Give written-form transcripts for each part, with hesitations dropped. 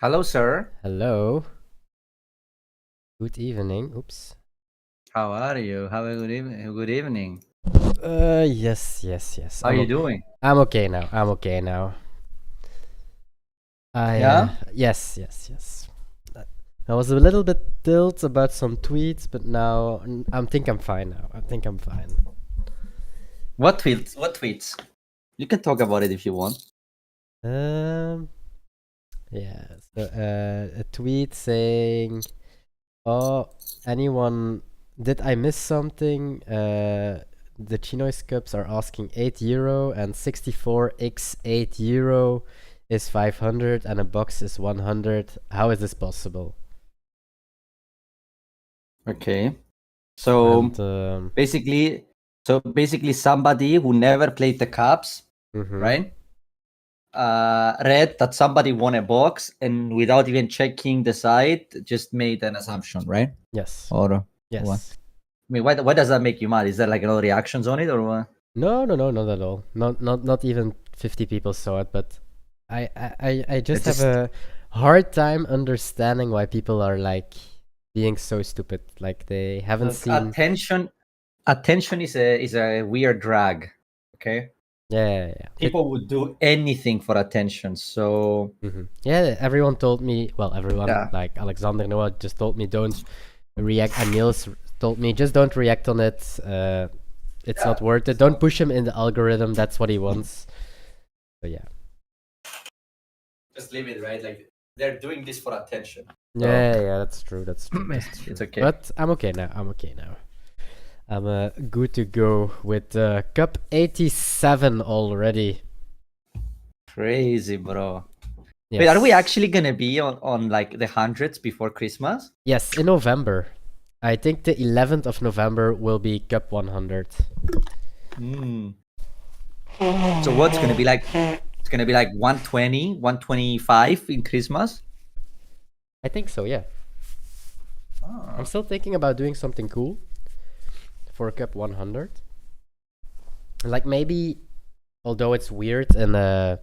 Hello, sir. Hello. Good evening. Oops. How are you? Have a good evening. Good evening. Yes. How are you doing? I'm okay now. I'm okay now. Yeah? Yes. I was a little bit tilt about some tweets, but now I think I'm fine now. I think I'm fine. What tweets? What tweets? You can talk about it if you want. Yeah. So, a tweet saying, "Oh, anyone? Did I miss something? The ChinoizeCups are asking €8 and 64x €8 is 500 and a box is 100. How is this possible?" Okay. So And basically, somebody who never played the cups, right? Read that somebody won a box and without even checking the site, just made an assumption, right? Yes. Or Yes. what? I mean, why does that make you mad? Is there like no reactions on it or what? No, not at all. Not even 50 people saw it, but I just have a hard time understanding why people are like being so stupid. Like they haven't seen. Attention is a weird drag. Okay. Yeah. People would do anything for attention. So Yeah, everyone told me. Well, everyone yeah. like Alexander Noah just told me don't react, and Niels told me just don't react on it. It's not worth it. Don't push him in the algorithm. That's what he wants. So yeah. Just leave it, right? Like they're doing this for attention. Yeah, that's true. That's true. It's okay. But I'm okay now. I'm good to go with Cup 87 already. Crazy, bro. Yes. Wait, are we actually gonna be on like the hundreds before Christmas? Yes, in November. I think the 11th of November will be Cup 100. So what's gonna be like? It's gonna be like 120, 125 in Christmas. I think so, yeah. I'm still thinking about doing something cool for Cup 100. Like maybe, although it's weird in a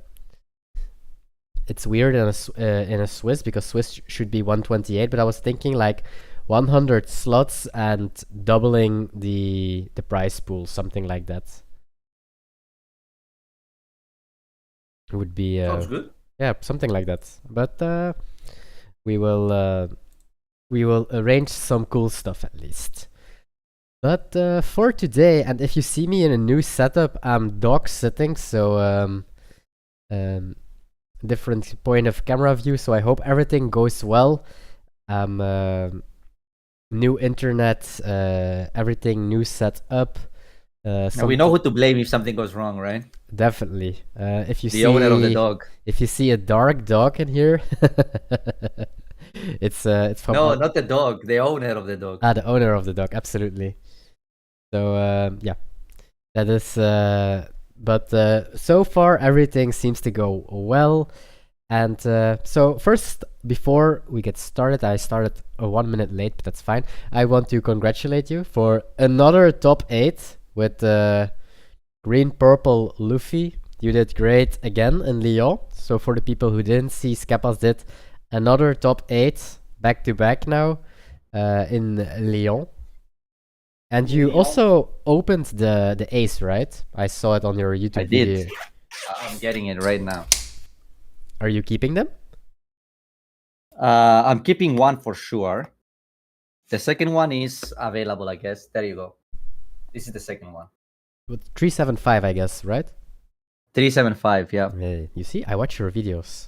Swiss because Swiss should be 128, but I was thinking like 100 slots and doubling the prize pool, something like that. Would be Sounds good. Yeah, something like that. But we will arrange some cool stuff at least. But for today, and if you see me in a new setup, I'm dog sitting, so different point of camera view. So I hope everything goes well. New internet, everything new set up. Now we know who to blame if something goes wrong, right? Definitely. If you the owner of the dog. If you see a dark dog in here, it's from no, not the dog. The owner of the dog. The owner of the dog. Absolutely. So yeah, that is. But so far everything seems to go well. And so first, before we get started, I started 1 minute late, but that's fine. I want to congratulate you for another top 8 with green purple Luffy. You did great again in Lyon. So for the people who didn't see, Skepas did another top 8 back to back now in Lyon. And you also opened the ace, right? I saw it on your YouTube video. I did. I'm getting it right now. Are you keeping them? I'm keeping one for sure. The second one is available, I guess. There you go. This is the second one. With 375, I guess, right? 375, yeah. You see, I watch your videos.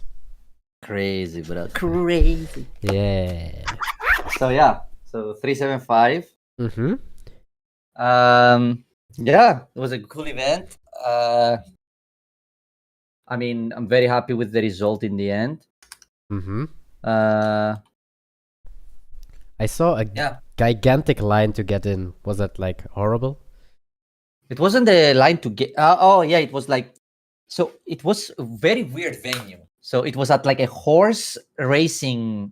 Crazy, bro. Crazy. Yeah. So yeah, so 375. Yeah, it was a cool event. I mean, I'm very happy with the result in the end. I saw a gigantic line to get in. Was that like horrible? It wasn't the line to get. Oh yeah, it was like. So it was a very weird venue. So it was at like a horse racing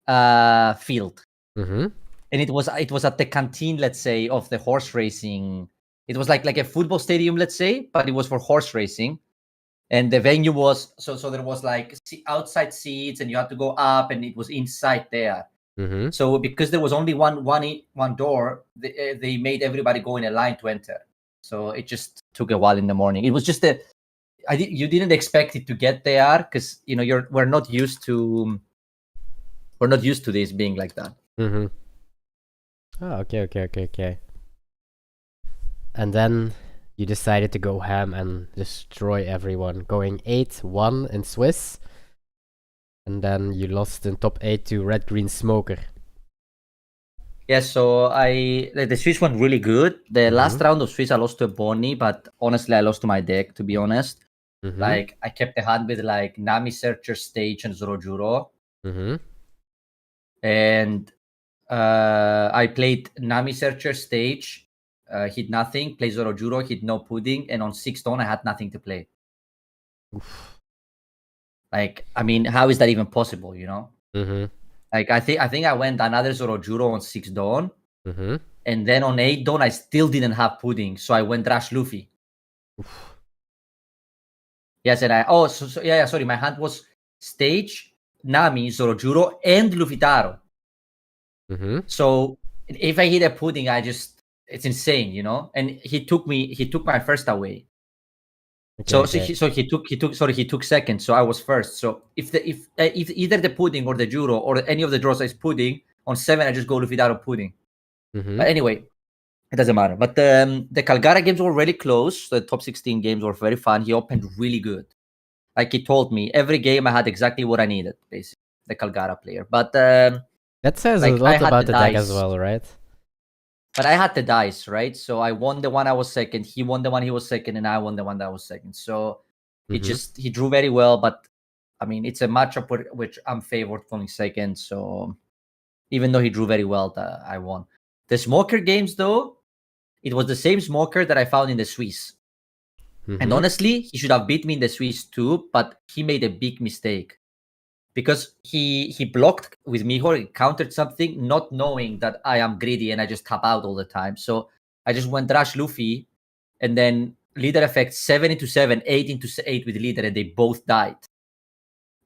field, and it was at the canteen, let's say, of the horse racing It was like a football stadium, let's say, but it was for horse racing. And the venue was so there was like outside seats, and you had to go up, and it was inside there. Mm-hmm. So because there was only one door, they made everybody go in a line to enter. So it just took a while in the morning. It was just you didn't expect it to get there, because we're not used to this being like that. Mm-hmm. Oh, okay. And then you decided to go ham and destroy everyone, going 8-1 in Swiss. And then you lost in top 8 to Red Green Smoker. Yeah, so the Swiss went really good. The last round of Swiss I lost to a Bonnie, but honestly I lost to my deck, to be honest. Mm-hmm. Like I kept the hand with like Nami Searcher, Stage, and Zorojuro. Mm-hmm. And I played Nami Searcher, Stage, hit nothing, played Zorojuro, hit no pudding, and on 6th dawn I had nothing to play. Oof. Like, I mean, how is that even possible, Mm-hmm. Like I think I went another Zorojuro on 6th dawn. Mm-hmm. And then on 8th dawn I still didn't have pudding, so I went Rush Luffy. Oof. Yes, and sorry, my hand was Stage, Nami, Zorojuro, and Luffy Taro. Mm-hmm. So if I hit a pudding, it's insane, And he took my first away. Okay, So he took second, so I was first. So if either the pudding or the Juro or any of the draws is pudding, on 7 I just go Luffy Taro pudding. Mm-hmm. But anyway, it doesn't matter. But the Calgara games were really close. The top 16 games were very fun. He opened really good. Like he told me, every game I had exactly what I needed, basically, the Calgara player. But that says a lot about the deck as well, right? But I had the dice, right? So I won the one I was second. He won the one he was second, and I won the one that I was second. So he drew very well. But I mean, it's a matchup which I'm favored going second. So even though he drew very well, I won. The Smoker games, though, it was the same Smoker that I found in the Swiss. And honestly, he should have beat me in the Swiss too, but he made a big mistake. Because he blocked with Mihor, he countered something, not knowing that I am greedy and I just tap out all the time. So I just went Rush Luffy, and then leader effect 7 into 7, 8 into 8 with leader, and they both died.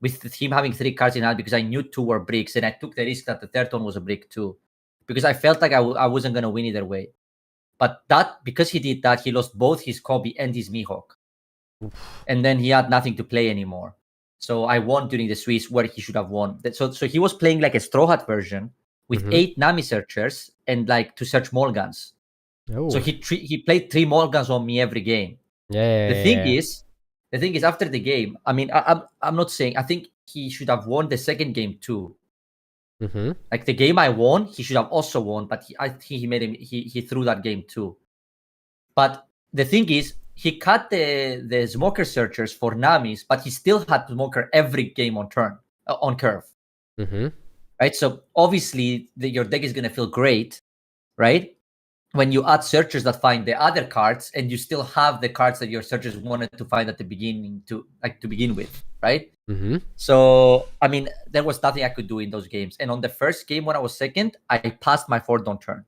With him having 3 cards in hand, because I knew 2 were bricks, and I took the risk that the third one was a brick too. Because I felt like I wasn't going to win either way. But because he did that, he lost both his Kobe and his Mihawk. And then he had nothing to play anymore. So I won during the Swiss where he should have won. So he was playing like a Straw Hat version with 8 Nami searchers and like to search Mulligans. Oh. So he played 3 Mulligans on me every game. The thing is after the game, I mean, I'm not saying, I think he should have won the second game too. Like the game I won, he should have also won, but I think he threw that game too. But the thing is, he cut the Smoker searchers for Namis, but he still had Smoker every game on curve. Right? So obviously your deck is gonna feel great, right? When you add searchers that find the other cards, and you still have the cards that your searchers wanted to find at the beginning to begin with, right? So I mean, there was nothing I could do in those games. And on the first game when I was second, I passed my 4th dawn turn.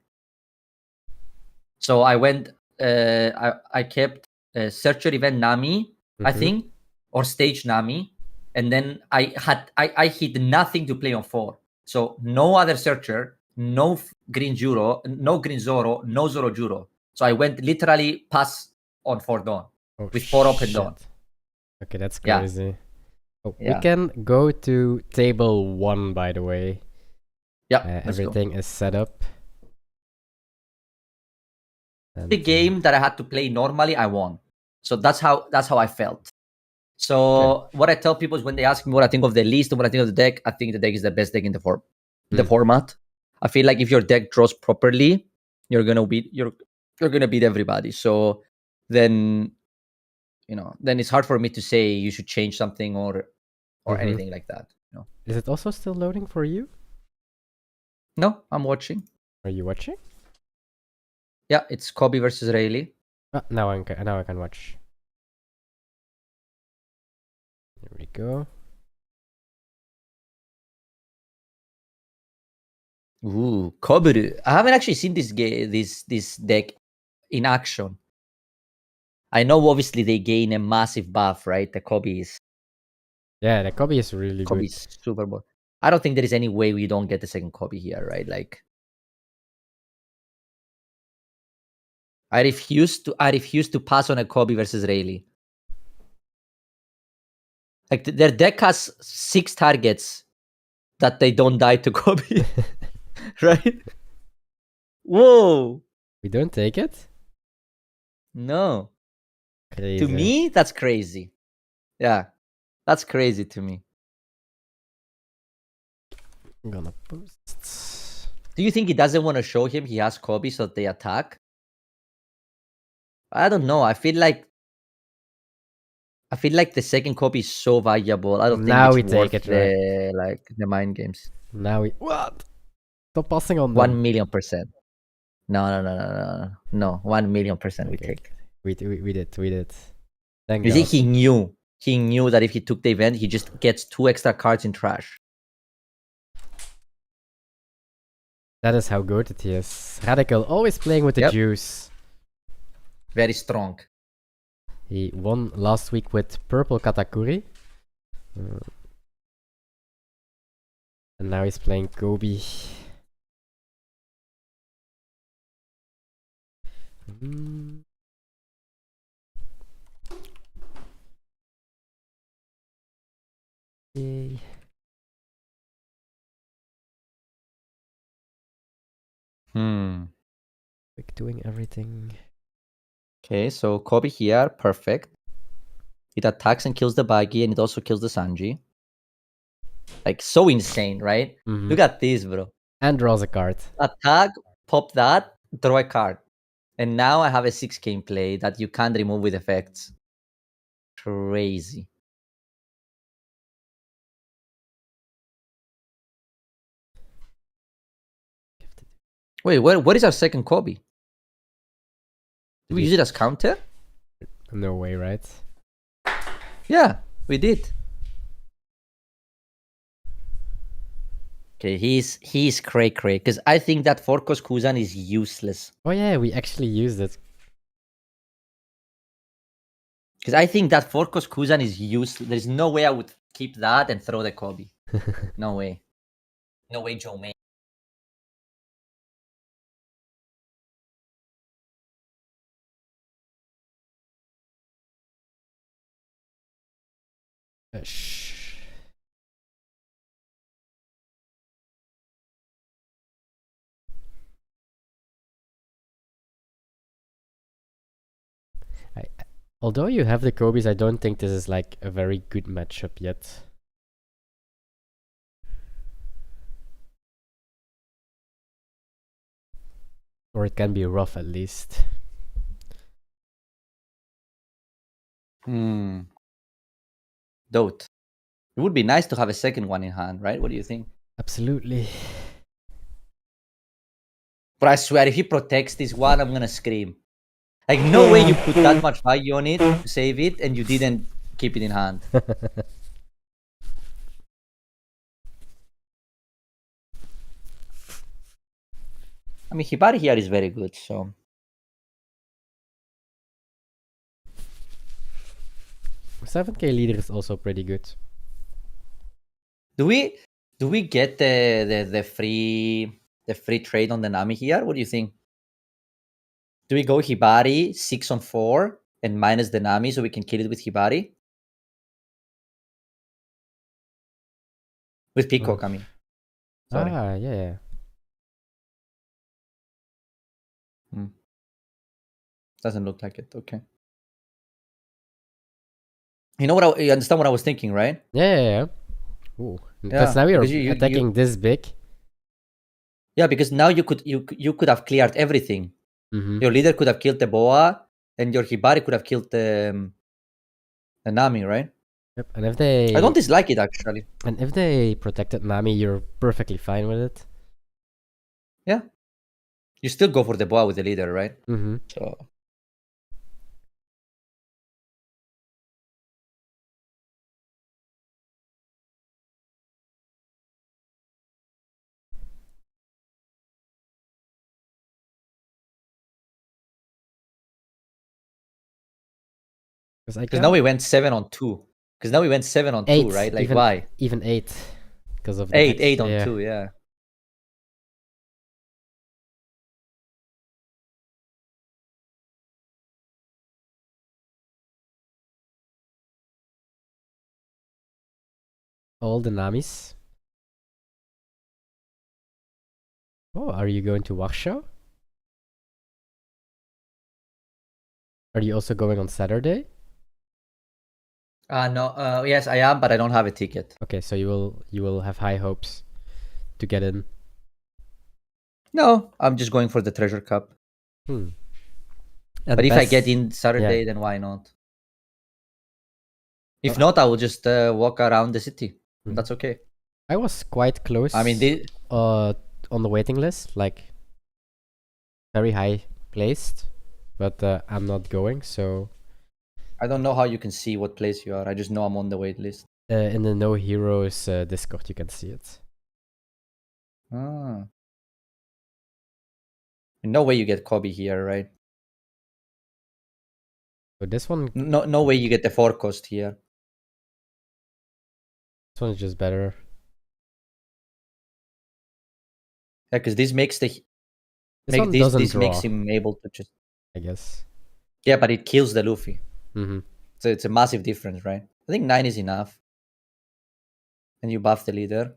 So I went. I kept searcher event Nami, I think, or stage Nami, and then I hit nothing to play on 4. So no other searcher, no green Juro, no green Zoro, no Zoro Juro. So I went literally pass on 4 dawn with 4 open dawn. Okay, that's crazy. Yeah. Oh, yeah. We can go to table 1, by the way. Yeah, everything is set up. And the game that I had to play normally, I won. So that's how I felt. So what I tell people is, when they ask me what I think of the list and what I think of the deck, I think the deck is the best deck in the format. I feel like if your deck draws properly, you're gonna beat everybody. So then it's hard for me to say you should change something or anything like that. Is it also still loading for you? No, I'm watching. Are you watching? Yeah, it's Kobe versus Rayleigh. Now I can watch. Here we go. Ooh, Kobe. I haven't actually seen this deck in action. I know obviously they gain a massive buff, right? The Kobe is Yeah, the Kobe is really good. Super Bowl. I don't think there is any way we don't get the second Kobe here, right? Like I refuse to pass on a Kobe versus Rayleigh. Like their deck has 6 targets that they don't die to Kobe. Right? Whoa. We don't take it? No. Crazy. To me, that's crazy. Yeah. That's crazy to me. I'm gonna post. Do you think he doesn't want to show him he has Kobe so they attack? I don't know. I feel like the second Kobe is so valuable. I don't Now think we it's take worth it, right? the mind games. Now we what? Stop passing on them. 1,000,000%. No. 1,000,000% we Okay, take. we did. Thank You see, God. he knew that if he took the event, he just gets 2 extra cards in trash. That is how good it is. Radical always playing with the Yep. juice. Very strong. He won last week with purple Katakuri. And now he's playing Kobe. Yay. Like doing everything. Okay, so Kobe here, perfect. It attacks and kills the Bagi, and it also kills the Sanji. Like, so insane, right? Look at this, bro. And draws a card. Attack, pop that, draw a card. And now I have a 6K in play that you can't remove with effects. Crazy. Wait, what is our second Kobe? Did we use it as counter? No way, right? Yeah, we did. Okay, he's cray because I think that Forkos Kuzan is useless. Oh yeah, we actually used it. Because I think that Forkos Kuzan is useless. There's no way I would keep that and throw the Kobe. No way. No way, Joe May. Shh. Although you have the Kobe's, I don't think this is like a very good matchup yet. Or it can be rough at least. Dote. It would be nice to have a second one in hand, right? What do you think? Absolutely. But I swear, if he protects this one, I'm gonna scream. Like, no way you put that much value on it to save it and you didn't keep it in hand. I mean, Hibari here is very good, so. 7K leader is also pretty good. Do we get the free trade on the Nami here? What do you think? Do we go Hibari 6 on 4 and minus the Nami so we can kill it with Hibari? With Peacock, I mean. Sorry. Yeah. Doesn't look like it. Okay. You know what? You understand what I was thinking, right? Yeah. Ooh. Because now you're attacking this big. Yeah, because now you could have cleared everything. Your leader could have killed the Boa, and your Hibari could have killed the Nami, right? Yep. And if they... I don't dislike it, actually. And if they protected Nami, you're perfectly fine with it. Yeah. You still go for the Boa with the leader, right? So Because now we went 7 on 2. Because now we went 7 on 2, right? Like, even, why? Even 8. Because of the 8 on 2, yeah. All the Namis. Oh, are you going to Warsaw? Are you also going on Saturday? No, yes, I am, but I don't have a ticket. Okay, so you will have high hopes to get in. No, I'm just going for the Treasure Cup. And but if I get in Saturday, then why not? If not, I will just walk around the city. That's okay. I was quite close. I mean, on the waiting list, like very high placed, but I'm not going. So I don't know how you can see what place you are. I just know I'm on the wait list. In the No Heroes Discord, you can see it. Ah. No way you get Kobe here, right? So this one, no way you get the forecast here. This one is just better. Yeah, because this makes the this makes him able to just, I guess. Yeah, but it kills the Luffy. Mm-hmm. So it's a massive difference, right? I think 9 is enough. And you buff the leader.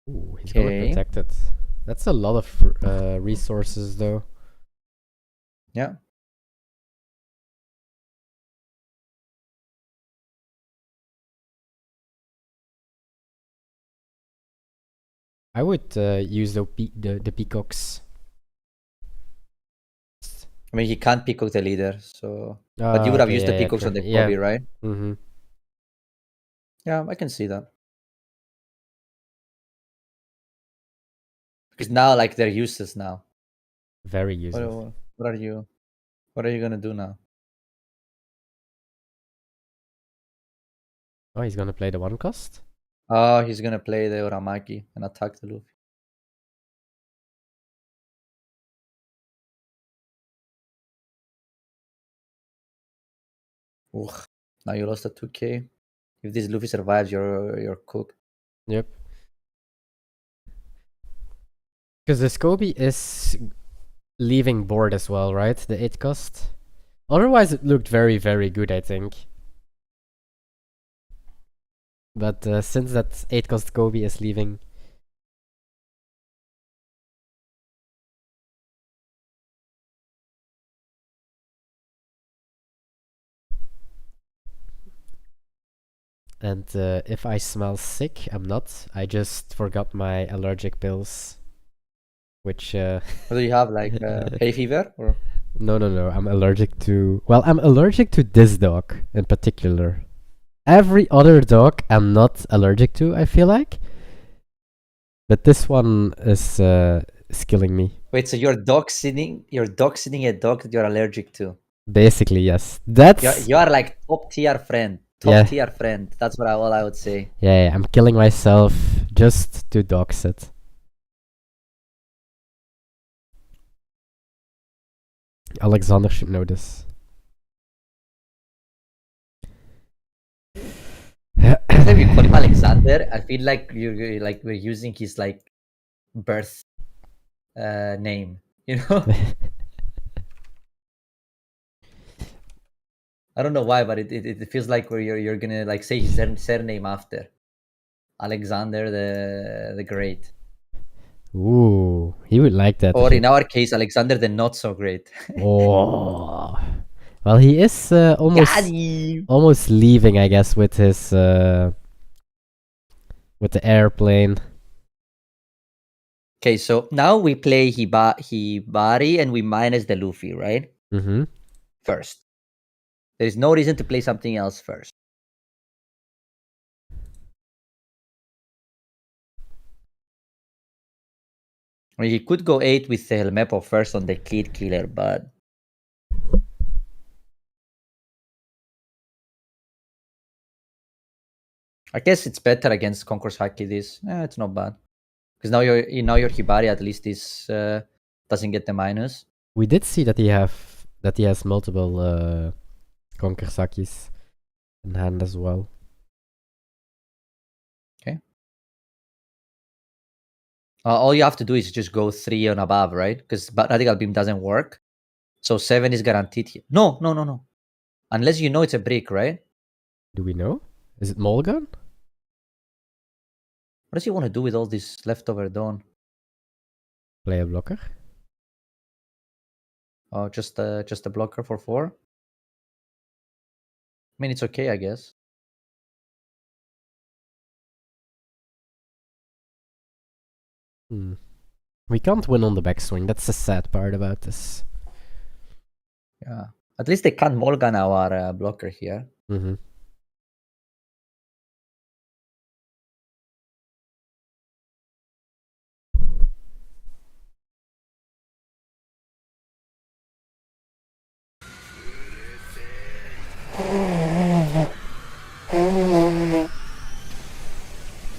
Ooh, he's gonna protect it. That's a lot of resources, though. Yeah. I would use the peacocks. I mean, he can't peacock the leader, so. But you would have used the peacocks on the Kobe, right? Mm-hmm. Yeah, I can see that. Because now, like, they're useless now. Very useless. What are you gonna do now? Oh, he's gonna play the one cost? Oh, he's gonna play the Uramaki and attack the Luffy. Ugh. Now you lost a 2k. If this Luffy survives, you're cooked. Yep. Because the Scobie is leaving board as well, right? The 8 cost. Otherwise, it looked very, very good, I think. But since that 8 cost Scobie is leaving. And if I smell sick, I'm not. I just forgot my allergic pills. Which. What do you have, like hay fever? Or? No. I'm allergic to. Well, I'm allergic to this dog in particular. Every other dog I'm not allergic to, I feel like. But this one is killing me. Wait, so you're dog sitting a dog that you're allergic to? Basically, yes. That's. You are like top tier friend. Top tier friend. That's all I would say. Yeah, I'm killing myself just to dog sit. Alexander should know this. If you call him Alexander, I feel like we're using his like birth name, you know? I don't know why, but it feels like where you're gonna like say his surname after Alexander the Great. Ooh, he would like that. Or in our case, Alexander the Not So Great. Oh, well, he is almost leaving, I guess, with his with the airplane. Okay, so now we play Hibari and we minus the Luffy, right? Mm-hmm. First. There is no reason to play something else first. I mean, he could go 8 with the Helmepo first on the Kid Killer, but... I guess it's better against Concourse Haki this. It's not bad. Because now your Hibari at least is doesn't get the minus. We did see that he has multiple Konkersakis in hand as well. Okay. All you have to do is just go 3 and above, right? Because Radical Beam doesn't work. So 7 is guaranteed here. No. Unless you know it's a brick, right? Do we know? Is it Molgan? What does he want to do with all this leftover Dawn? Play a blocker? Oh, just a blocker for 4? I mean, it's okay, I guess. We can't win on the backswing. That's the sad part about this. Yeah. At least they can't Morgan our blocker here. Mm-hmm.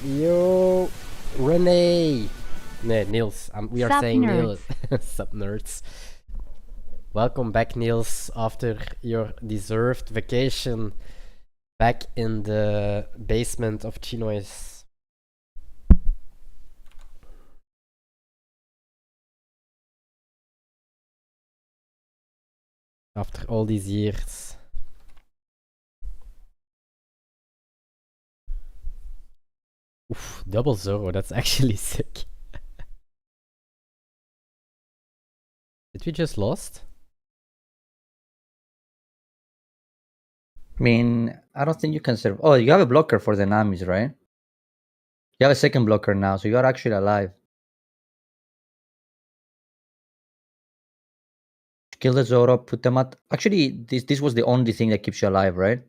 Yo, Renee. Nee, Niels. We are Sup, saying nerds. Niels. Sup, nerds. Welcome back, Niels, after your deserved vacation back in the basement of Chinoize. After all these years. Oof, double Zoro, that's actually sick. Did we just lost? I mean, I don't think you can serve. Oh, you have a blocker for the Namis, right? You have a second blocker now, so you are actually alive. Kill the Zoro, put them at... Actually, this was the only thing that keeps you alive, right?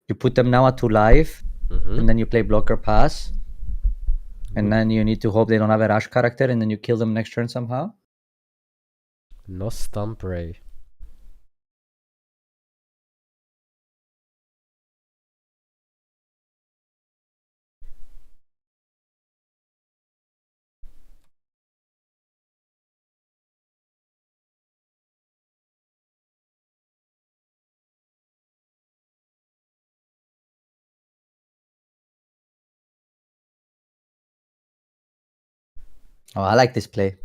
You put them now at 2 life, and then you play blocker pass. And then you need to hope they don't have a rush character, and then you kill them next turn somehow. No Stumpray. Oh, I like this play.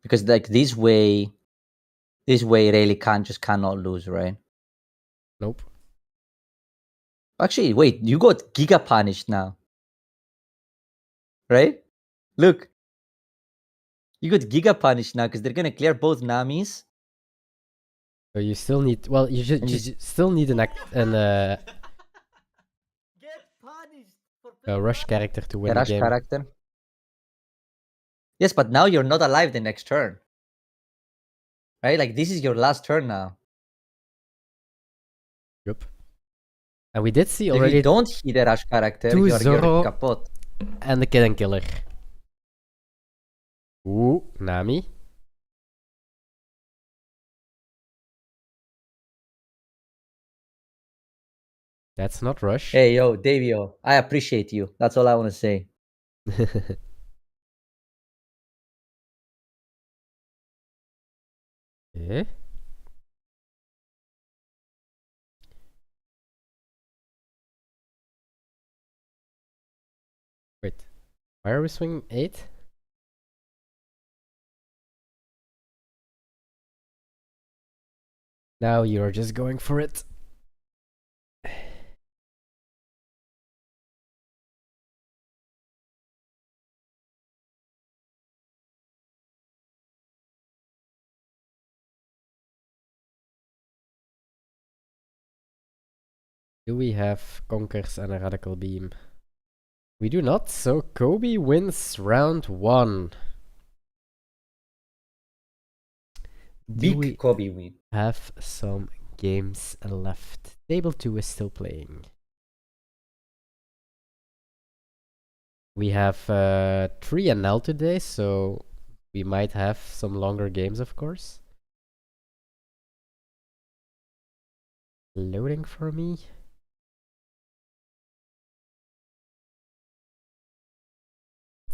Because like this way really cannot lose, right? Nope. Actually, wait, you got Giga punished now. Right? Look. You got Giga punished now because they're gonna clear both Namis. So you still need, well, you just still need Get punished for a rush character to win a the rush game. character. Yes, but now you're not alive the next turn. Right? Like this is your last turn now. Yep. And we did see If already you don't hit a rush character, two you're Zoro kapot. and the Killing Killer. Ooh, Nami. That's not rush. Hey, yo, Davio, I appreciate you. That's all I want to say. Eh? Wait, why are we swinging 8? Now you're just going for it. Do we have Conkers and a Radical Beam? We do not, so Kobe wins round 1. Big Kobe win. Have some games left. Table 2 is still playing. We have 3 NL today, so we might have some longer games, of course. Loading for me.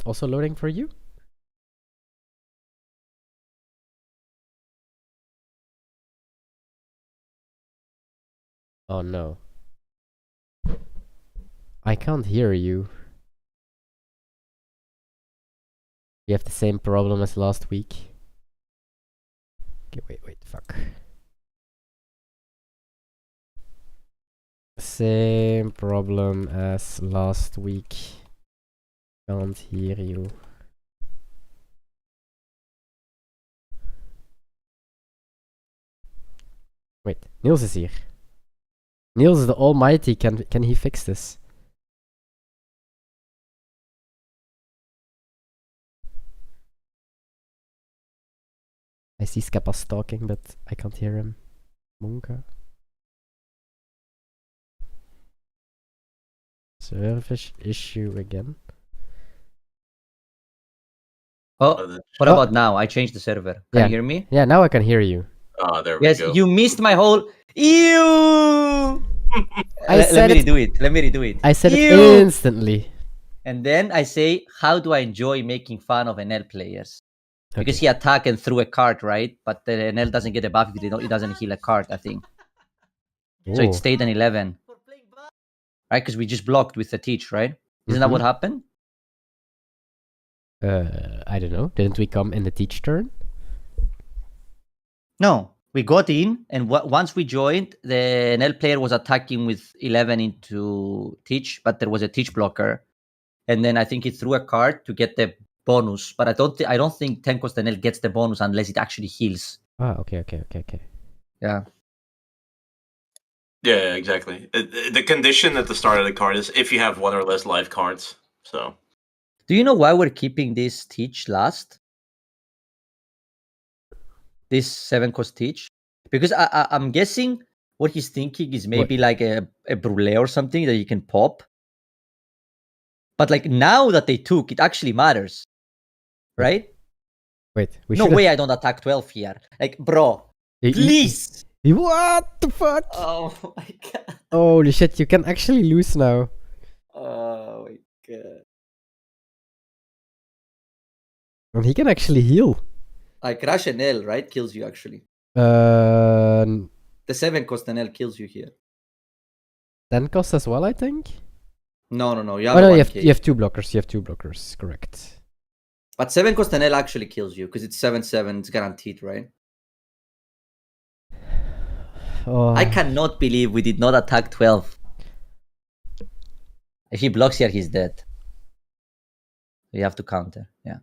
also loading for you? Oh no. I can't hear you. You have the same problem as last week. Okay, wait, fuck. Same problem as last week. Can't hear you. Wait, Niels is here. Niels is the almighty, can he fix this? I see Skappas talking, but I can't hear him. Monka. Service issue again. Oh, what about now? I changed the server. Can you hear me? Yeah, now I can hear you. Oh, there we go. Yes, you missed my whole. Ew! Let me redo it. I said it Ew! instantly. And then I say, how do I enjoy making fun of NL players? Because Okay. he attacked and threw a card, right? But the NL doesn't get a buff if he doesn't heal a card, I think. So it Oh. stayed an 11. Right? Because we just blocked with the teach, right? Isn't that what happened? I don't know. Didn't we come in the teach turn? No. We got in, and once we joined, the NL player was attacking with 11 into teach, but there was a teach blocker. And then I think he threw a card to get the bonus. But I don't think 10 cost NL gets the bonus unless it actually heals. Ah, okay. Yeah. Yeah, exactly. The condition at the start of the card is if you have one or less life cards. So. Do you know why we're keeping this teach last? This 7 cost teach? Because I'm guessing what he's thinking is maybe like a brulee or something that you can pop. But like now that they took, it actually matters. Right? Wait, no way I don't attack 12 here. Like, bro, please! What the fuck? Oh my god. Holy shit, you can actually lose now. Oh my god. And he can actually heal. I crash an L, right? Kills you actually. The 7 cost an L kills you here. 10 cost as well, I think? No. You have, you have two blockers. Correct. But 7 cost an L actually kills you because it's 7/7. It's guaranteed, right? Oh. I cannot believe we did not attack 12. If he blocks here, he's dead. You have to counter. Yeah.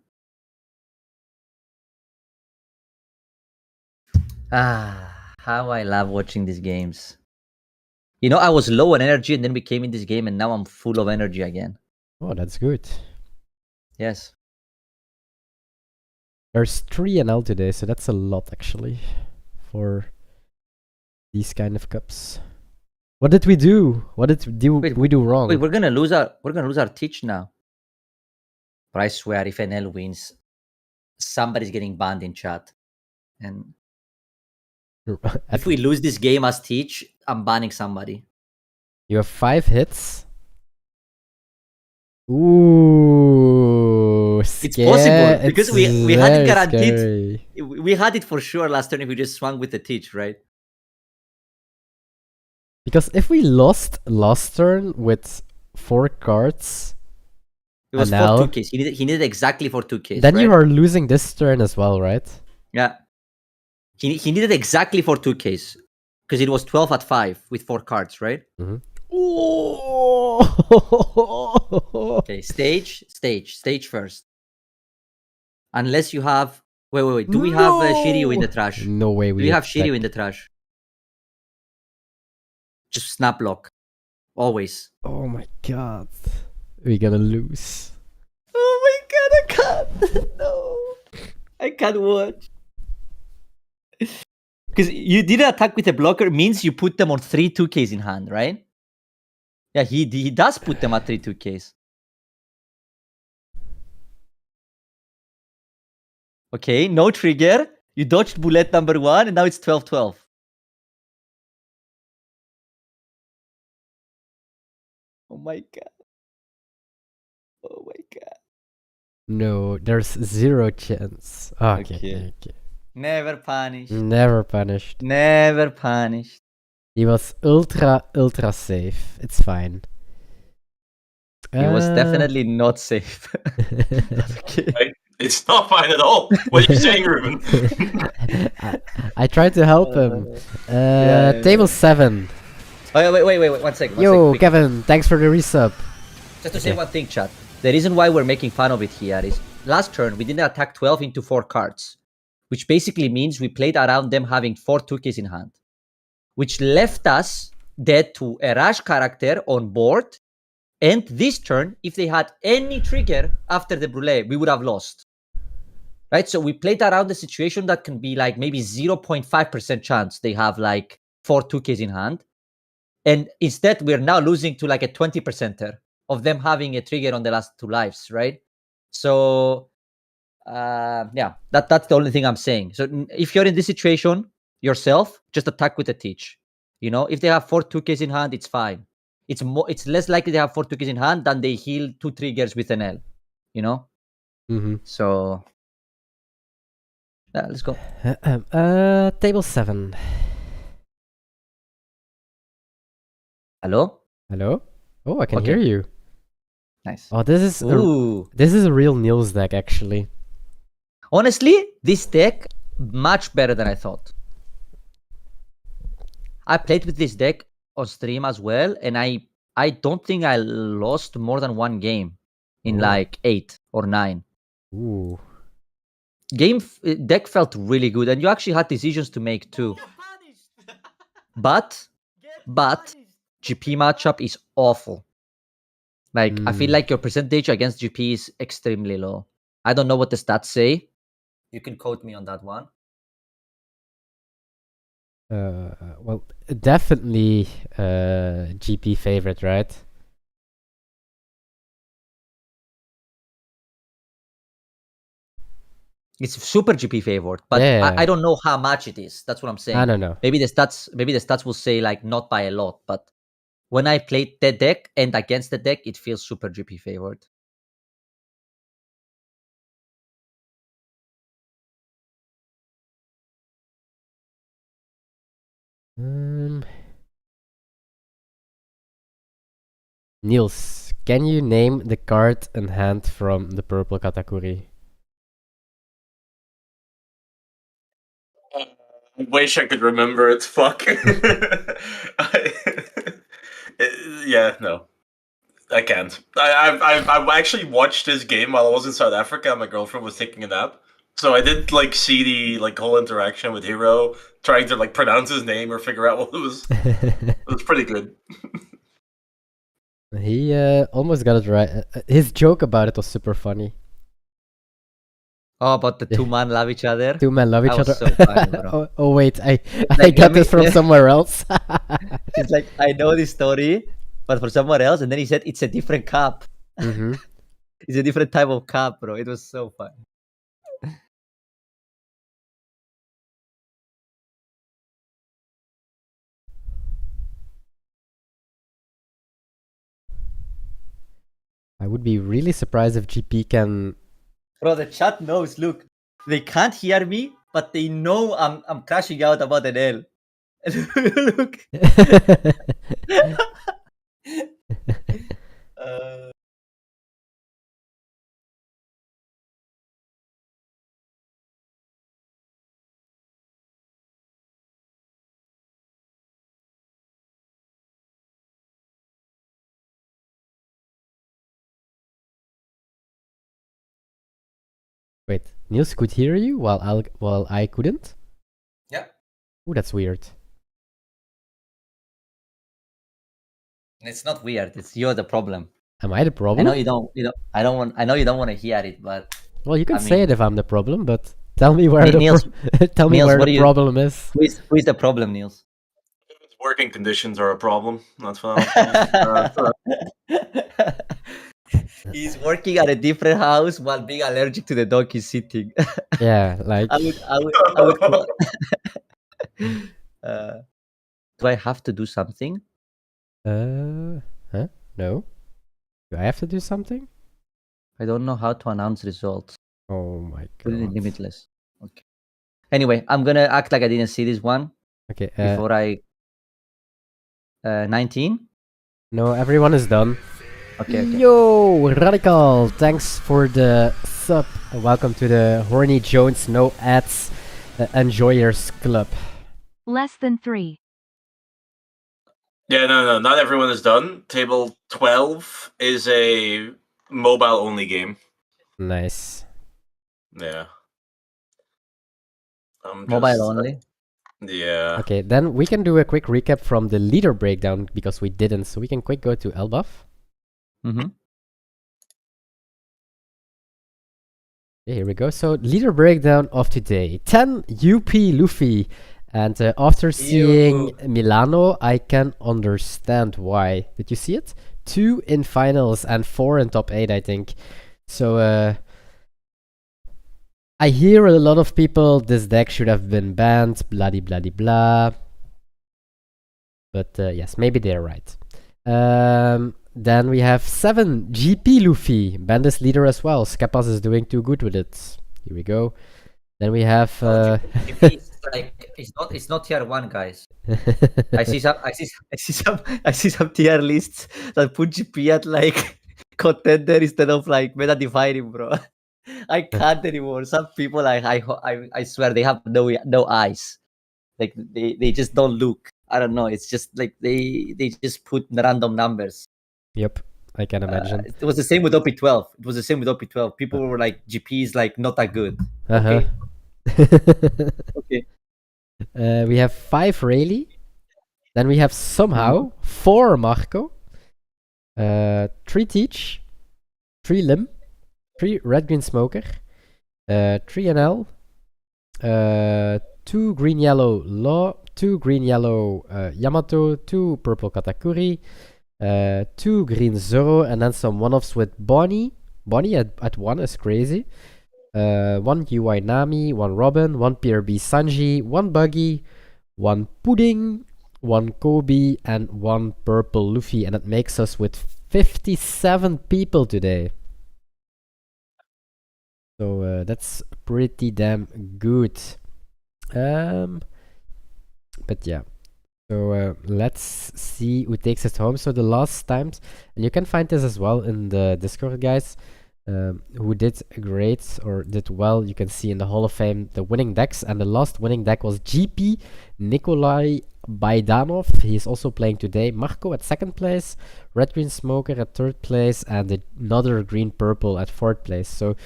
How I love watching these games. You know, I was low on energy and then we came in this game and now I'm full of energy again. Oh, that's good. Yes. There's 3 NL today, so that's a lot actually for these kind of cups. What did we do? What did we do wrong? Wait, we're gonna lose our teach now. But I swear, if NL wins, somebody's getting banned in chat. And if we lose this game as teach, I'm banning somebody. You have 5 hits. Ooh, it's possible because we had it guaranteed. Scary. We had it for sure last turn if we just swung with the teach, right? Because if we lost last turn with 4 cards, it was for 2Ks. He needed exactly for 2Ks. Then right? you are losing this turn as well, right? Yeah. He needed exactly for 2Ks because it was 12 at 5 with 4 cards, right? Mm-hmm. Okay, stage first. Unless you have. Wait. Do we have Shiryu in the trash? No way. Do we have Shiryu in the trash? Just snap block. Always. Oh my god. We're gonna lose. Oh my god, I can't. No. I can't watch. Because you did attack with a blocker means you put them on 3 2Ks in hand, right? Yeah, he does put them at 3 2Ks. Okay, no trigger. You dodged bullet number 1 and now it's 12-12. Oh my god. Oh my god. No, there's zero chance. Okay. Never punished. Never punished. Never punished. He was ultra safe. It's fine. It was definitely not safe. Okay. Right? It's not fine at all. What are you saying, Ruben? I tried to help him. Yeah. Table 7. Oh, wait, 1 second. Yo, quick. Kevin, thanks for the resub. Just to say one thing, chat. The reason why we're making fun of it here is last turn we didn't attack 12 into 4 cards, which basically means we played around them having 4 2Ks in hand, which left us dead to a Rash character on board. And this turn, if they had any trigger after the Brûlée, we would have lost. Right? So we played around the situation that can be like maybe 0.5% chance they have like 4 2Ks in hand. And instead, we're now losing to like a 20%er of them having a trigger on the last 2 lives, right? So, yeah, that's the only thing I'm saying. So if you're in this situation yourself, just attack with a teach. You know, if they have 4 2Ks in hand, it's fine. It's less likely they have 4 2Ks in hand than they heal 2 triggers with an L. You know? So, yeah, let's go. Table 7. Hello? Hello? Oh, I can Okay. hear you. Nice. Oh, this is Ooh. this is a real Niels deck, actually. Honestly, this deck much better than I thought. I played with this deck on stream as well, and I don't think I lost more than 1 game in like 8 or 9. Ooh. Deck felt really good, and you actually had decisions to make too. But GP matchup is awful. Like I feel like your percentage against GP is extremely low. I don't know what the stats say. You can quote me on that one. Well, definitely GP favorite, right? It's super GP favored, but Yeah. I don't know how much it is. That's what I'm saying. I don't know. Maybe the stats will say like not by a lot, but when I played the deck and against the deck, it feels super GP favored. Niels, can you name the card in hand from the purple Katakuri? I wish I could remember it. Fuck. Yeah, no. I can't. I've actually watched this game while I was in South Africa and my girlfriend was taking a nap. So I did like see the like whole interaction with Hero trying to like pronounce his name or figure out what it was. It was pretty good. He almost got it right. His joke about it was super funny. Oh, but the 2 men love each other. 2 men love each That other. was so funny, bro. Oh wait, I Like, got this from somewhere else. It's like I know this story, but for someone else, and then he said it's a different cup. It's a different type of cup, bro. It was so fun. I would be really surprised if GP can. Bro, the chat knows. Look, they can't hear me, but they know I'm crashing out about an L. Look. Wait, Niels could hear you while I couldn't? Yeah. Ooh, that's weird. It's not weird. It's you're the problem. Am I the problem? I know you don't. I know you don't want to hear it, but Well, you can I say mean- it if I'm the problem, but tell me where Niels- tell me Niels, where what the do you- problem is. who is the problem, Niels? Working conditions are a problem. That's what I'll say. He's working at a different house while being allergic to the dog he's sitting. Yeah, like I would do I have to do something? huh? No. Do I have to do something? I don't know how to announce results. Oh my Put it in god. limitless. Okay. Anyway, I'm gonna act like I didn't see this one Okay. before I. 19. No, everyone is done. Okay. Yo, Radical, thanks for the sub. Welcome to the Horny Jones No Ads Enjoyers Club. Less than 3. Yeah, no, not everyone is done. Table 12 is a mobile-only game. Nice. Yeah. Mobile only. Yeah. Okay, then we can do a quick recap from the leader breakdown because we didn't. So we can quick go to Elbaf. Mm-hmm. Okay, here we go. So leader breakdown of today. 10 UP Luffy. And after seeing Milano, I can understand why. Did you see it? 2 in finals and 4 in top 8, I think. So I hear a lot of people, this deck should have been banned, blah blah blah. But yes, maybe they're right. Then we have 7 GP Luffy, Bandis leader as well. Skepas is doing too good with it. Here we go. Then we have it's not tier 1, guys. I see some tier lists that put GP at like contender instead of like meta defining, bro. I can't anymore. Some people I swear they have no eyes. Like they just don't look. I don't know. It's just like they just put random numbers. Yep, I can imagine. It was the same with OP12. People were like, GP is like not that good. Okay. Okay. We have 5 Rayleigh. Then we have somehow 4 Marco. 3 Teach. 3 Lim. 3 Red Green Smoker. 3 NL. 2 Green Yellow Law. 2 Green Yellow Yamato. 2 Purple Katakuri. 2 Green Zoro. And then some one-offs with Bonnie. Bonnie at 1 is crazy. 1 UI Nami, 1 Robin, 1 PRB Sanji, 1 Buggy, 1 Pudding, 1 Kobe, and 1 Purple Luffy. And it makes us with 57 people today. So that's pretty damn good. But yeah. So let's see who takes it home. So the last times, and you can find this as well in the Discord, guys. Who did great or did well, you can see in the Hall of Fame the winning decks, and the last winning deck was GP Nikolai Baidanov. He is also playing today. Marco at 2nd place, Red Green Smoker at 3rd place, and another Green Purple at 4th place. So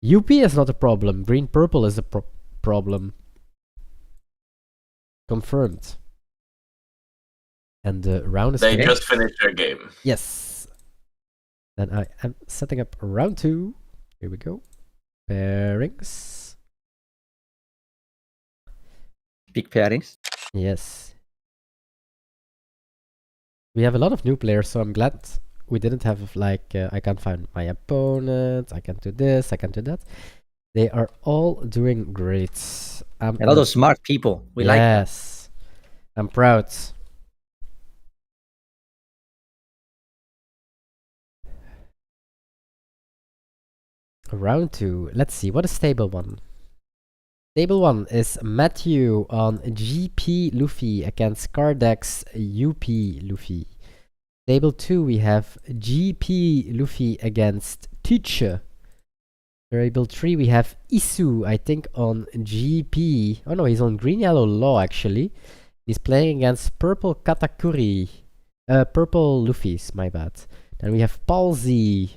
UP is not a problem, Green Purple is a problem. Confirmed. And the round is They just finished their game. Yes. Then I am setting up round 2. Here we go. Pairings. Big pairings. Yes. We have a lot of new players, so I'm glad we didn't have like I can't find my opponent, I can't do this, I can't do that. They are all doing great. A lot of smart people. We like that. Yes. I'm proud. Round 2. Let's see. What is table 1? Table 1 is Matthew on GP Luffy against Cardex UP Luffy. Table 2 we have GP Luffy against Teacher. Table 3 we have Isu, I think on GP. Oh no, he's on Green Yellow Law actually. He's playing against Purple Katakuri. Purple Luffy's, my bad. Then we have Palsy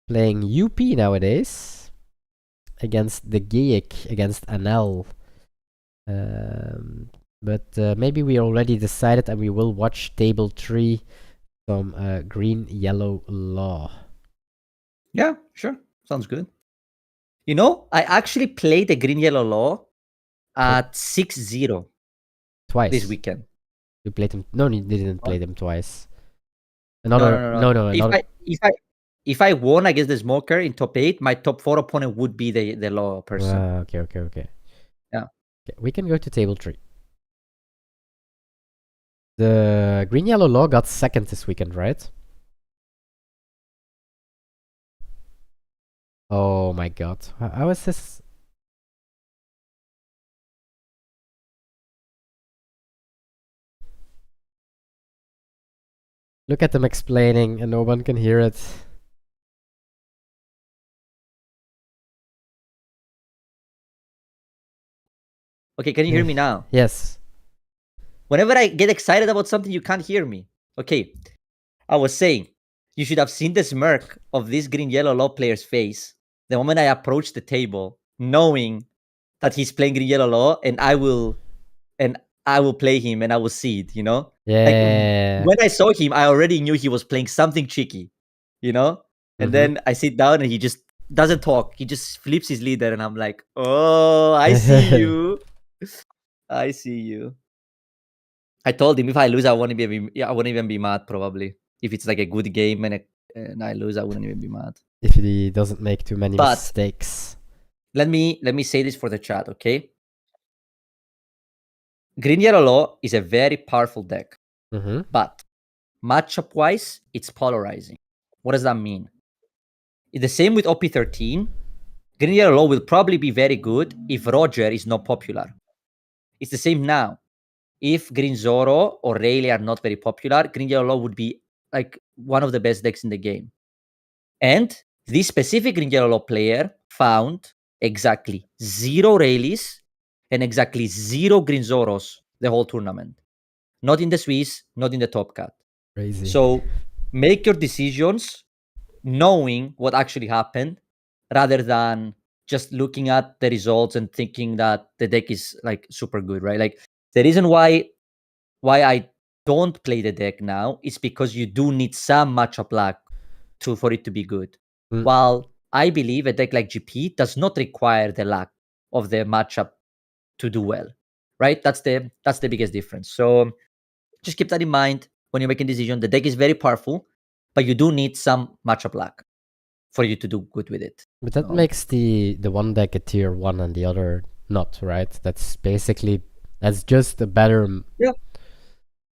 playing UP nowadays against the Gaic, against Anel. But maybe we already decided and we will watch table 3 from Green Yellow Law. Yeah, sure. Sounds good. You know, I actually played the Green Yellow Law at 6-0 Twice. this weekend. You played them? No, you didn't play them twice. No. Another. If I won against the Smoker in top 8, my top 4 opponent would be the Law person. Okay. Yeah. Okay, we can go to table 3. The Green Yellow Law got 2nd this weekend, right? Oh my god. How is this? Look at them explaining and no one can hear it. Okay, can you hear me now? Yes. Whenever I get excited about something, you can't hear me. Okay, I was saying, you should have seen the smirk of this green-yellow law player's face the moment I approached the table, knowing that he's playing green-yellow law, and I will play him, and I will see it. Yeah. When I saw him, I already knew he was playing something cheeky, And then I sit down, and he just doesn't talk. He just flips his leader, and I'm like, oh, I see you. I see you. I told him if I lose, I won't even be mad. Probably if it's like a good game and I lose, I wouldn't even be mad. If he doesn't make too many But- mistakes. Let me say this for the chat, okay? Green Yellow Law is a very powerful deck, but matchup wise, it's polarizing. What does that mean? The same with OP13. Green Yellow Law will probably be very good if Roger is not popular. It's the same now. If Green Zoro or Rayleigh are not very popular, Green Yellow Law would be like one of the best decks in the game. And this specific Green Yellow Law player found exactly 0 Rayleighs and exactly 0 Green Zoros the whole tournament. Not in the Swiss, not in the Top Cut. Crazy. So make your decisions knowing what actually happened rather than just looking at the results and thinking that the deck is like super good, right? Like the reason why I don't play the deck now is because you do need some matchup luck for it to be good. While I believe a deck like GP does not require the luck of the matchup to do well, right? That's the biggest difference. So just keep that in mind when you're making a decision. The deck is very powerful, but you do need some matchup luck for you to do good with it. But that makes the one deck a tier 1 and the other not, right? That's just a better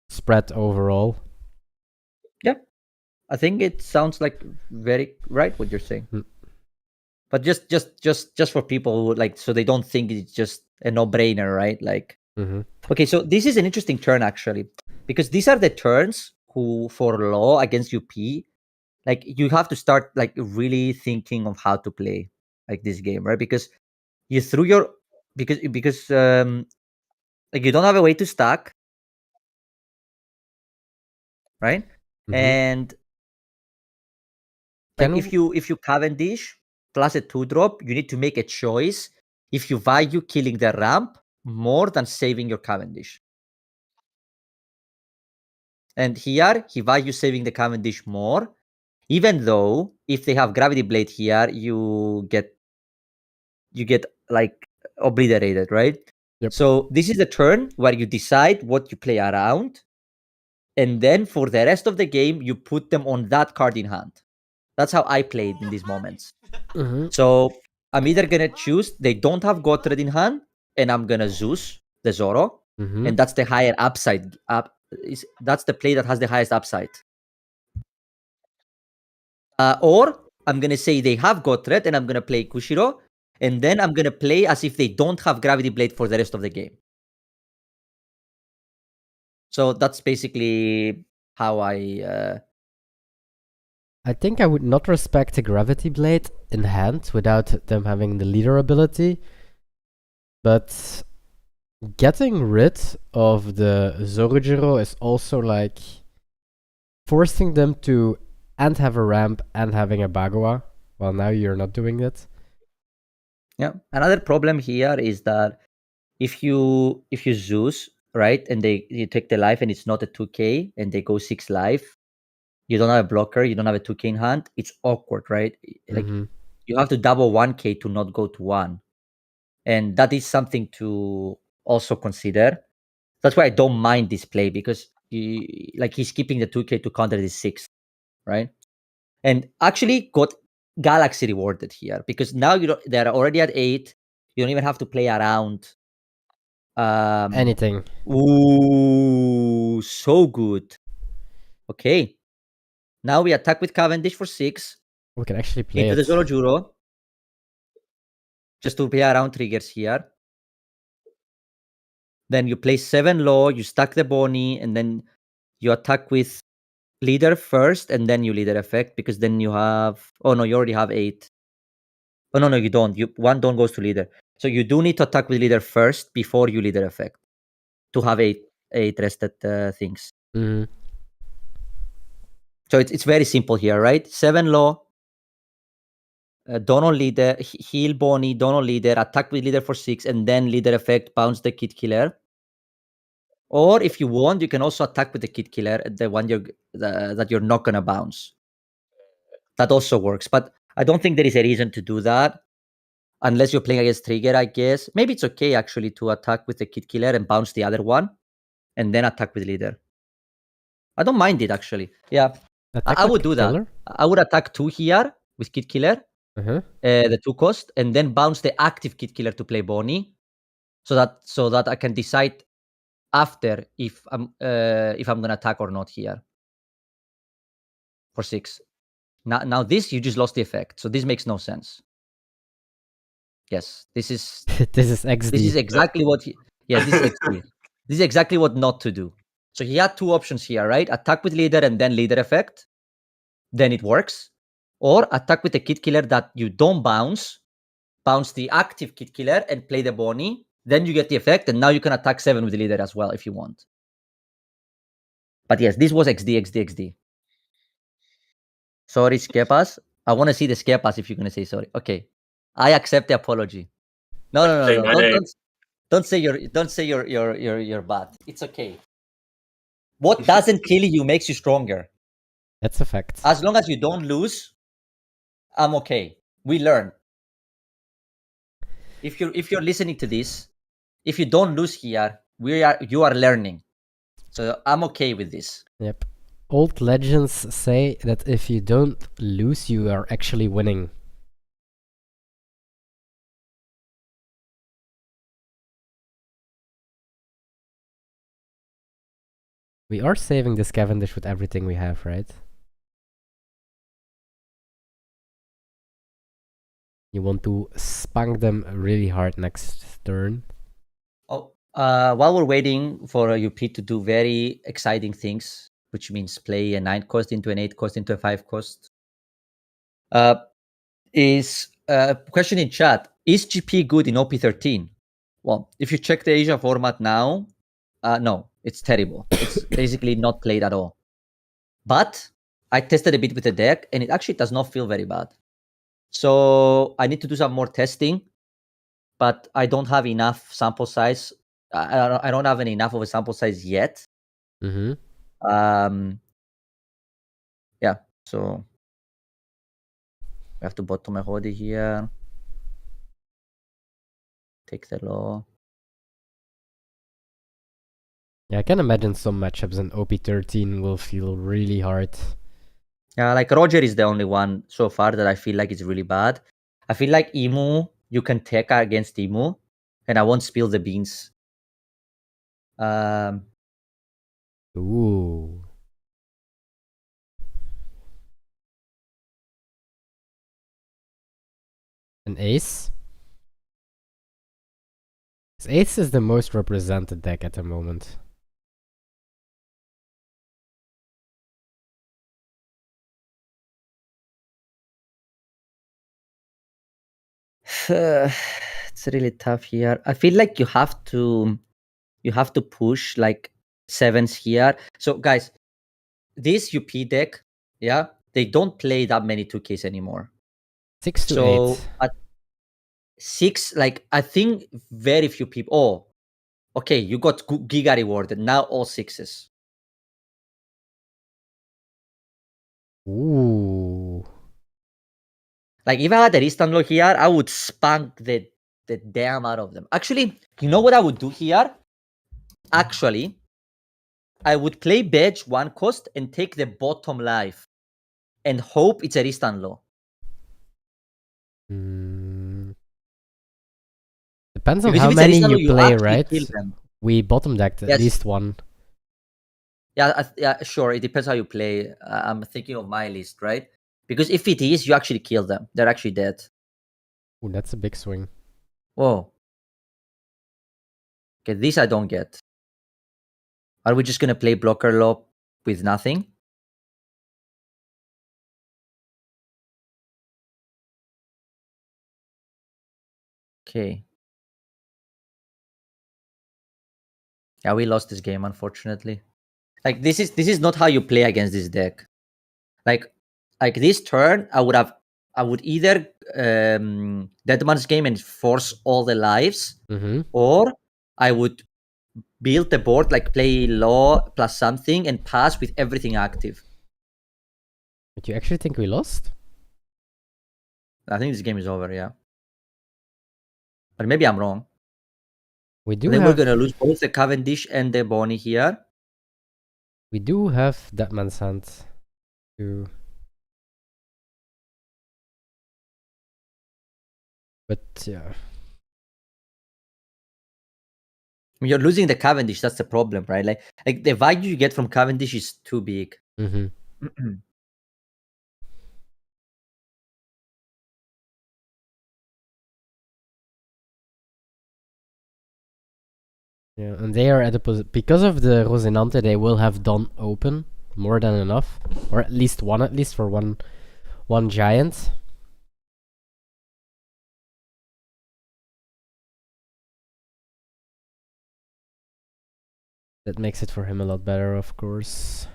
spread overall. Yeah. I think it sounds like very right what you're saying. But just for people who so they don't think it's just a no-brainer, right? Like okay, so this is an interesting turn actually, because these are the turns who for Law against UP, like you have to start like really thinking of how to play like this game, right? Because you threw your because like you don't have a way to stack, right? And like if you Cavendish plus a 2-drop, you need to make a choice if you value killing the ramp more than saving your Cavendish. And here he values saving the Cavendish more, even though if they have Gravity Blade here, you get like obliterated, right? Yep. So this is the turn where you decide what you play around, and then for the rest of the game, you put them on that card in hand. That's how I played in these moments. So I'm either gonna choose they don't have Gotred in hand, and I'm gonna Zeus the Zoro, and that's the higher upside. That's the play that has the highest upside. Or I'm gonna say they have Gotred, and I'm gonna play Kushiro, and then I'm gonna play as if they don't have Gravity Blade for the rest of the game. So that's basically how I think I would not respect a Gravity Blade in hand without them having the leader ability. But getting rid of the Zorojiro is also like forcing them to and have a ramp and having a Bagua. Well, now you're not doing that. Yeah. Another problem here is that if you Zeus, right, and you take the life and it's not a 2k and they go 6 life, you don't have a blocker, you don't have a 2k in hand, it's awkward, right? Like you have to double 1k to not go to 1. And that is something to also consider. That's why I don't mind this play, because he's keeping the 2k to counter this 6, right? And actually got Galaxy rewarded here, because now they're already at 8. You don't even have to play around anything. Ooh, so good. Okay. Now we attack with Cavendish for 6. We can actually play Into it. the Zorojuro. just to play around triggers here. Then you play 7 low, you stack the Bonnie, and then you attack with leader first, and then you leader effect, because then you have... Oh, no, you already have 8. Oh, no, you don't. One don't goes to leader. So you do need to attack with leader first before you leader effect to have 8 rested things. Mm-hmm. So it's very simple here, right? 7 low, Donald leader, heal Bonnie, Donald leader, attack with leader for 6, and then leader effect, bounce the kid killer. Or if you want, you can also attack with the kid killer, the one that you're not gonna bounce. That also works, but I don't think there is a reason to do that unless you're playing against trigger, I guess. Maybe it's okay actually to attack with the kid killer and bounce the other one, and then attack with leader. I don't mind it actually. Yeah, I would do that. I would attack 2 here with kid killer, the 2 cost, and then bounce the active kid killer to play Bonnie, so that I can decide after if I'm gonna attack or not here for 6. Now this, you just lost the effect, so this makes no sense. Yes, this is this is XD. This is exactly what this is XD. This is exactly what not to do. So he had 2 options here, right? Attack with leader and then leader effect, then it works. Or attack with the kid killer that you don't bounce the active kid killer and play the Bonnie, then you get the effect, and now you can attack 7 with the leader as well if you want. But yes, this was XD. Sorry, Skepas. I want to see the Skepas if you're going to say sorry. Okay. I accept the apology. No. Don't say you're bad. It's okay. What doesn't kill you makes you stronger. That's a fact. As long as you don't lose, I'm okay. We learn. If you're listening to this, if you don't lose here, you are learning. So I'm okay with this. Yep. Old legends say that if you don't lose, you are actually winning. We are saving this Cavendish with everything we have, right? You want to spank them really hard next turn. Oh, while we're waiting for UP to do very exciting things, which means play a 9 cost into an 8 cost into a 5 cost, is a question in chat. Is GP good in OP13? Well, if you check the Asia format now, no, it's terrible. It's basically not played at all. But I tested a bit with the deck, and it actually does not feel very bad. So I need to do some more testing, but I don't have enough sample size. I don't have enough of a sample size yet. Mm-hmm. Yeah, so we have to bottom a Hodi here. Take the low. Yeah, I can imagine some matchups in OP13 will feel really hard. Yeah, like Roger is the only one so far that I feel like it's really bad. I feel like Emu, you can take against Emu, and I won't spill the beans. Ooh. An ace? Ace is the most represented deck at the moment. It's really tough here. I feel like you have to push like 7s here. So guys, this UP deck, yeah, they don't play that many 2Ks anymore. 6 to So 8. at 6, like I think very few people. Oh, okay, you got Giga rewarded. Now all 6s. Ooh. Like if I had a Ristandlo here, I would spank the damn out of them. Actually, you know what I would do here? Actually, I would play Bedge 1 cost and take the bottom life and hope it's a Ristandlo. Depends on Because how if it's a many Ristandlo, you play, actually right? kill them. We bottom decked at Yes. least one. Yeah, sure. It depends how you play. I'm thinking of my list, right? Because if it is, you actually kill them. They're actually dead. Ooh, that's a big swing. Whoa. Okay, this I don't get. Are we just gonna play blocker lob with nothing? Okay. Yeah, we lost this game, unfortunately. Like this is not how you play against this deck. Like this turn, I would either Deadman's game and force all the lives, or I would build the board, like play law plus something and pass with everything active. But you actually think we lost? I think this game is over, yeah. But maybe I'm wrong. We I do think have. we're gonna lose both the Cavendish and the Bonnie here. We do have that man's hand. To... But yeah. I mean, you're losing the Cavendish. That's the problem, right? Like the value you get from Cavendish is too big. Yeah, and they are at a position because of the Rosinante. They will have done open more than enough, or at least for one giant. That makes it for him a lot better, of course.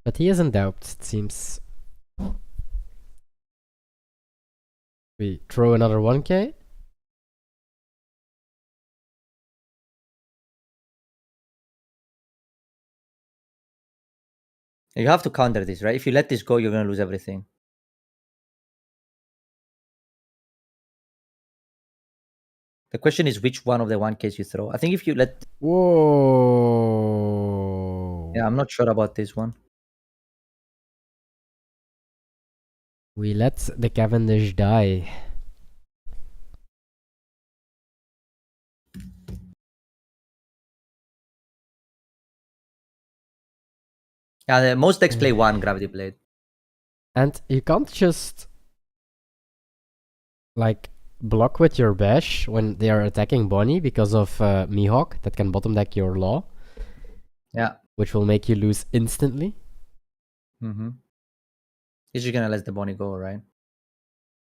But he is in doubt, it seems. We throw another 1k. You have to counter this, right? If you let this go, you're gonna lose everything. The question is which one of the 1Ks you throw. I think if you let... Whoa. Yeah, I'm not sure about this one. We let the Cavendish die. Yeah, the most decks play one Gravity Blade. And you can't just like block with your bash when they are attacking Bonnie because of Mihawk that can bottom deck your law. Yeah. Which will make you lose instantly. You're just gonna let the Bonnie go, right?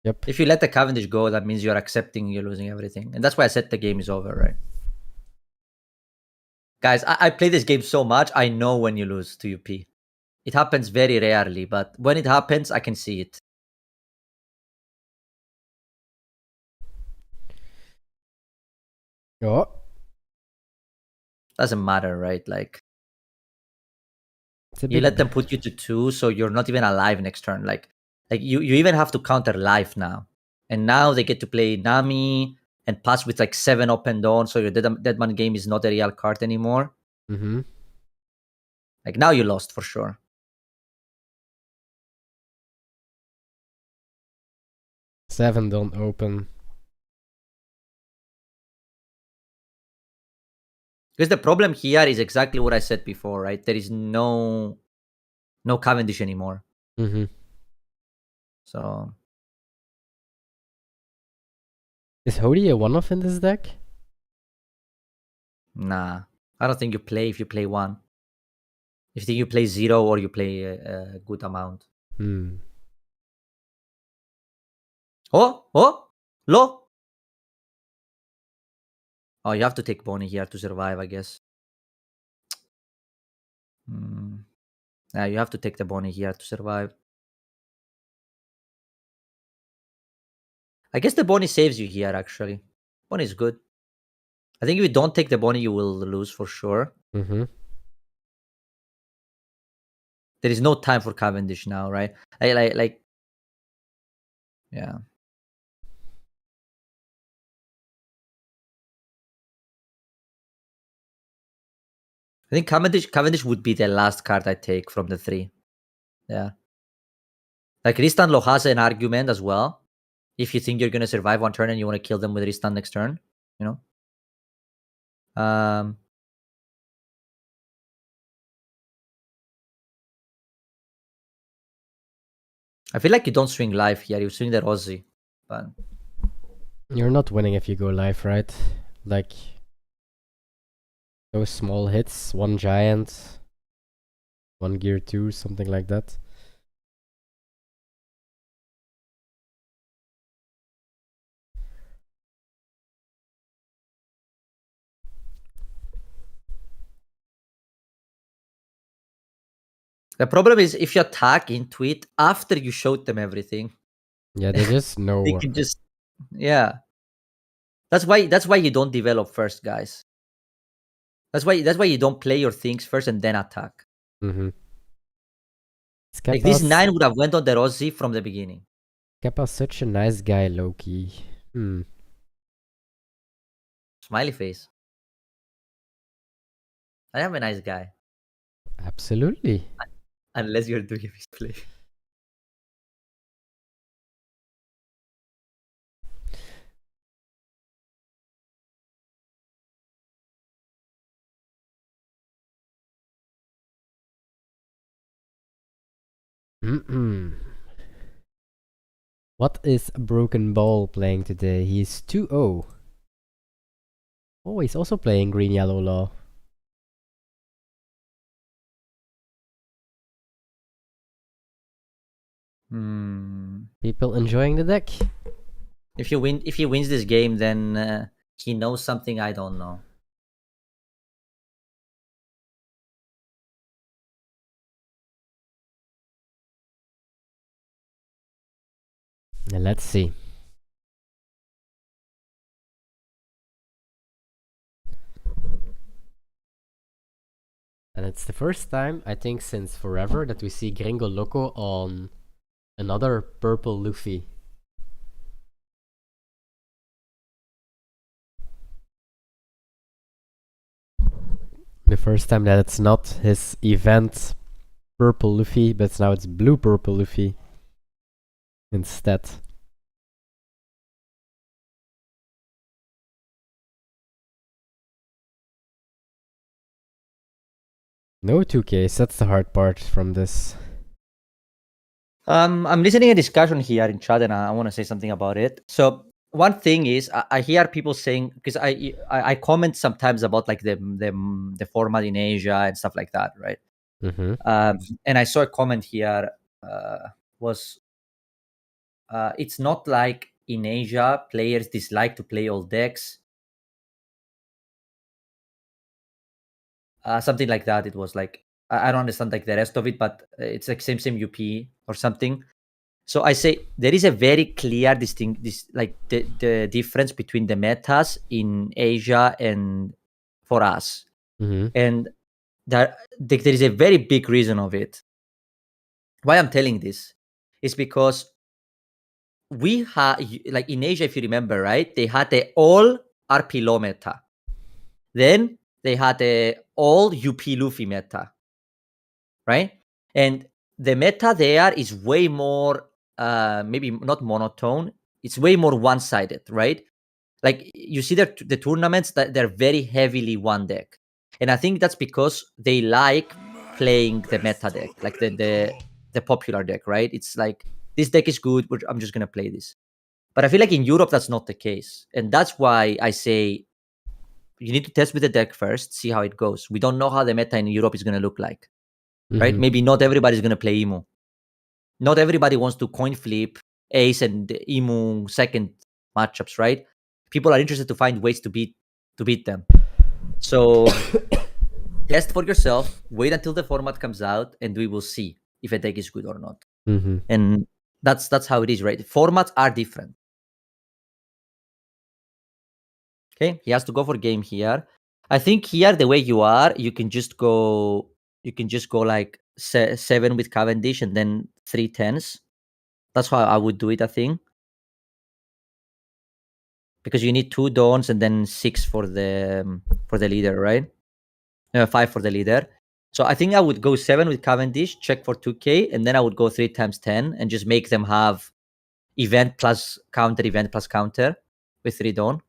Yep. If you let the Cavendish go, that means you're accepting you're losing everything. And that's why I said the game is over, right? Guys, I play this game so much, I know when you lose to UP. It happens very rarely, but when it happens, I can see it. Oh. Doesn't matter, right? Like, It's a you bit let them put you to 2, so you're not even alive next turn. Like you even have to counter life now. And now they get to play Nami and pass with like 7 up and down, so your Deadman game is not a real card anymore. Like now you lost for sure. Seven don't open. Because the problem here is exactly what I said before, right? There is no Cavendish anymore. So is Hody a one-off in this deck? nah, I don't think you play if you play 1. If you think you play 0 or you play a good amount. Oh, low. Oh, you have to take Bonnie here to survive, I guess. Yeah, you have to take the Bonnie here to survive. I guess the Bonnie saves you here, actually. Bonnie is good. I think if you don't take the Bonnie, you will lose for sure. There is no time for Cavendish now, right? Like yeah. I think Cavendish would be the last card I take from the 3. Yeah. Like Ristanlo has an argument as well. If you think you're gonna survive 1 turn and you want to kill them with Ristan next turn, you know. I feel like you don't swing live here. You swing the Rossi, but You're not winning if you go live, right? Like those small hits, one giant, one gear 2, something like that. the problem is if you attack into it after you showed them everything, Yeah, they just know. they can just That's why you don't develop first, guys. That's why you don't play your things first and then attack. Mm-hmm. Like this 9 would have went on the Rossi from the beginning. Keppa's such a nice guy, Loki. Smiley face. I am a nice guy. Absolutely. Unless you're doing a misplay. What is Broken Ball playing today? He's 2-0. Oh, he's also playing Green Yellow Law. People enjoying the deck. If he wins this game, then he knows something I don't know. Let's see. And it's the first time, I think, since forever that we see Gringo Loco on another purple Luffy. The first time that it's not his event purple Luffy, but now it's blue purple Luffy instead. No 2Ks, that's the hard part from this. I'm listening to a discussion here in chat, and I want to say something about it. So one thing is, I hear people saying, because I comment sometimes about like the format in Asia and stuff like that, right? Mm-hmm. And I saw a comment here it's not like in Asia players dislike to play all decks. Something like that. It was like I don't understand like the rest of it, but it's like same UP or something. So I say there is a very clear the difference between the metas in Asia and for us, and there is a very big reason of it. Why I'm telling this is because we had like in Asia, if you remember, right? They had the all RP low meta, then they had the all UP Luffy meta, right? And the meta there is way more maybe not monotone, it's way more one-sided, right? Like you see the tournaments that they're very heavily one deck, and I think that's because they like playing the meta deck, like the popular deck, right? It's like this deck is good, but I'm just gonna play this. But I feel like in Europe that's not the case, and that's why I say you need to test with the deck first, see how it goes. We don't know how the meta in Europe is gonna look like, right? Maybe not everybody's gonna play Emu. Not everybody wants to coin flip Ace and Emu second matchups, right? People are interested to find ways to beat them. So test for yourself, wait until the format comes out, and we will see if a deck is good or not. And that's how it is, right? Formats are different. Okay, he has to go for game here. I think here the way you are, you can just go like 7 with Cavendish and then 3 10s. That's how I would do it, I think. Because you need 2 dawns and then 6 for the leader, right? 5 for the leader. So I think I would go 7 with Cavendish, check for 2k, and then I would go 3 times 10 and just make them have event plus counter with 3 dawn.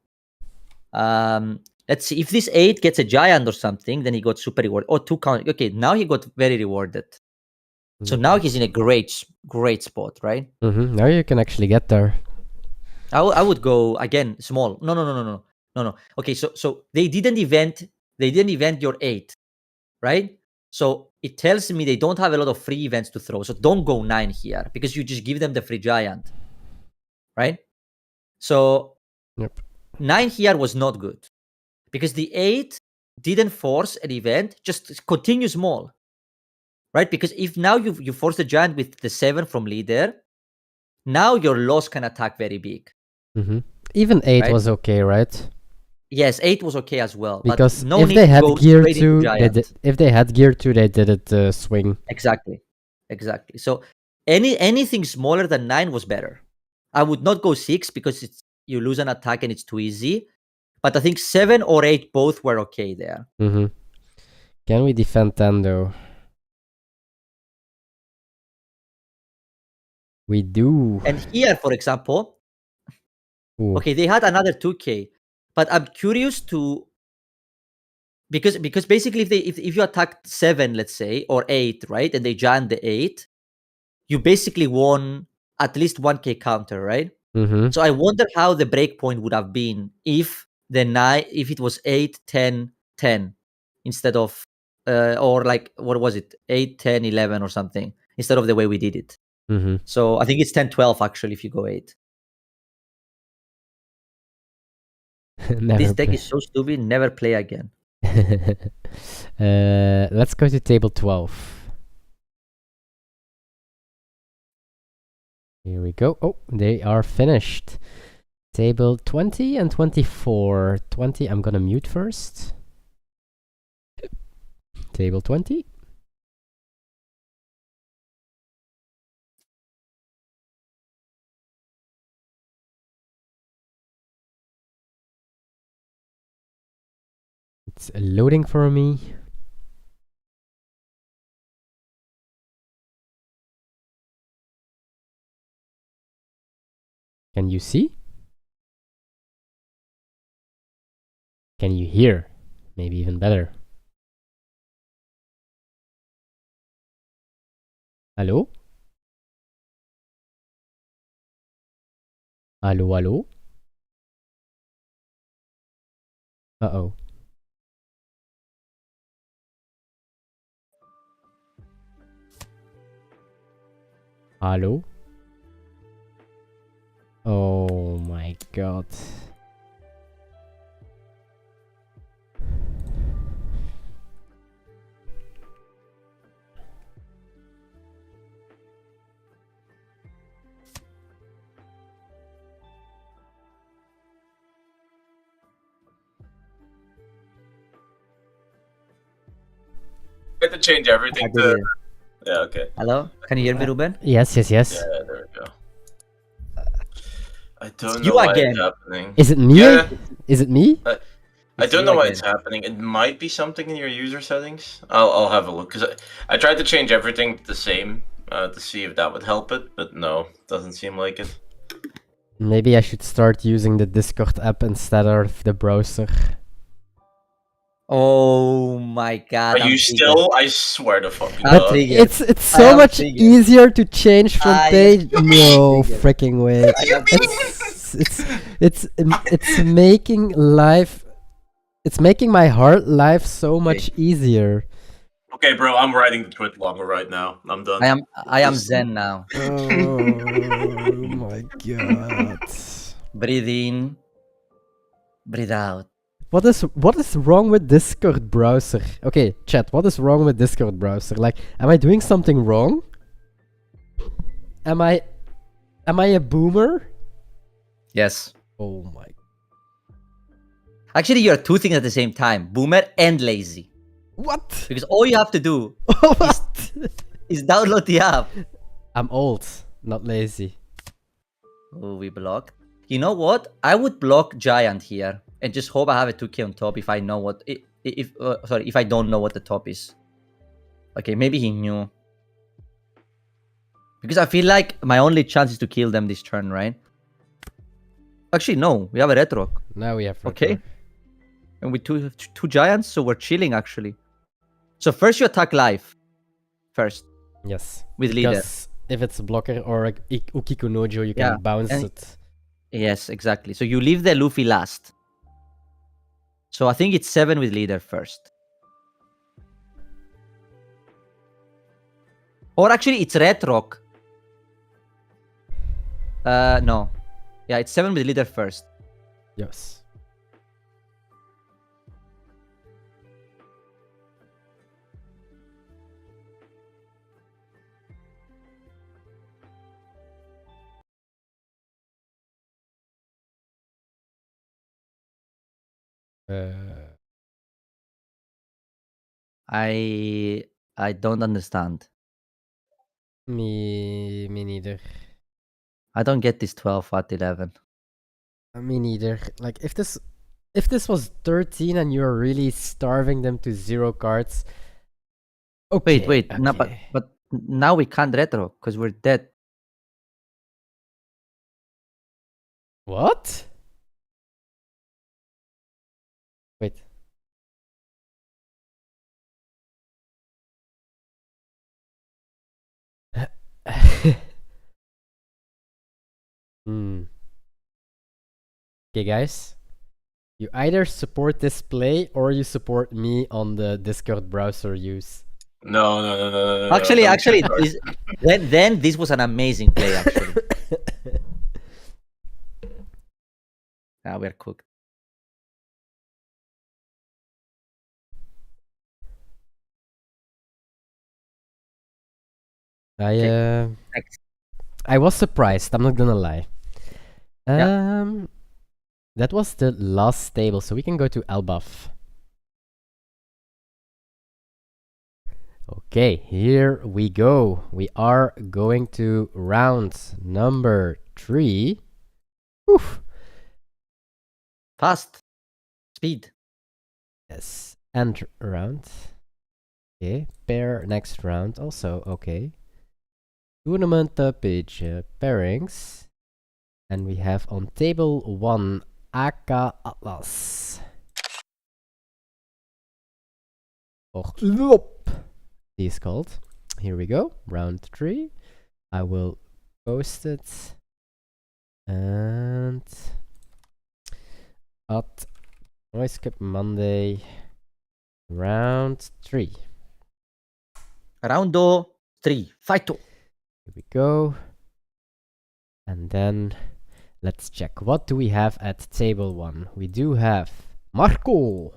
Let's see if this 8 gets a giant or something, then he got super reward. Oh, 2 count. Okay, now he got very rewarded. So now he's in a great spot, right? Now you can actually get there. I would go again small. No. Okay, so they didn't event your 8, right? So it tells me they don't have a lot of free events to throw. So don't go 9 here because you just give them the free giant, right? So Yep. 9 here was not good because the 8 didn't force an event, just continue small, right? Because if now you force the giant with the 7 from leader, now your loss can attack very big. Even 8 Right? was okay, right? Yes, 8 was okay as well. Because but no if need they to had go gear straight into 2, giant. if they had gear 2, they did it swing. Exactly. So anything smaller than 9 was better. I would not go 6 because you lose an attack and it's too easy. But I think 7 or 8 both were okay there. Can we defend 10 though? We do. And here, for example, Ooh. okay, they had another 2k, but I'm curious to because basically if you attack 7, let's say, or 8, right, and they giant the 8, you basically won at least 1k counter, right? So I wonder how the breakpoint would have been if it was 8, 10, 10 instead of or like what was it, 8, 10, 11 or something instead of the way we did it. So I think it's 10, 12 actually if you go 8. This deck is so stupid. Never play again. Let's go to table 12. Here we go. Oh, they are finished. Table 20 and 24. 20, I'm gonna mute first. Table 20. It's loading for me. Can you see? Can you hear? Maybe even better. Hello? Hello, hello? Uh-oh. Hello? Oh my god. I had to change everything I to. did it. Yeah, okay. Hello? Can you hear me, Ruben? Yes. Yeah, there we go. I don't You know why again. it's happening. Is it me? Yeah. Is it me? I It's don't you know why again. it's happening. It might be something in your user settings. I'll have a look because I tried to change everything the same to see if that would help it, but no, doesn't seem like it. Maybe I should start using the Discord app instead of the browser. Oh my god. Are you still? I swear to fucking I'm god. triggered. It's I so am much triggered. easier to change from I am page. No triggered. freaking way. It's making life. It's making my hard life so much easier. Okay, bro, I'm writing the tweet longer right now. I'm done. I am zen now. Oh my god. Breathe in. Breathe out. What is wrong with Discord browser? Okay, chat, what is wrong with Discord browser? Like, am I doing something wrong? Am I a boomer? Yes. Oh my. Actually, you're two things at the same time. Boomer and lazy. What? Because all you have to do What? is download the app. I'm old, not lazy. Oh, we blocked. You know what? I would block Giant here and just hope I have a 2k on top if I know what if I don't know what the top is. Okay, maybe he knew. Because I feel like my only chance is to kill them this turn, right? Actually, no. We have a retro. Now we have Okay. And with two giants, so we're chilling actually. So first you attack live. First. Yes. with leader. Because if it's a blocker or a Ukikunojo, you can bounce and- it. Yes, exactly. So you leave the Luffy last. So I think it's 7 with leader first. Or actually, it's Red Rock. No. Yeah, it's 7 with leader first. Yes. I don't understand. Me neither. I don't get this 12 at 11. Me neither. Like if this was 13 and you're really starving them to 0 cards. Okay. Wait. Okay. No, but now we can't retro because we're dead. What? Wait. Okay, guys. You either support this play or you support me on the Discord browser use. No. Actually, Don't this, then this was an amazing play. Actually, we're cooked. Next. I was surprised. I'm not gonna lie. Yeah. That was the last table, so we can go to Elbaf. Okay, here we go. We are going to round number 3. Oof. Fast. Speed. Yes, and round. Okay, pair next round also. Okay. Tournament page pairings. And we have on table 1 Aka Atlas. Or Lop, he is called. Here we go, round 3. I will post it. And at ChinoizeCup Monday, round 3. Roundo 3. Fighto. Here we go. And then let's check. What do we have at table 1? We do have Marco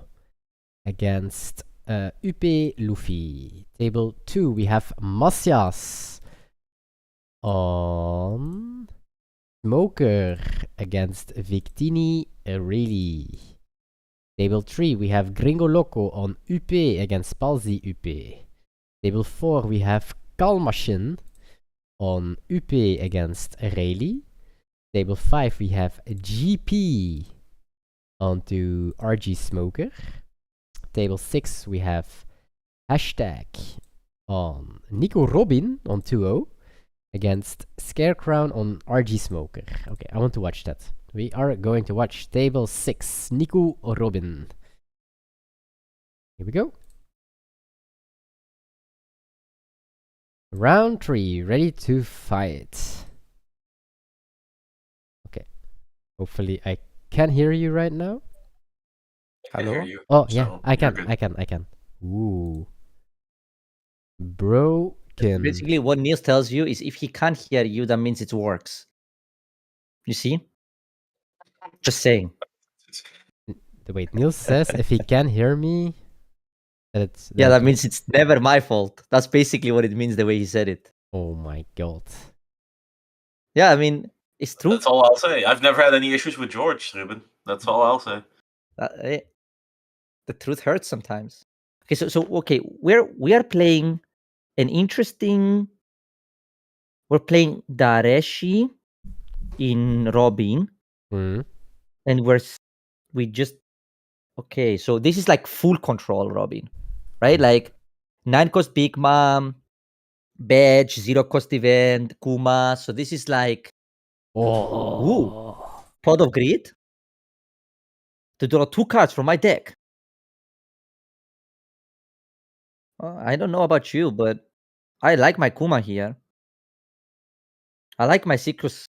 against UP Luffy. Table 2, we have Macias on Smoker against Victini Really. Table 3, we have Gringo Loco on UP against Palsy UP. Table 4, we have Kalmachin on UP against Rayleigh. Table 5, we have GP onto RG Smoker. Table 6, we have hashtag on Nico Robin on 2-0 against Scarecrown on RG Smoker. Okay, I want to watch that. We are going to watch table 6, Nico Robin. Here we go. Round 3, ready to fight. Okay, hopefully I can hear you right now. I can hear you. Oh yeah, so I you're can. good. Ooh. Broken. Basically, what Niels tells you is if he can't hear you, that means it works. You see? Just saying. Wait, Niels says if he can hear me, That means it's never my fault. That's basically what it means the way he said it. Oh my god. Yeah, I mean, it's true. That's all I'll say. I've never had any issues with George, Ruben. That's all I'll say. The truth hurts sometimes. Okay, so okay, we are playing an interesting. We're playing Dareshi in Robin, and we just okay. So this is like full control Robin, right? Like 9 cost Big Mom, Badge, 0 cost event, Kuma. So this is like Pot of Greed to draw 2 cards from my deck. I don't know about you, but I like my Kuma here. I like my Citrus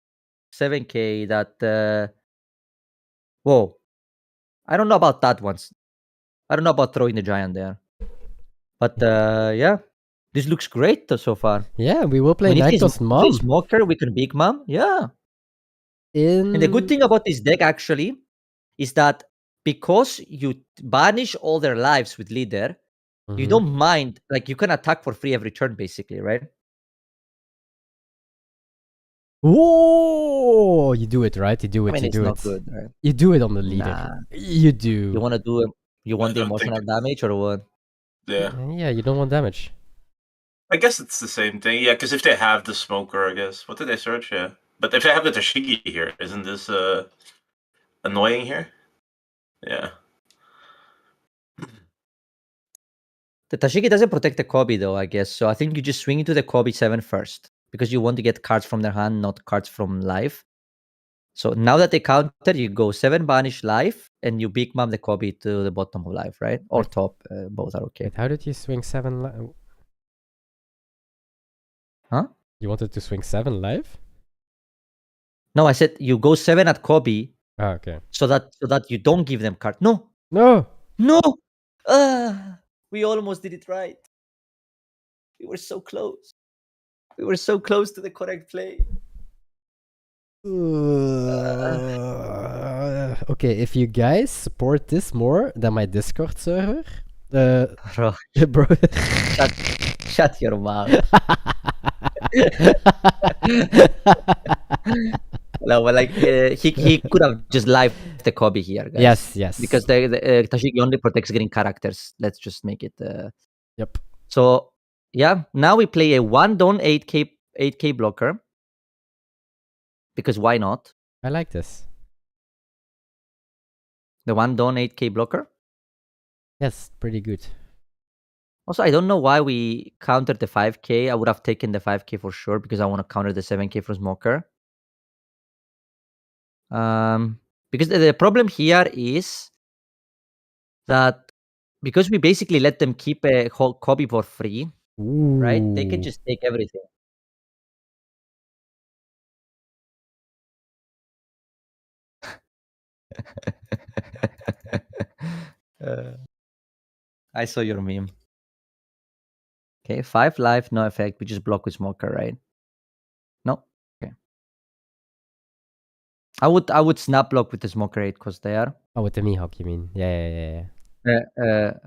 7K that... Whoa. I don't know about that once. I don't know about throwing the giant there. But yeah. This looks great so far. Yeah, we will play When if Naito's he's mom. Smoker, we can Big Mom. Yeah. And the good thing about this deck actually is that because you banish all their lives with leader, you Mhm. don't mind, like you can attack for free every turn basically, right? Whoa! You do it, right? You do it, I mean, you it's do not it. good, right? You do it on the leader. Nah. You do. You want to do you want the don't think emotional damage or what? Yeah. Yeah, you don't want damage. I guess it's the same thing. Yeah, because if they have the smoker, I guess. What did they search? Yeah. But if they have the Tashigi here, isn't this annoying here? Yeah. The Tashigi doesn't protect the Kobe though, I guess. So I think you just swing into the Kobe 7 first because you want to get cards from their hand, not cards from life. So now that they counter, you go 7 banish life and you Big Mom the Kobe to the bottom of life, right? Or Wait. top, both are okay. Wait, how did you swing 7 Huh? You wanted to swing 7 live? No, I said you go 7 at Kobe Ah, okay. so that you don't give them card. No, No! no. We almost did it right. We were so close. We were so close to the correct play. Okay, if you guys support this more than my Discord server, Bro, bro. shut your mouth. No, but like he could have just live the Kobe here, guys. Yes, yes. Because the Tashigi only protects green characters. Let's just make it. Yep. So yeah, now we play a 1 don 8k blocker. Because why not? I like this. The 1 don 8k blocker. Yes, pretty good. Also, I don't know why we countered the 5k. I would have taken the 5k for sure because I want to counter the 7k from Smoker. Because the problem here is that because we basically let them keep a whole copy for free, right? They can Ooh. just take everything. I saw your meme. Okay, 5 life, no effect. We just block with Smoker, right? No. Okay. I would snap block with the Smoker 8 because they are. Oh, with the Mihawk, you mean? Yeah.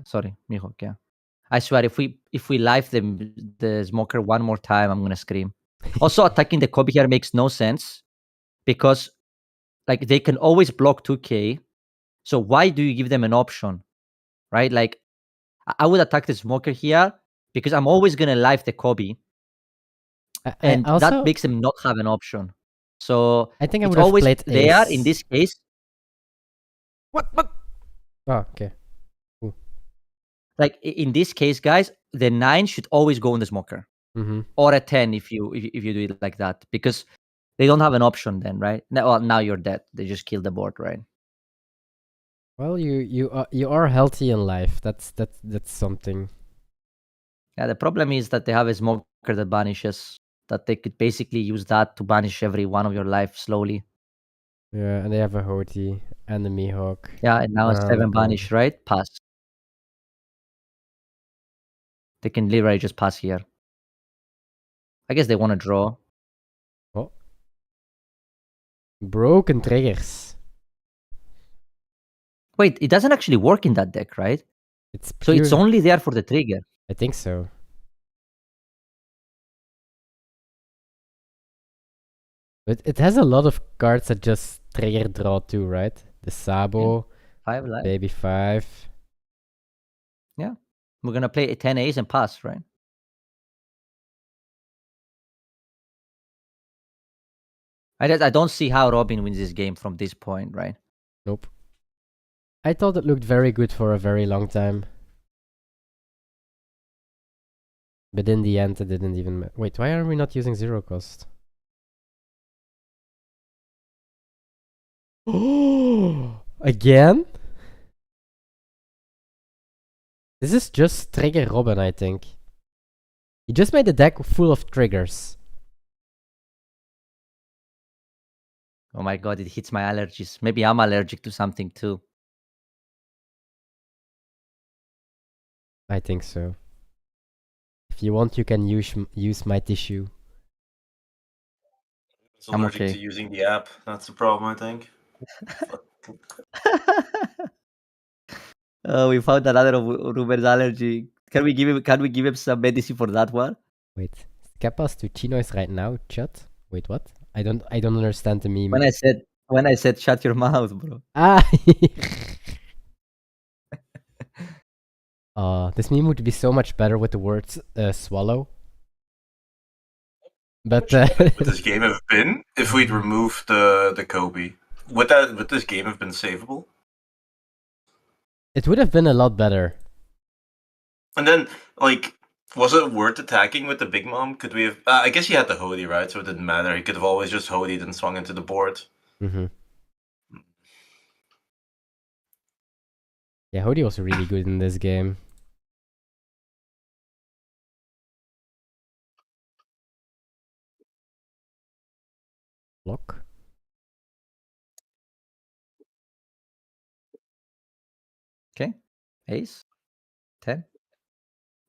Sorry, Mihawk, yeah. I swear, if we live the Smoker one more time, I'm gonna scream. Also, attacking the Kobe here makes no sense because, like, they can always block 2k. So why do you give them an option, right? Like, I would attack the Smoker here because I'm always gonna live the Kobe, and also, that makes them not have an option. So I think I it's would have always played there Ace. in this case. What? Oh, okay. Like in this case, guys, the 9 should always go on the Smoker. Mm-hmm. Or a 10 if you do it like that, because they don't have an option then, right? Now you're dead. They just kill the board, right? Well, you are healthy in life. That's something. Yeah, the problem is that they have a Smoker that banishes, that they could basically use that to banish every one of your life slowly. Yeah, and they have a Hoti and a Mihawk. Yeah, and now a 7 banish, right? Pass. They can literally just pass here. I guess they want to draw. Oh. Broken triggers. Wait, it doesn't actually work in that deck, right? So it's only there for the trigger. I think so. But it has a lot of cards that just trigger draw too, right? The Sabo, 5 life. Baby 5. Yeah. We're going to play a 10 ace and pass, right? I don't see how Robin wins this game from this point, right? Nope. I thought it looked very good for a very long time. But in the end, it didn't even... Wait, why are we not using zero cost? Oh, again? This is just trigger Robin, I think. He just made a deck full of triggers. Oh my god, it hits my allergies. Maybe I'm allergic to something too. I think so. If you want, you can use my tissue. It's I'm allergic okay. to using the app. That's the problem, I think. We found another of Ruben's allergy. Can we give him some medicine for that one? Wait, skip us to Chinoize right now, chat. Wait, what? I don't understand the meme. When I said shut your mouth, bro. Ah. This meme would be so much better with the words swallow. But would this game have been if we'd removed the Kobe? Would this game have been savable? it would have been a lot better. And then, like, was it worth attacking with the Big Mom? Could we have? I guess he had the Hody, right? So it didn't matter. He could have always just Hodied and swung into the board. Mm-hmm. Yeah, Hody was really good in this game. Block. Okay. Ace. 10.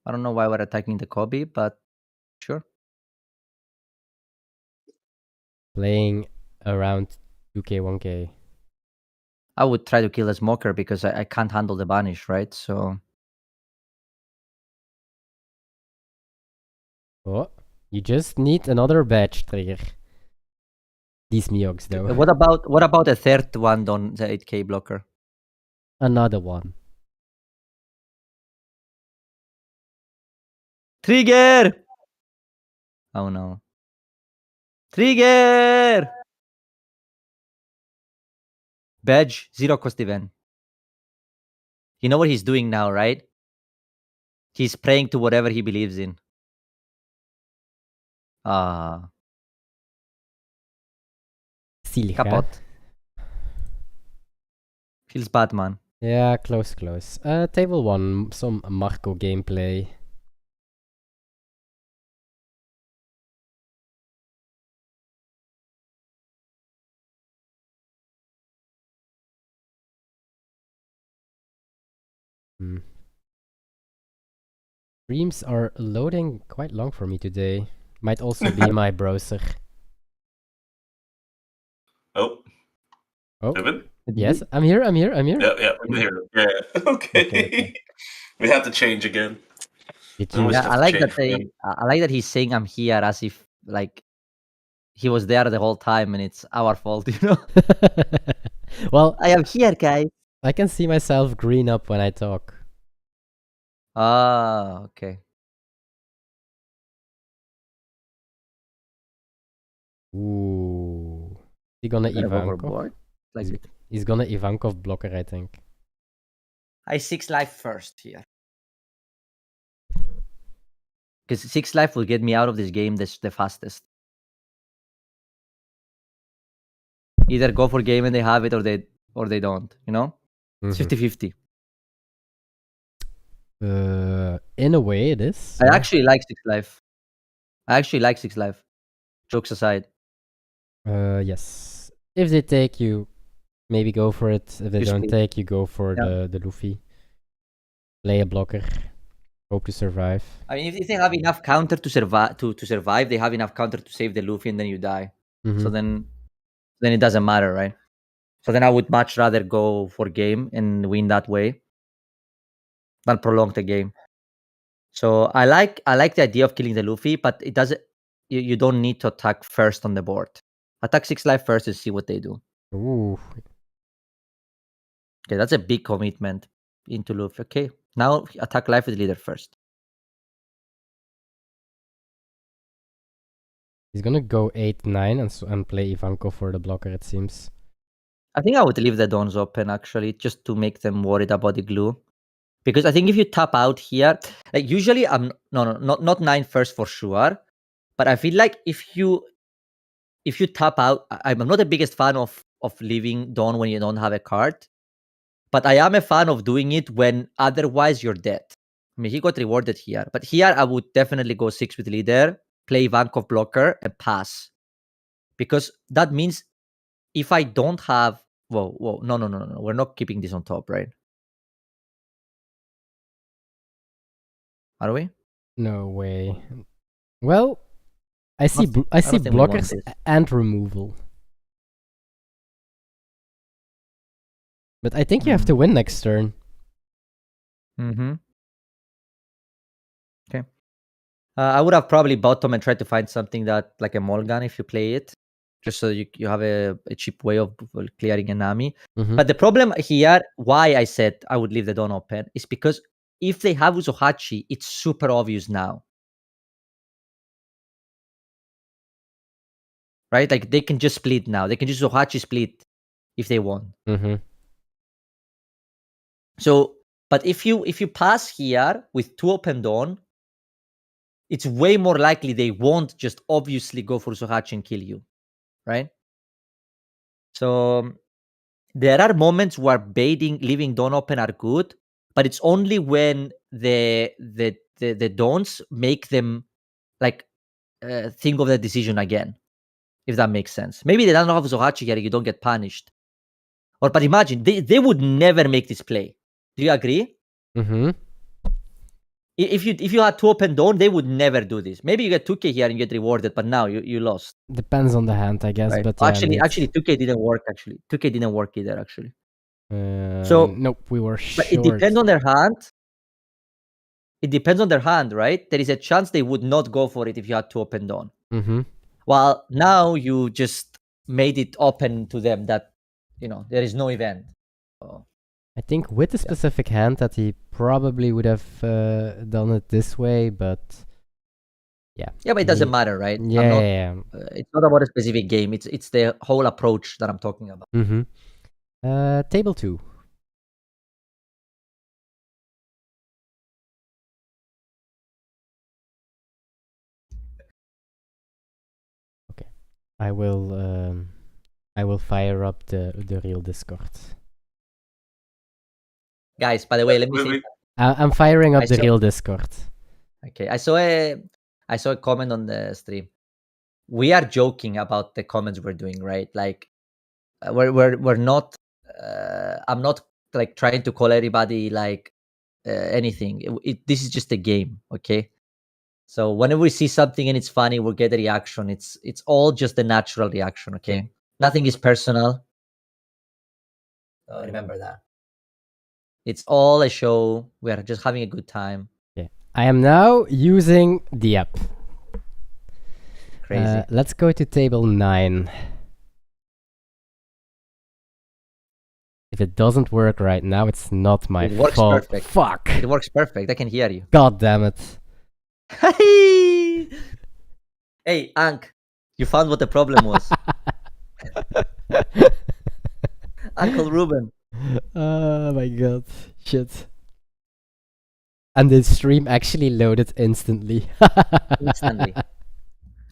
I don't know why we're attacking the Kobe, but sure. Playing around 2k, 1k. I would try to kill a smoker because I can't handle the banish, right? So Oh, you just need another badge trigger. These Miogs though. what about a third one on the 8k blocker? Another one. Trigger! Oh no. Trigger! Badge, 0 cost event. You know what he's doing now, right? He's praying to whatever he believes in. Zielig, Kapot. Feels bad, man. Yeah, close. Table 1, some Marco gameplay. Streams are loading quite long for me today. Might also be my browser. Oh. Oh. Ruben? Yes, I'm here. Yeah, I'm here. Yeah. Okay. We had to change again. Yeah, I like that he's saying I'm here as if like he was there the whole time and it's our fault, you know? Well, I am here, guys. I can see myself green up when I talk. Okay. Ooh. He's gonna Go Ivankov. overboard. He's gonna Ivankov blocker, I think. I 6 life first here. Because 6 life will get me out of this game the fastest. Either go for game and they have it or they don't, you know? It's 50-50. In a way it is. I actually like 6 life. Jokes aside. Yes. If they take you, maybe go for it. If they don't take, you go for the Luffy. Play a blocker. Hope to survive. I mean, if they have enough counter to survive, they have enough counter to save the Luffy and then you die. So then it doesn't matter, right? So then I would much rather go for game and win that way than prolong the game. So I like the idea of killing the Luffy, but it doesn't. You don't need to attack first on the board. Attack 6 life first to see what they do. Ooh. Okay, that's a big commitment into Luffy. Okay, now attack life with leader first. He's gonna go 8-9 and play Ivankov for the blocker, it seems. I think I would leave the Dons open actually, just to make them worried about the glue. Because I think if you tap out here, like usually I'm not 9 first for sure. But I feel like if you tap out, I'm not the biggest fan of leaving Dawn when you don't have a card. But I am a fan of doing it when otherwise you're dead. I mean, he got rewarded here. But here, I would definitely go 6 with leader, play Vankov blocker, and pass. Because that means if I don't have... Whoa. No. We're not keeping this on top, right? Are we? No way. Well, I see I don't think we want blockers this. and removal. But I think you have to win next turn. Mm-hmm. Okay. I would have probably bottom and tried to find something that, like a Mulligan, if you play it, just so you have a cheap way of clearing an army. Mhm. But the problem here, why I said I would leave the Dawn open, is because if they have Uzohachi, it's super obvious now. Right? Like, they can just split now. They can just Uzohachi split if they want. Mhm. So, but if you pass here with 2 open Dawn, it's way more likely they won't just obviously go for Uzohachi and kill you. Right? So there are moments where baiting, leaving Dawn open are good, but it's only when the Dawns make them like think of the decision again, if that makes sense. Maybe they don't have Zohachi here, you don't get punished. But imagine, they would never make this play. Do you agree? Mhm. If you had 2 open Dawn, they would never do this. Maybe you get 2k here and you get rewarded, but now you lost. Depends on the hand, I guess. Right? But yeah, Actually, indeed. 2k didn't work. Actually, 2k didn't work either. Actually, Nope, we were but short. it depends on their hand. It depends on their hand, right? There is a chance they would not go for it if you had 2 open Dawn. Mm-hmm. Well, now you just made it open to them that, there is no event. So, I think with the specific hand that he probably would have done it this way, but yeah. yeah, but it doesn't matter, right? Yeah. It's not about a specific game. It's the whole approach that I'm talking about. Mm-hmm. Table 2. Okay. I will fire up the real Discord. Guys, by the way, let me say... I'm firing up the real Discord. Okay, I saw a comment on the stream. We are joking about the comments we're doing, right? Like, we're not... I'm not like trying to call everybody like anything. This is just a game, okay? So whenever we see something and it's funny, we'll get a reaction. It's all just a natural reaction, okay? Nothing is personal. Remember that. It's all a show. We are just having a good time. Yeah. I am now using the app. Crazy. Let's go to table 9. If it doesn't work right now, it's not my It works fault. perfect. Fuck. It works perfect. I can hear you. God damn it. Hey, Ank, you found what the problem was. Uncle Ruben. Oh my god. Shit. And the stream actually loaded instantly. Instantly.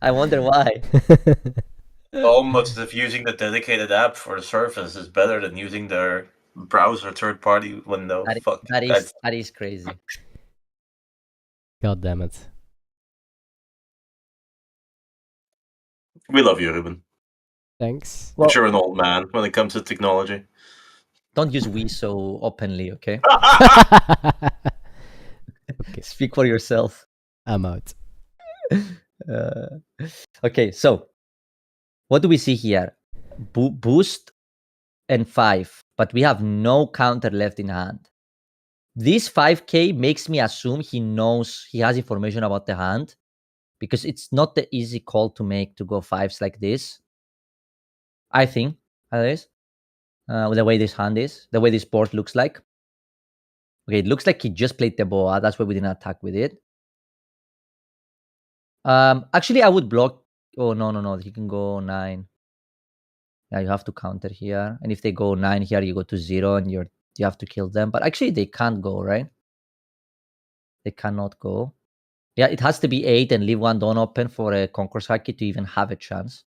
I wonder why. Almost if using the dedicated app for the Surface is better than using their browser third-party window. That is crazy. God damn it. We love you, Ruben. Thanks. But you're an old man when it comes to technology. Don't use we so openly, okay? Okay. Speak for yourself. I'm out. Okay, so what do we see here? Boost and 5, but we have no counter left in hand. This 5k makes me assume he knows, he has information about the hand, because it's not the easy call to make to go 5s like this. I think, at least, the way this hand is, the way this board looks like. Okay, it looks like he just played the boa. That's why we didn't attack with it. Actually, I would block. Oh, no. He can go 9. Yeah, you have to counter here. And if they go 9 here, you go to 0 and you have to kill them. But actually, they can't go, right? They cannot go. Yeah, it has to be 8 and leave 1 Dawn open for a Concourse Haki to even have a chance.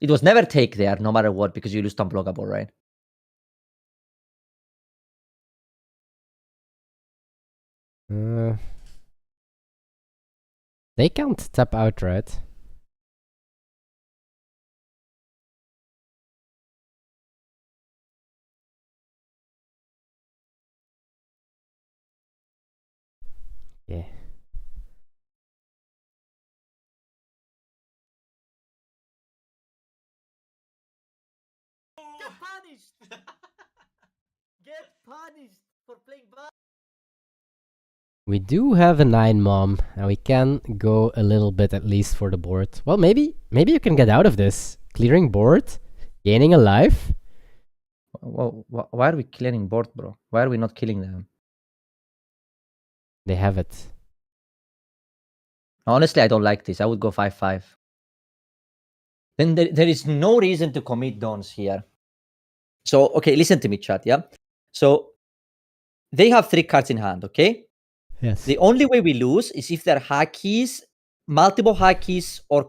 It was never take there, no matter what, because you lose unblockable, right? They can't tap out, right? Yeah. Get punished! Get punished for playing bad. We do have a 9 mom, and we can go a little bit at least for the board. Well, maybe you can get out of this. Clearing board, gaining a life. Well, why are we clearing board, bro? Why are we not killing them? They have it. Honestly, I don't like this. I would go 5-5. Then there is no reason to commit dons here. So, okay, listen to me, chat, yeah? So, they have 3 cards in hand, okay? Yes. The only way we lose is if they're hackies, multiple hackies, or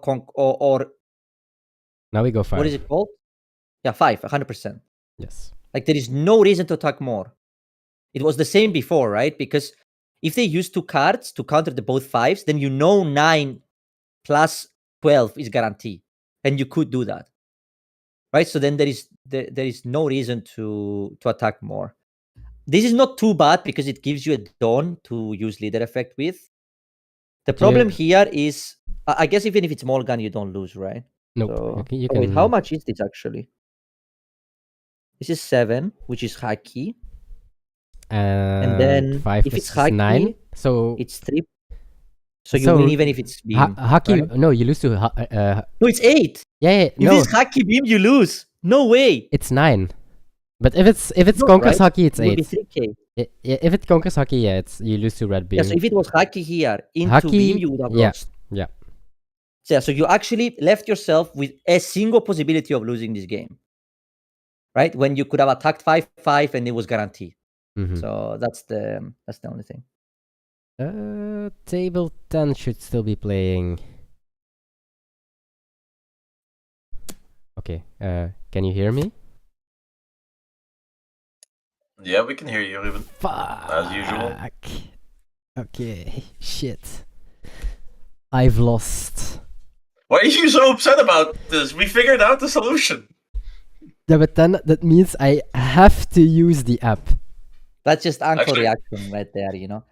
Now we go 5. what is it called? Yeah, 5, 100%. Yes. Like, there is no reason to attack more. It was the same before, right? Because if they use 2 cards to counter the both 5s, then you know 9 plus 12 is guaranteed. And you could do that. Right? So then there is no reason to attack more. This is not too bad because it gives you a Dawn to use leader effect with. The problem here is, I guess even if it's Morgan, you don't lose, right? Nope. So, You wait, can. how much is this actually? This is 7, which is hacky. And then 5 if it's is hacky, 9. So it's 3. So you win even if it's beam. Haki. right? No, you lose to. No, it's 8. Yeah. If No, it's hacky beam, you lose. No way. it's 9. But if it's No, conquers right? Haki, it's It would be 8. 3k. If it conquers Haki, yeah, it's you lose to red beam. Yeah, so if it was hacky here into Haki, beam, you would have lost. Yeah. So, yeah, so you actually left yourself with a single possibility of losing this game, right? When you could have attacked 5-5 and it was guaranteed. Mhm. So that's the only thing. Table 10 should still be playing. Okay. Can you hear me? Yeah, we can hear you, Ruben. Fuck. As usual. Okay. Shit. I've lost. Why are you so upset about this? We figured out the solution. Yeah, but then that means I have to use the app. That's just Anko Actually- reaction right there, you know.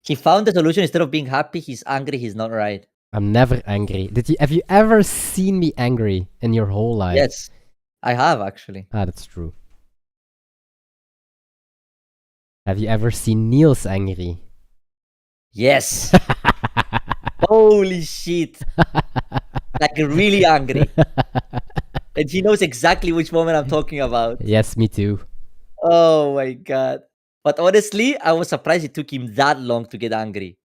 He found the solution instead of being happy. He's angry. He's not right. I'm never angry. Have you ever seen me angry in your whole life? Yes, I have actually. Ah, that's true. Have you ever seen Niels angry? Yes. Holy shit. Like really angry. And he knows exactly which moment I'm talking about. Yes, me too. Oh my god. But honestly, I was surprised it took him that long to get angry.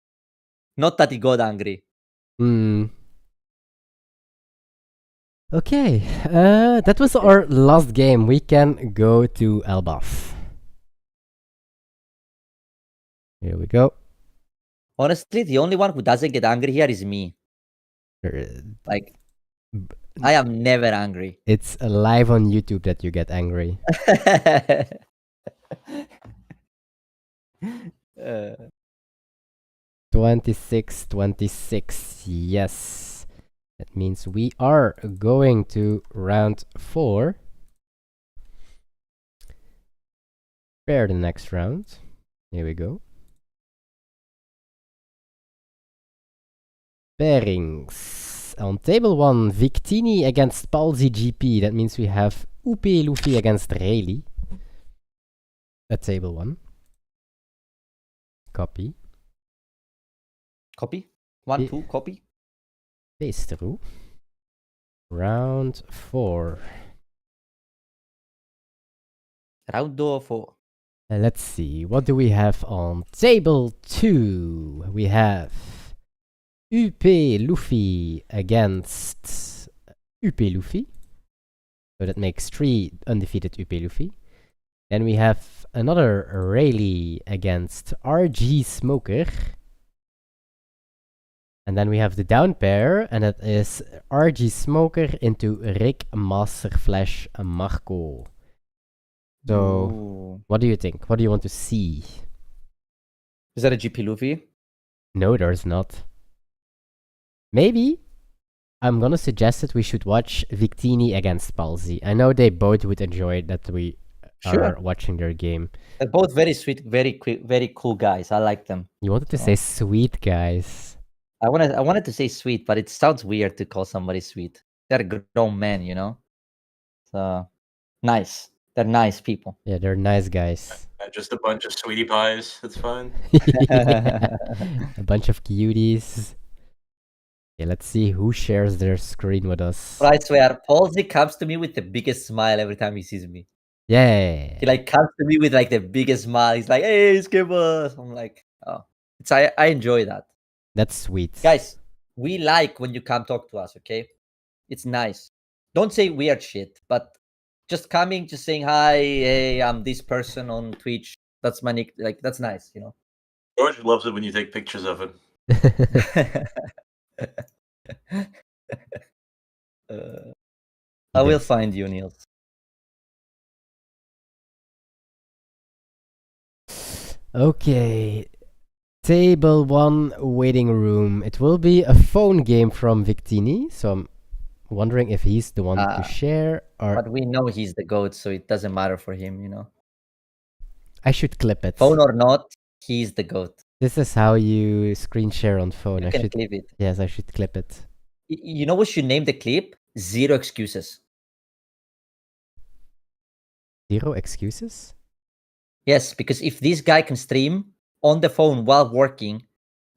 Not that he got angry. Okay, that was our last game. We can go to Elbaf. Here we go. Honestly, the only one who doesn't get angry here is me. Like, I am never angry. It's live on YouTube that you get angry. 26, yes. That means we are going to round 4. Prepare the next round. Here we go. Pairings. On table 1, Victini against Palsy GP. That means we have Upe Luffy against Rayleigh. At table 1. Copy. Copy. 1, 2, copy. Paste through. Round 4. Round 4. Let's see. What do we have on table 2? We have UP Luffy against UP Luffy. So that makes 3 undefeated UP Luffy. Then we have another Rayleigh against RG Smoker. And then we have the down pair, and that is RG Smoker into Rick Master Flash Marco. So, Ooh. what do you think? What do you want to see? Is that a GP Luffy? No, there's not. Maybe I'm gonna suggest that we should watch Victini against Palsy. I know they both would enjoy that we are watching their game. They're both very sweet, very cool guys. I like them. You wanted to say sweet guys. I wanted to say sweet, but it sounds weird to call somebody sweet. They're grown men, you know. So nice. They're nice people. Yeah, they're nice guys. Just a bunch of sweetie pies. It's fine. A bunch of cuties. Okay, let's see who shares their screen with us. But I swear, Palsy comes to me with the biggest smile every time he sees me. Yeah. He like comes to me with like the biggest smile. He's like, "Hey, Skippers." I'm like, "Oh, I enjoy that." That's sweet. Guys, we like when you come talk to us. Okay, it's nice. Don't say weird shit, but just coming, just saying hi. Hey, I'm this person on Twitch. That's my nick. Like that's nice, you know. George loves it when you take pictures of him. I will find you, Niels. Okay. Table 1 waiting room. It will be a phone game from Victini, so I'm wondering if he's the one to share or But we know he's the GOAT, so it doesn't matter for him, you know. I should clip it. Phone or not, he's the GOAT. This is how you screen share on phone. You I can should clip it. Yes, I should clip it. You know what should name the clip? Zero excuses. 0 excuses? Yes, because if this guy can stream on the phone while working,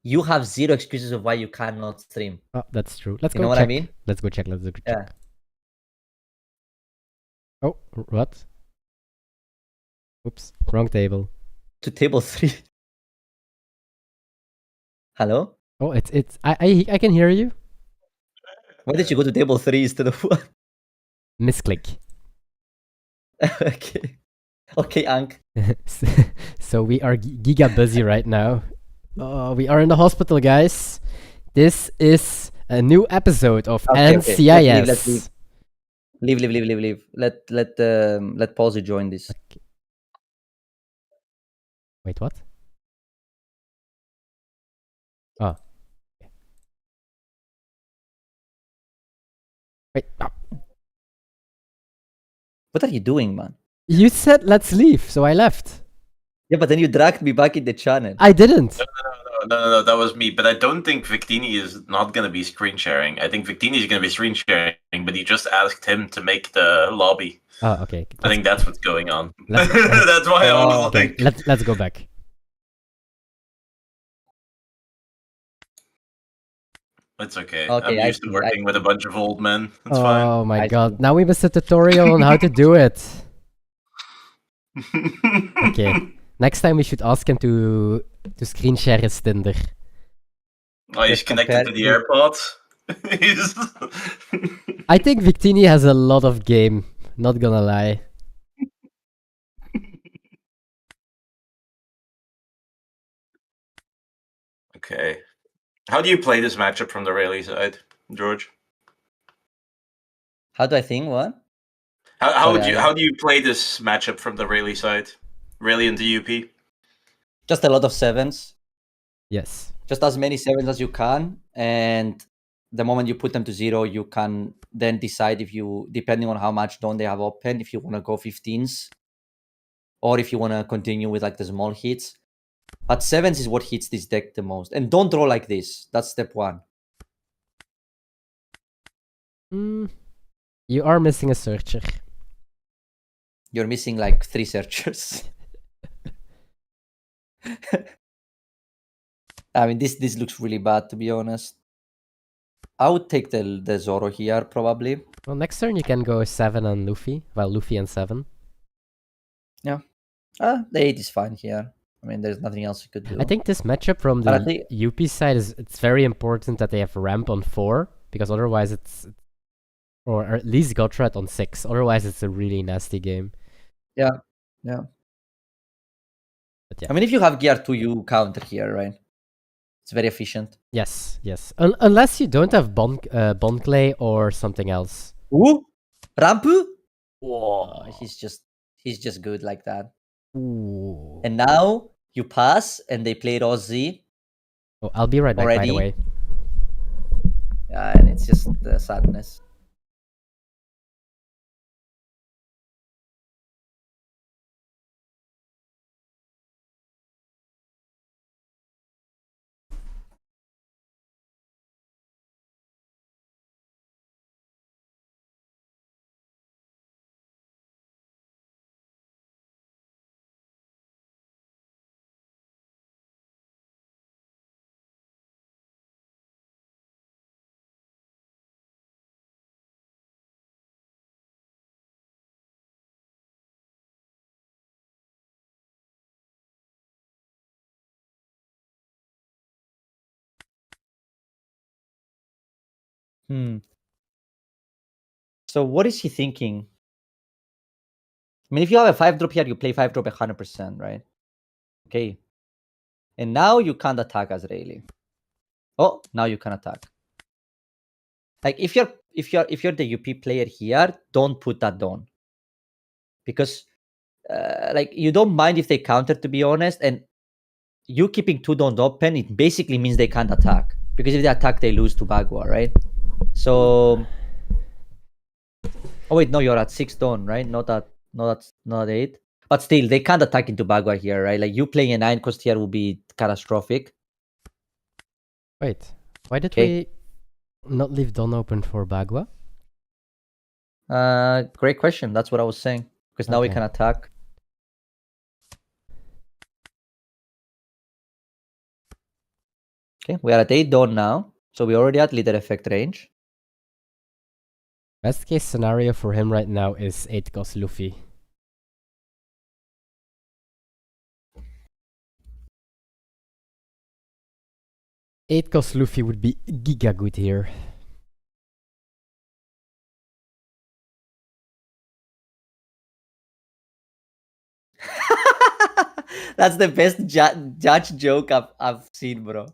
you have zero excuses of why you cannot stream. Oh, that's true. Let's You go know what check. I mean? Let's go check. Let's go check. Yeah. Oh, what? Oops, wrong table. To table 3. Hello? Oh, it's I can hear you. Why did you go to table 3 instead of 1? Misclick. Okay. Okay, Ank. So we are giga busy right now. We are in the hospital, guys. This is a new episode of NCIS. Let's leave. Let Palsy join this. Okay. Wait, what? Oh. Wait. Oh. What are you doing, man? You said let's leave, so I left. Yeah, but then you dragged me back in the channel. I didn't. No, that was me. But I don't think Victini is not going to be screen sharing. I think Victini is going to be screen sharing, but he just asked him to make the lobby. Oh, okay. I think that's what's going on. Let's- That's why I'm Okay, like... let's go back. It's okay. Okay, I'm I used to see, working with a bunch of old men. It's fine. Oh my I god. see. Now we missed a tutorial on how to do it. Okay. Next time we should ask him to screen share his Tinder. Oh, he's Just connected to the compare- AirPods. He's... I think Victini has a lot of game, not gonna lie. Okay. How do you play this matchup from the rally side, George? How do I think? What? How Sorry, do you play this matchup from the rally side? Rally into UP? Just a lot of 7s. Yes. Just as many 7s as you can. And the moment you put them to 0, you can then decide if you, depending on how much don't they have open, if you want to go 15s or if you want to continue with like the small hits. But 7s is what hits this deck the most. And don't draw like this. That's step 1. You are missing a searcher. You're missing like 3 searchers. I mean, this looks really bad, to be honest. I would take the Zoro here, probably. Well, next turn you can go 7 on Luffy. Well, Luffy and 7. The 8 is fine here. I mean, there's nothing else you could do. I think this matchup from But I the think- UP side it's very important that they have ramp on 4, because otherwise or at least Godthread on 6. Otherwise it's a really nasty game. Yeah. But yeah. I mean, if you have gear 2, you counter here, right? It's very efficient. Yes. Unless you don't have Bond Clay or something else. Ooh! Rampu? Whoa. He's just good like that. Ooh. And now you pass, and they played Aussie. Oh, I'll be right back, by the Already? way. And it's just sadness. So what is he thinking? I mean, if you have a 5-drop here, you play 5-drop 100%, right? Okay. And now you can't attack Azraeli. Oh, now you can attack. Like if you're the UP player here, don't put that down. Because like you don't mind if they counter, to be honest, and you keeping 2 don't open, it basically means they can't attack. Because if they attack, they lose to Bagua, right? So oh wait, no, you're at 6 don't, right? Not at 8. But still, they can't attack into Bagua here, right? Like you playing a 9 cost here will be catastrophic. Wait, why did Okay. we not leave Dawn open for Bagua? Great question. That's what I was saying. Because now we Okay. can attack. Okay, we are at 8 dawn now. So we already at leader effect range. Best case scenario for him right now is 8 cost Luffy. Eight cost Luffy would be giga good here. That's the best judge joke I've seen, bro.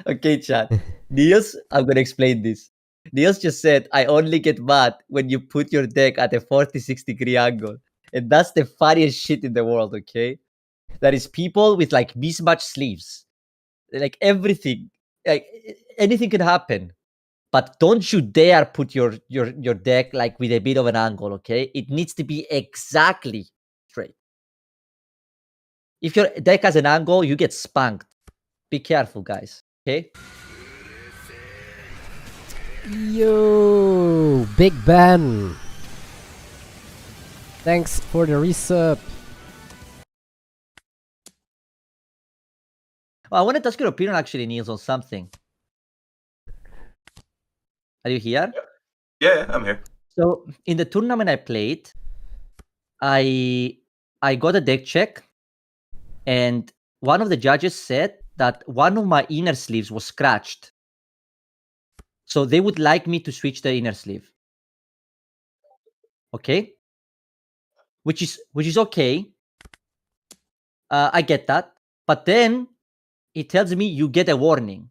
Okay, chat. Niels, I'm gonna explain this. Niels just said, I only get mad when you put your deck at a 46-degree angle. And that's the funniest shit in the world, okay? That is people with like mismatched sleeves. Like everything. Like anything can happen. But don't you dare put your deck like with a bit of an angle, okay? It needs to be exactly straight. If your deck has an angle, you get spanked. Be careful, guys. Okay? Yo, Big Ben. Thanks for the resub. Well, I wanted to ask your opinion, actually, Niels, on something. Are you here? Yeah, I'm here. So in the tournament I played, I got a deck check, and one of the judges said that one of my inner sleeves was scratched. So they would like me to switch the inner sleeve. Okay? Which is okay. I get that. But then it tells me you get a warning.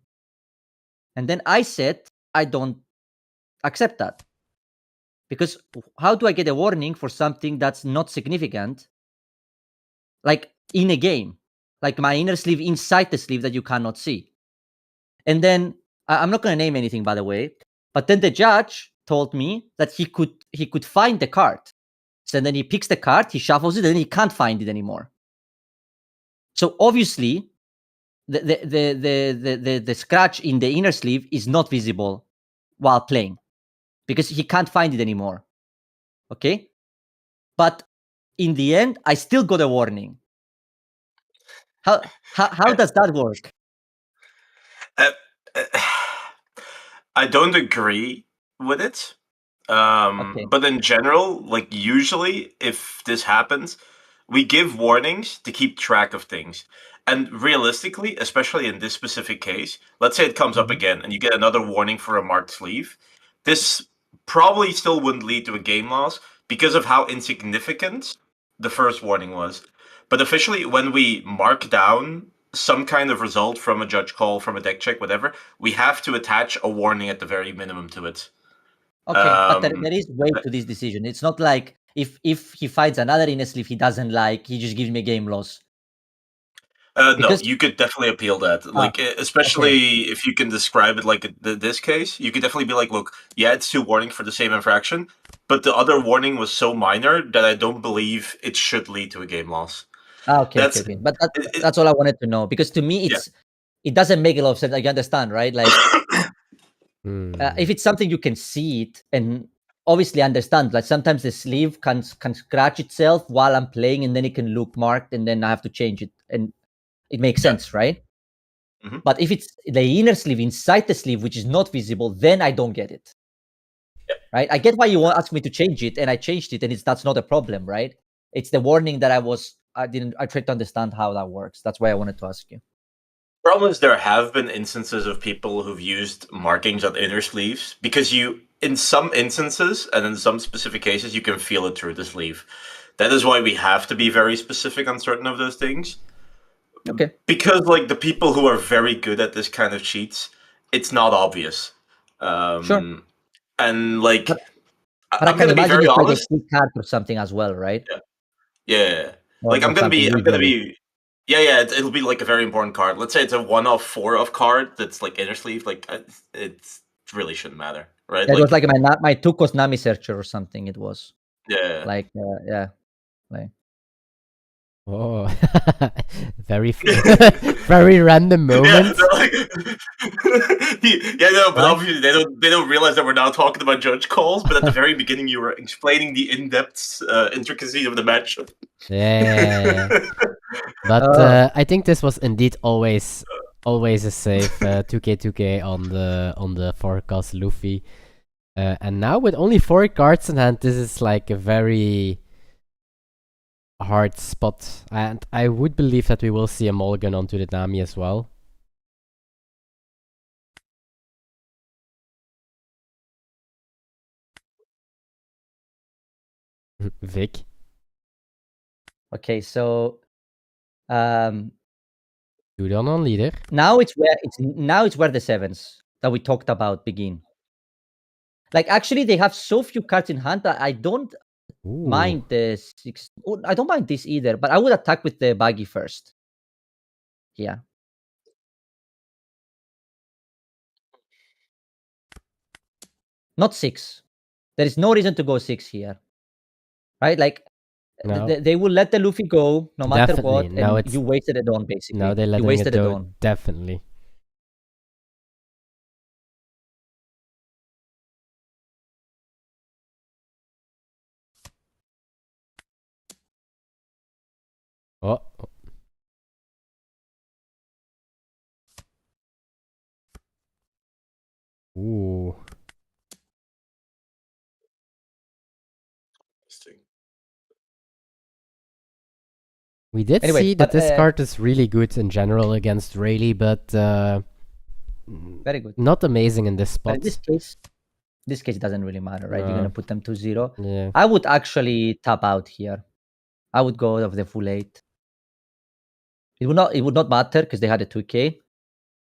And then I said, I don't accept that. Because how do I get a warning for something that's not significant? Like in a game, like my inner sleeve inside the sleeve that you cannot see. And then I'm not going to name anything, by the way, but then the judge told me that he could find the card. So then he picks the card, he shuffles it, and then he can't find it anymore. So obviously, the scratch in the inner sleeve is not visible while playing because he can't find it anymore. Okay? But in the end, I still got a warning. How does that work? I don't agree with it. Okay. But in general, like usually if this happens, we give warnings to keep track of things. And realistically, especially in this specific case, let's say it comes up Mhm. again and you get another warning for a marked sleeve. This probably still wouldn't lead to a game loss because of how insignificant the first warning was. But officially, when we mark down some kind of result from a judge call, from a deck check, whatever, we have to attach a warning at the very minimum to it. Okay, but there Um, is weight to this decision. It's not like if he finds another inner sleeve he doesn't like, he just gives me a game loss. No, Because- you could definitely appeal that. Like, especially if you can describe it like this case, you could definitely be like, look, yeah, it's 2 warnings for the same infraction, but the other warning was so minor that I don't believe it should lead to a game loss. Okay. That's But that's all I wanted to know, because to me it doesn't make a lot of sense. Like, you understand, right? Like, if it's something you can see it and obviously understand, like sometimes the sleeve can scratch itself while I'm playing, and then it can look marked, and then I have to change it, and it makes sense, right? Mhm. But if it's the inner sleeve inside the sleeve, which is not visible, then I don't get it. Right? I get why you want ask me to change it, and I changed it, and that's not a problem, right? It's the warning that I tried to understand how that works. That's why I wanted to ask you. Problem is, there have been instances of people who've used markings on inner sleeves because in some instances and in some specific cases, you can feel it through the sleeve. That is why we have to be very specific on certain of those things. Okay. Because like the people who are very good at this kind of cheats, it's not obvious. Sure. And like, But I I'm can gonna be imagine very it's like a honest. key card or something as well, right? Yeah. Or I'm gonna something usually. be. Yeah. It'll be like a very important card. Let's say it's a 1 of 4 of card that's like inner sleeve. Like, it really shouldn't matter, right? Yeah, it Like, was like my Tukos Nami searcher or something. It was yeah. like like Oh, very very random moment. Yeah, like, no, but Right? obviously they don't realize that we're now talking about judge calls. But at the very beginning, you were explaining the in-depth intricacies of the matchup. Yeah. But Oh. I think this was indeed always a safe 2k on the forecast Luffy. And now with only 4 cards in hand, this is like a very hard spot. And I would believe that we will see a mulligan onto the Nami as well. Vic. Okay, so um Doe dan on leader. now it's where the sevens that we talked about begin. Like, actually they have so few cards in hand that I don't Ooh. mind the 6. Oh, I don't mind this either, but I would attack with the baggy first. Yeah. Not 6. There is no reason to go 6 here. Right? Like, No. they will let the Luffy go no matter Definitely. what, Now and it's you wasted a dawn, basically. now they're You letting wasted it a go. dawn. Definitely. Oh. Ooh. We did Anyway, see that but, this card is really good in general against Rayleigh, but very good. not amazing in this But spot. in this case, it doesn't really matter, right? You're No. gonna put them to 0. Yeah. I would actually tap out here. I would go of the full 8. It would not matter because they had a 2k,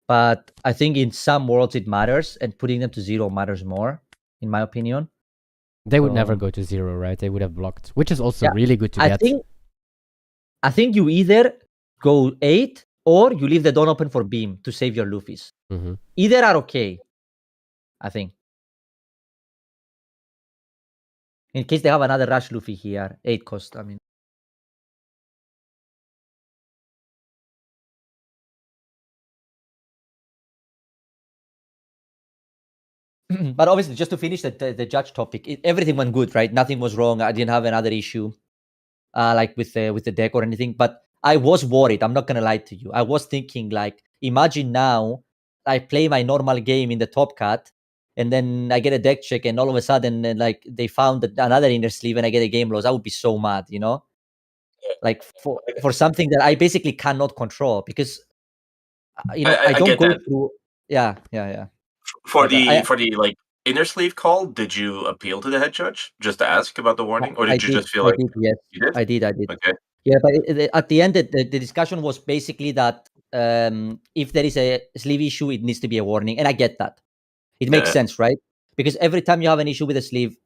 but I think in some worlds it matters, and putting them to 0 matters more, in my opinion. They would never So, go to 0, right? They would have blocked, which is also yeah, really good to get. I think you either go 8 or you leave the dawn open for beam to save your Luffys. Mm-hmm. Either are okay, I think. In case they have another rush Luffy here, 8 cost, I mean. But obviously, just to finish the judge topic, everything went good, right? Nothing was wrong. I didn't have another issue, like with the deck or anything. But I was worried. I'm not gonna lie to you. I was thinking, like, imagine now I play my normal game in the top cut, and then I get a deck check, and all of a sudden, like, they found another inner sleeve, and I get a game loss. I would be so mad, you know, like for something that I basically cannot control, because I I don't get go that. through. Yeah. For But the like inner sleeve call, did you appeal to the head judge just to ask about the warning, or did you just feel I like did, yes. you did? I did. Okay. Yeah, but at the end, the discussion was basically that if there is a sleeve issue, it needs to be a warning, and I get that. It makes Yeah. sense, right? Because every time you have an issue with a sleeve,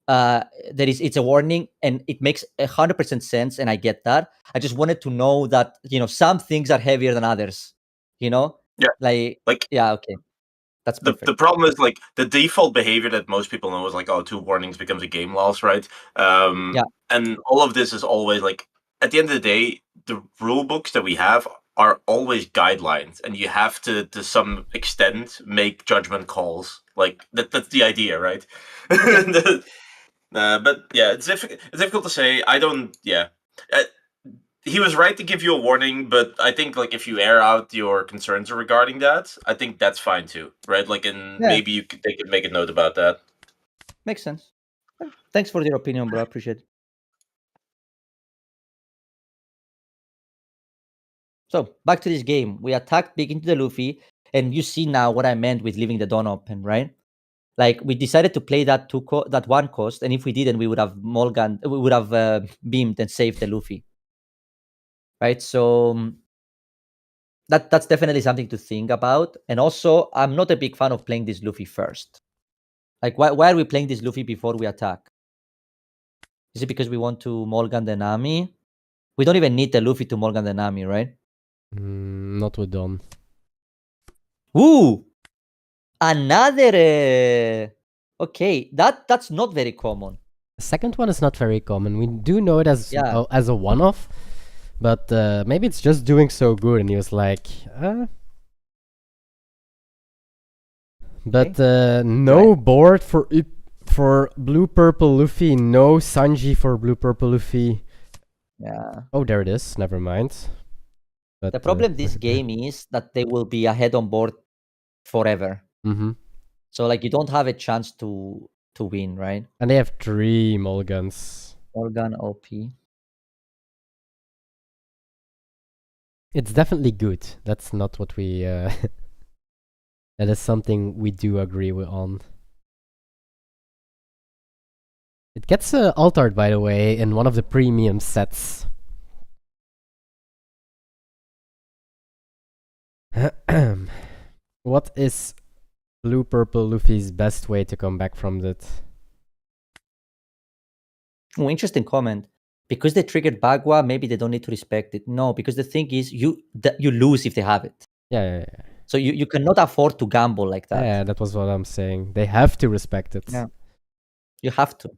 it's a warning, and it makes 100% sense, and I get that. I just wanted to know that some things are heavier than others. Yeah. Like yeah, okay, that's the perfect. problem is like the default behavior that most people know is like, oh, 2 warnings becomes a game loss, right? Yeah. And all of this is always like, at the end of the day, the rule books that we have are always guidelines, and you have to some extent make judgment calls. Like that's the idea, right? But yeah, it's difficult to say. I don't. Yeah. He was right to give you a warning, but I think like if you air out your concerns regarding that, I think that's fine too, right? Like, and Yeah. maybe they could make a note about that. Makes sense. Thanks for your opinion, bro. I appreciate it. So back to this game. We attacked big into the Luffy, and you see now what I meant with leaving the dawn open, right? Like we decided to play that that one cost, and if we didn't, we would have we would have beamed and saved the Luffy, right? So that's definitely something to think about. And also, I'm not a big fan of playing this Luffy first. Like, why are we playing this Luffy before we attack? Is it because we want to Morgan the Nami? We don't even need the Luffy to Morgan the Nami, right? Not with Don. Ooh! Another... Okay, that's not very common. The second one is not very common. We do know it as a one-off, but maybe it's just doing so good, and he was like, But no board for blue purple Luffy, no Sanji for blue purple Luffy. Yeah. Oh, there it is. Never mind. But the problem this game is that they will be ahead on board forever. Mm-hmm. So like you don't have a chance to win, right? And they have 3 Mulligans. Morgan OP. It's definitely good. That's not what we... that is something we do agree on. It gets altered, by the way, in one of the premium sets. What is blue purple Luffy's best way to come back from that? Oh, interesting comment. Because they triggered Bagua, maybe they don't need to respect it. No, because the thing is, you lose if they have it. Yeah. So you cannot afford to gamble like that. Yeah, that was what I'm saying. They have to respect it. Yeah, you have to.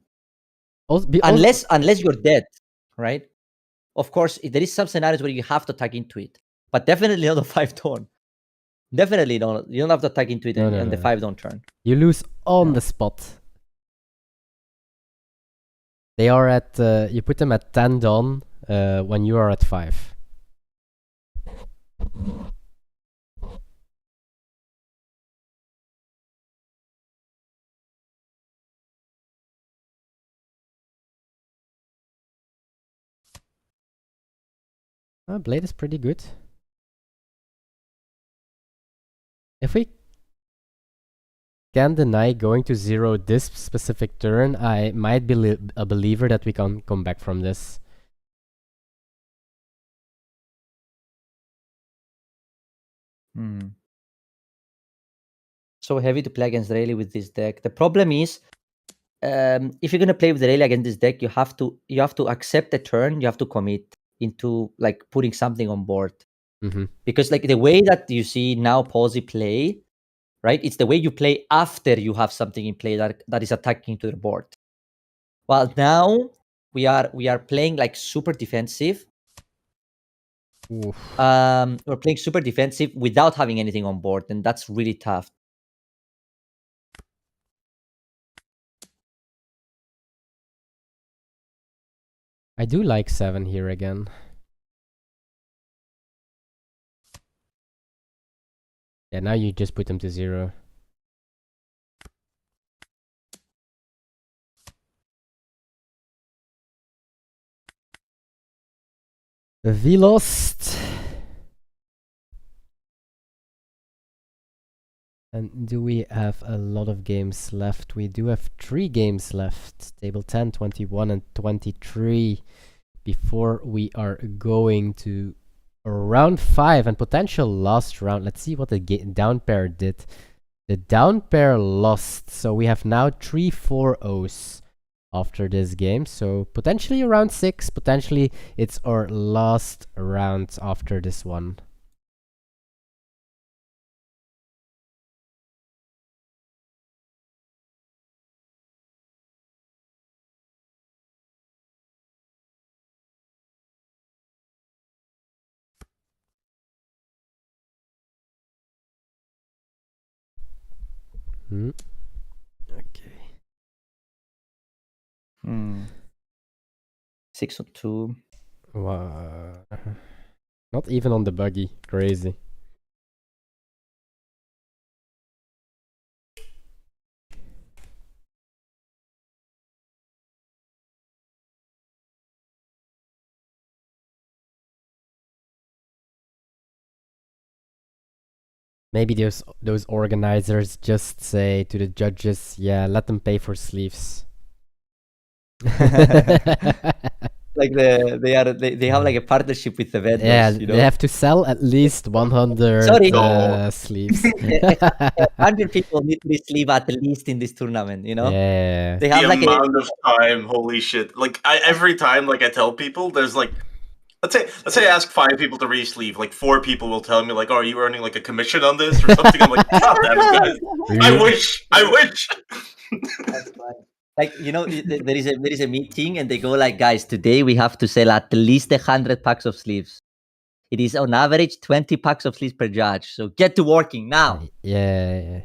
Unless you're dead, right? Of course, there is some scenarios where you have to tag into it, but definitely not the 5 turn. Definitely don't. You don't have to tag into it and the 5 don't turn. You lose on the spot. They are at you put them at 10 Dawn when you are at 5. Blade is pretty good. If we can deny going to 0 this specific turn, I might be a believer that we can come back from this. So heavy to play against Rayleigh with this deck. The problem is, if you're gonna play with Rayleigh against this deck, you have to accept the turn. You have to commit into like putting something on board. Because like the way that you see now Palsy play, right? It's the way you play after you have something in play that is attacking to the board. Well, now we are playing like super defensive. We're playing super defensive without having anything on board, and that's really tough. I do like 7 here again. Yeah, now you just put them to 0. V lost. And do we have a lot of games left? We do have 3 games left. Table 10, 21, and 23. Before we are going to round 5 and potential last round. Let's see what the down pair did. The down pair lost. So we have now 3 4-0s. after this game. So potentially round 6, potentially it's our last round after this one. Okay. 6-2. Not even on the buggy. Crazy. Maybe those organizers just say to the judges, yeah, let them pay for sleeves. Like they have like a partnership with the vendors. Yeah, you know? they have to sell at least 100 Sorry. sleeves. 100 people need to be sleeve at least in this tournament, you know? Yeah. They have The like amount of time, holy shit! Like every time, like I tell people, there's like, let's say I ask 5 people to re-sleeve, like 4 people will tell me like, "Oh, are you earning like a commission on this or something?" I'm like, "God damn it, guys! I wish." That's fine. Like, you know, there is a meeting and they go like, guys, today we have to sell at least 100 packs of sleeves. It is on average 20 packs of sleeves per judge. So get to working now. Yeah.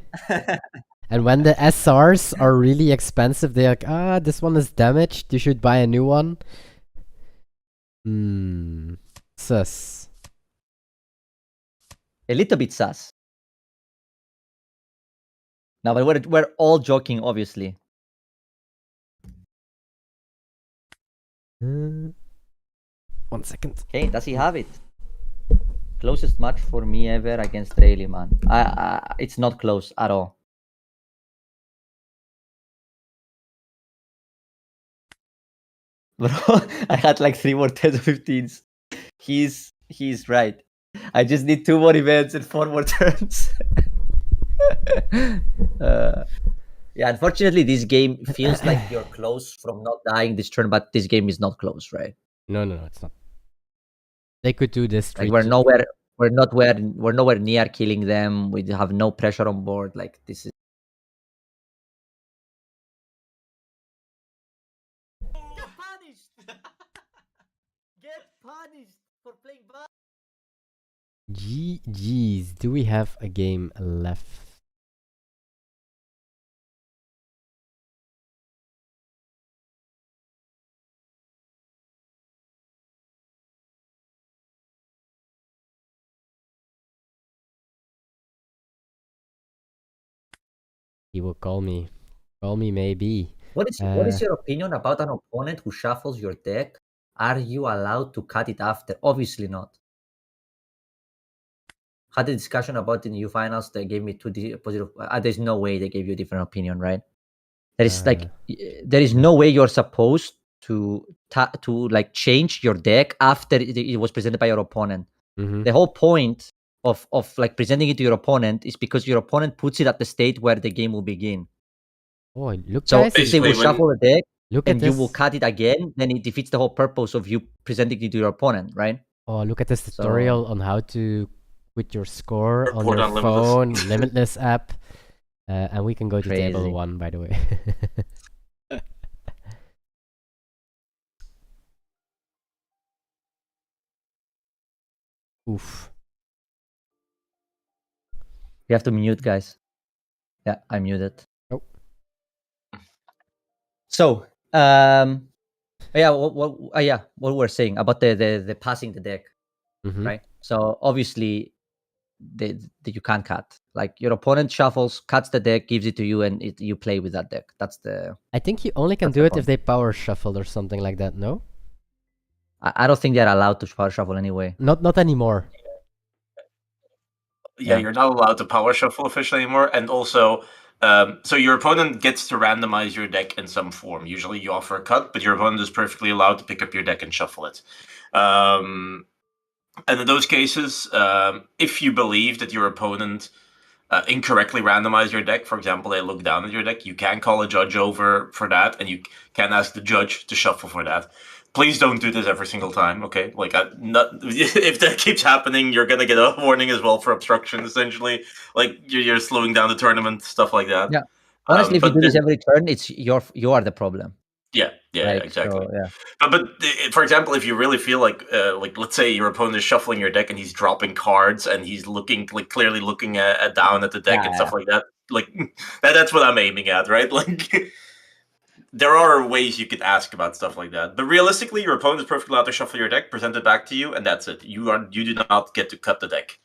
And when the SRs are really expensive, they're like, this one is damaged. You should buy a new one. Sus. A little bit sus. No, but we're all joking, obviously. 1 second. Okay, does he have it? Closest match for me ever against Rayleigh, man. It's not close at all. Bro, I had like 3 more 10s or 15s. He's right. I just need 2 more events and 4 more turns. Yeah, unfortunately, this game feels like you're close from not dying this turn, but this game is not close, right? No, it's not. They could do this. Like we're nowhere near killing them. We have no pressure on board. Like this is. Get punished! Get punished for playing bad. GG's. Do we have a game left? He will call me. Call me maybe. What is your opinion about an opponent who shuffles your deck? Are you allowed to cut it after? Obviously not. Had a discussion about in the new finals. They gave me 2 positive. There's no way they gave you a different opinion, right? There is there is no way you're supposed to like change your deck after it was presented by your opponent. The whole point of like presenting it to your opponent is because your opponent puts it at the state where the game will begin. Oh, look, So guys. if they will shuffle the deck and you this. will cut it again, then it defeats the whole purpose of you presenting it to your opponent, right? Oh, look at this tutorial on how to quit your score on your on phone, Limitless app. And we can go to table Crazy. 1, by the way. Oof. You have to mute, guys. Yeah, I muted. Oh. So, what we're saying about the passing the deck, right? So obviously, you can't cut. Like your opponent shuffles, cuts the deck, gives it to you, and you play with that deck. That's the. I think you only can do it if they power shuffle or something like that. No. I don't think they're allowed to power shuffle anyway. Not anymore. Yeah, you're not allowed to power shuffle officially anymore, and also, so your opponent gets to randomize your deck in some form. Usually, you offer a cut, but your opponent is perfectly allowed to pick up your deck and shuffle it. And in those cases, if you believe that your opponent incorrectly randomize your deck. For example, they look down at your deck. You can call a judge over for that, and you can ask the judge to shuffle for that. Please don't do this every single time, okay? Like, if that keeps happening, you're gonna get a warning as well for obstruction. Essentially, like you're slowing down the tournament, stuff like that. Yeah. Honestly, if you but do this then- every turn, you are the problem. yeah, Right. exactly. So, yeah. But for example, if you really feel like let's say your opponent is shuffling your deck and he's dropping cards and he's looking like clearly looking at down at the deck and stuff like that, like that's what I'm aiming at, right? Like there are ways you could ask about stuff like that, but realistically, your opponent is perfectly allowed to shuffle your deck, present it back to you, and that's it. You do not get to cut the deck.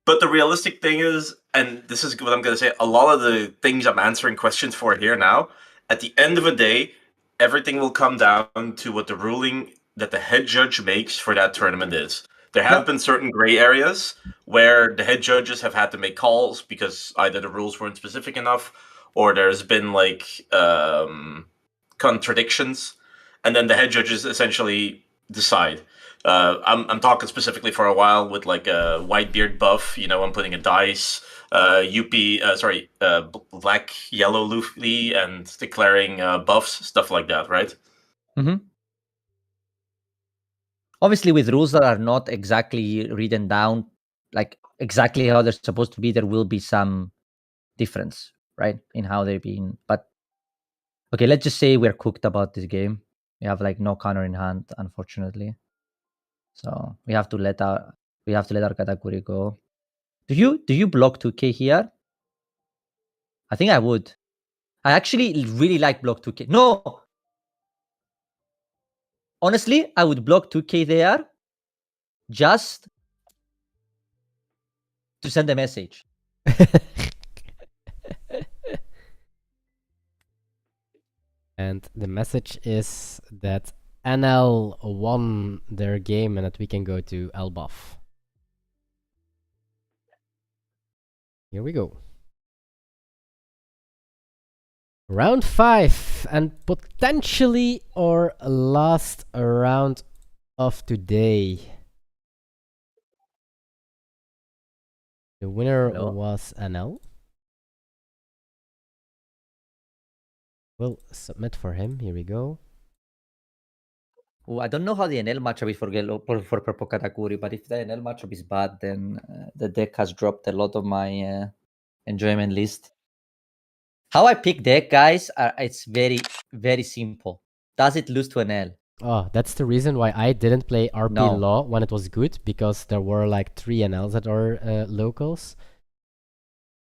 But the realistic thing is, and this is what I'm going to say, a lot of the things I'm answering questions for here now, at the end of the day, everything will come down to what the ruling that the head judge makes for that tournament is. There have been certain gray areas where the head judges have had to make calls because either the rules weren't specific enough or there's been like contradictions. And then the head judges essentially decide. I'm talking specifically for a while with like a Whitebeard buff. You know, I'm putting a dice, black yellow Luffy, and declaring buffs, stuff like that, right? Mm-hmm. Obviously, with rules that are not exactly written down, like exactly how they're supposed to be, there will be some difference, right, in how they're being. But okay, let's just say we're cooked about this game. We have like no counter in hand, unfortunately. So we have to let our Katakuri go. Do you block 2K here? I think I would. I actually really like block 2K. No! Honestly, I would block 2K there just to send a message. And the message is that NL won their game and that we can go to Elbaf. Here we go. Round 5 and potentially our last round of today. The winner was NL. We'll submit for him. Here we go. Oh, I don't know how the NL matchup is for Purple Katakuri, but if the NL matchup is bad, then the deck has dropped a lot of my enjoyment list. How I pick deck, guys, it's very, very simple. Does it lose to NL? Oh, that's the reason why I didn't play RP No. Law when it was good, because there were like 3 NLs that are locals.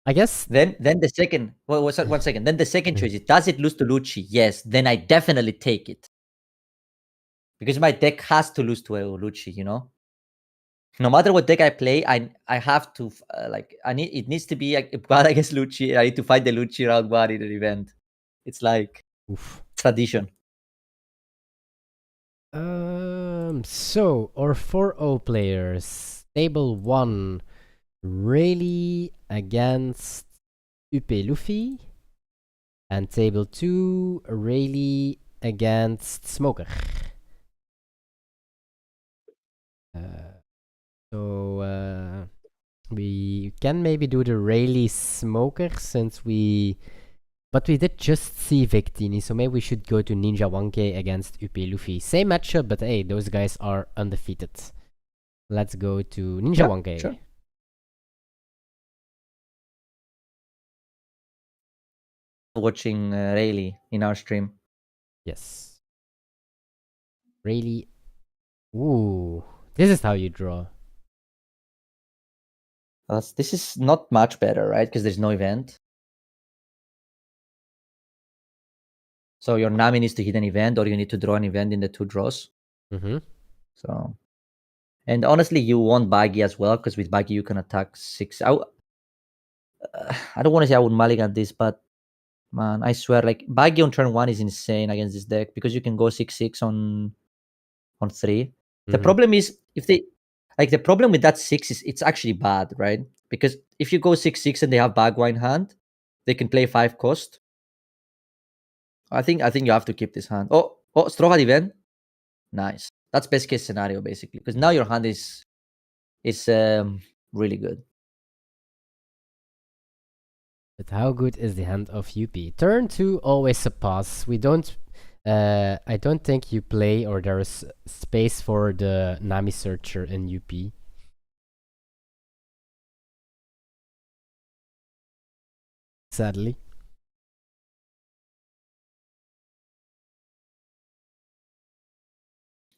I guess. Then the second, well, 1 second. Then the second choice is, does it lose to Lucci? Yes. Then I definitely take it. Because my deck has to lose to Lucci, you know? No matter what deck I play, I have to, it needs to be bad against Lucci. I need to fight the Lucci round 1 in an event. It's like tradition. So, our 4-0 players. Table 1, Rayleigh against UP Luffy. And table 2, Rayleigh against Smoker. We can maybe do the Rayleigh Smoker since but we did just see Victini, so maybe we should go to Ninja 1K against UP Luffy. Same matchup, but hey, those guys are undefeated. Let's go to Ninja 1K. Sure. Watching Rayleigh in our stream. Yes. Rayleigh. Ooh, this is how you draw. This is not much better, right? Because there's no event. So your Nami needs to hit an event, or you need to draw an event in the 2 draws. So, and honestly, you want Baggy as well, because with Baggy you can attack 6. I don't want to say I would mulligan this, but man, I swear, like Baggy on turn 1 is insane against this deck because you can go 6/6 on 3. The problem is the problem with that 6 is it's actually bad, right? Because if you go 6/6 and they have Bagua in hand, they can play 5 cost. I think you have to keep this hand. Oh, Straw had event. Nice. That's best case scenario basically, because now your hand is is really good. But how good is the hand of UP? Turn 2 always a pass. We don't. I don't think you play or there is space for the Nami searcher in UP. Sadly.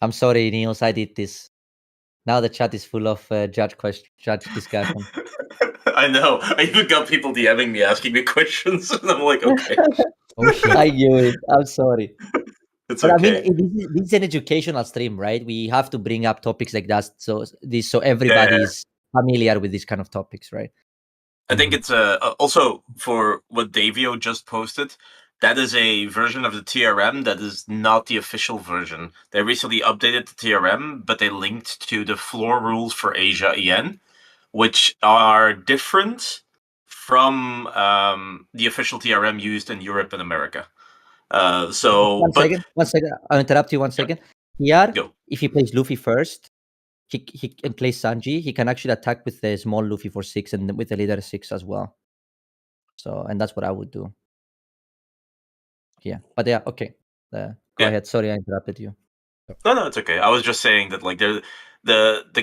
I'm sorry, Niels, I did this. Now the chat is full of judge discussion. I know. I even got people DMing me asking me questions, and I'm like, okay, Oh shit. I knew it. I'm sorry. it's But okay. I mean, this is an educational stream, right? We have to bring up topics like that, so everybody's familiar with these kind of topics, right? I think it's also for what Davio just posted. That is a version of the TRM that is not the official version. They recently updated the TRM, but they linked to the floor rules for Asia EN, which are different from the official TRM used in Europe and America. One second. I'll interrupt you 1 second. Here, Go. if he plays Luffy first, he can play Sanji. He can actually attack with the small Luffy for 6 and with the leader 6 as well. So, and that's what I would do. Yeah, but yeah, okay. Go ahead. Sorry, I interrupted you. No, it's okay. I was just saying that like the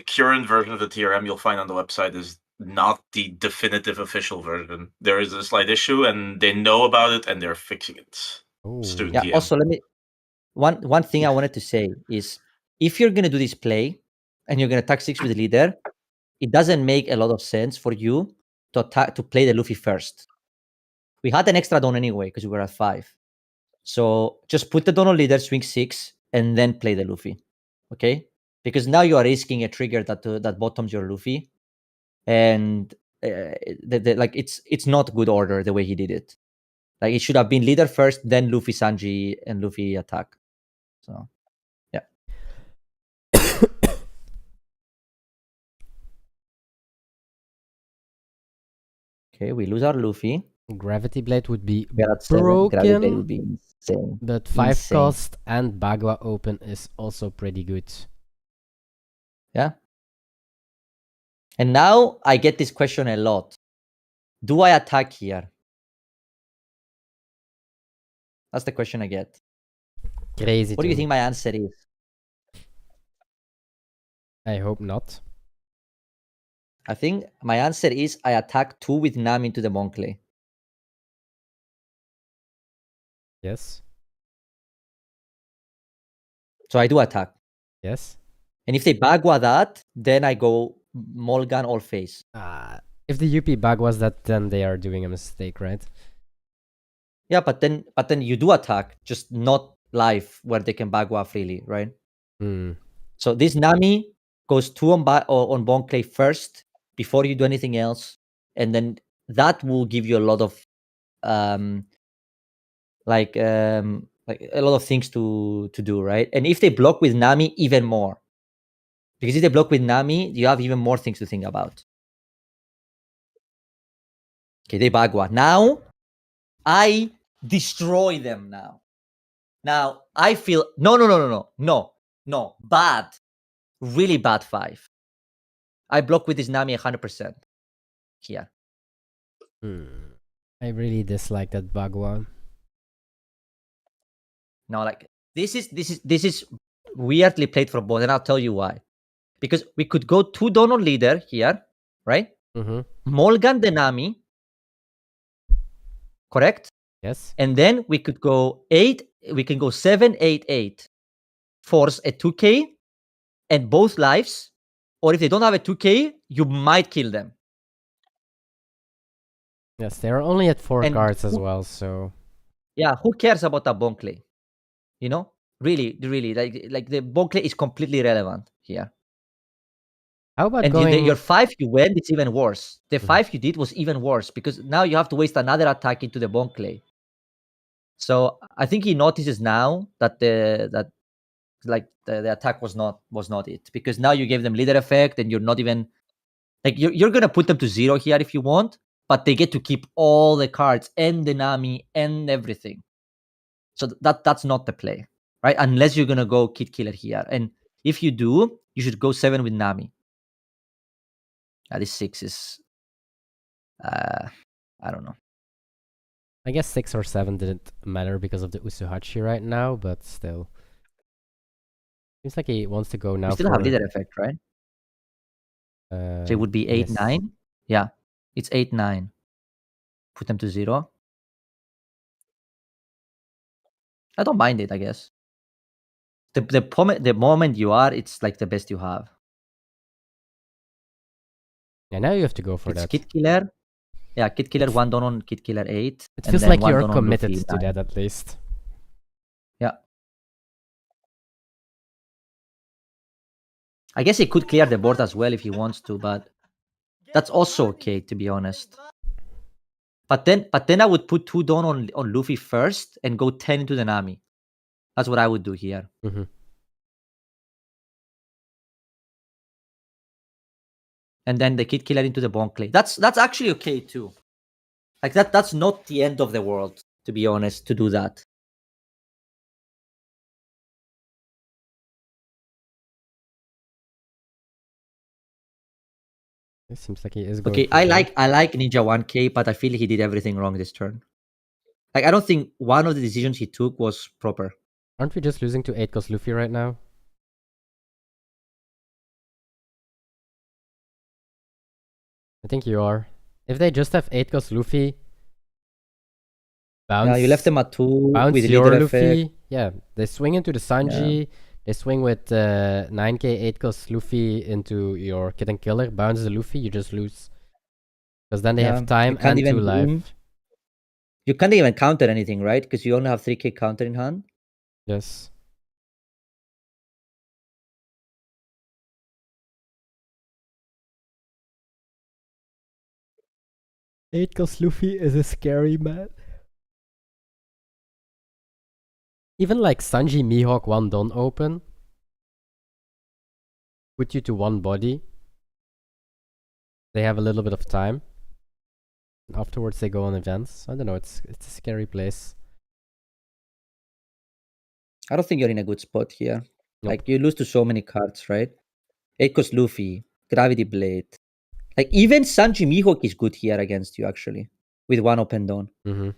current version of the TRM you'll find on the website is not the definitive official version. There is a slight issue, and they know about it, and they're fixing it. Student Yeah. TM. Also, let me one thing I wanted to say is if you're gonna do this play and you're gonna attack 6 with the leader, it doesn't make a lot of sense for you to play the Luffy first. We had an extra don anyway because we were at 5. So just put the don on leader, swing 6, and then play the Luffy. Okay? Because now you are risking a trigger that bottoms your Luffy, and like it's not good order the way he did it. Like it should have been leader first, then Luffy, Sanji, and Luffy attack. So yeah. Okay, we lose our Luffy. Gravity Blade would be We are at 7. Gravity Blade broken, would be insane. but 5 Insane. cost and Bagua open is also pretty good. Yeah. And now I get this question a lot. Do I attack here? That's the question I get. Crazy. What do you think my answer is? I hope not. I think my answer is I attack 2 with Nam into the Monclay. Yes. So I do attack. Yes. And if they Bagua that, then I go Molgan all face. If the UP bug was that, then they are doing a mistake, right? Yeah, but then you do attack, just not live where they can Bagua freely, right? So this Nami goes 2 on Bonclay first before you do anything else, and then that will give you a lot of like a lot of things to do, right? And if they block with Nami, even more, because if they block with Nami, you have even more things to think about. Okay, they Bagua. Now I destroy them. Now I feel no, bad, really bad 5. I block with this Nami 100% here. I really dislike that Bagua. No, like this is weirdly played from both, and I'll tell you why. Because we could go 2 Donor leader here, right? Molgan the Nami, correct? Yes. And then we could go 8. We can go 7, 8, 8. Force a 2k and both lives. Or if they don't have a 2k, you might kill them. Yes, they're only at 4 cards as well, so yeah, who cares about a Bonclay? You know, really, like the Bonclay is completely irrelevant here. How about and going... your 5 you went, it's even worse. The 5 you did was even worse because now you have to waste another attack into the Bonclay. So I think he notices now that the attack was not it, because now you gave them leader effect and you're not even like you're gonna put them to 0 here if you want, but they get to keep all the cards and the Nami and everything. So that's not the play, right? Unless you're gonna go Kid Killer here, and if you do, you should go 7 with Nami. This 6 is I don't know. I guess 6 or 7 didn't matter because of the Usuhachi right now, but still. Seems like he wants to go now We still for... have leader effect, right? So it would be 8, yes. 9. Yeah, it's 8, 9. Put them to 0. I don't mind it, I guess. The moment you are, it's like the best you have. Yeah, now you have to go for It's that. Kid Killer. Yeah, Kid Killer 1 don on Kid Killer 8. It and feels then like 1 you're don on committed Luffy to 9. that at least. Yeah. I guess he could clear the board as well if he wants to, but that's also okay, to be honest. But then I would put 2 don on Luffy first and go 10 into the Nami. That's what I would do here. Mm-hmm. And then the Kid Killer into the Bone Clay. That's actually okay too. Like that's not the end of the world, to be honest, to do that. It seems like he is going Okay, for I that. like Ninja 1K, but I feel he did everything wrong this turn. Like I don't think one of the decisions he took was proper. Aren't we just losing to 8 cost Luffy right now? I think you are. If they just have 8 cost Luffy, bounce. Yeah, you left them at 2 bounce with your leader Luffy. effect. Yeah, they swing into the Sanji. They swing with 9k 8 cost Luffy into your Kid and Killer. Bounce the Luffy, you just lose. Because then they Yeah, have time you can't and 2 even life. You can't even counter anything, right? Because you only have 3k counter in hand. Yes. Eight cost Luffy is a scary man. Even like Sanji Mihawk 1 don't open. Put you to 1 body. They have a little bit of time. Afterwards they go on events. I don't know, it's a scary place. I don't think you're in a good spot here. Nope. Like you lose to so many cards, right? 8 cost Luffy, Gravity Blade. Like even Sanji Mihawk is good here against you actually. With 1 open down. Mm-hmm.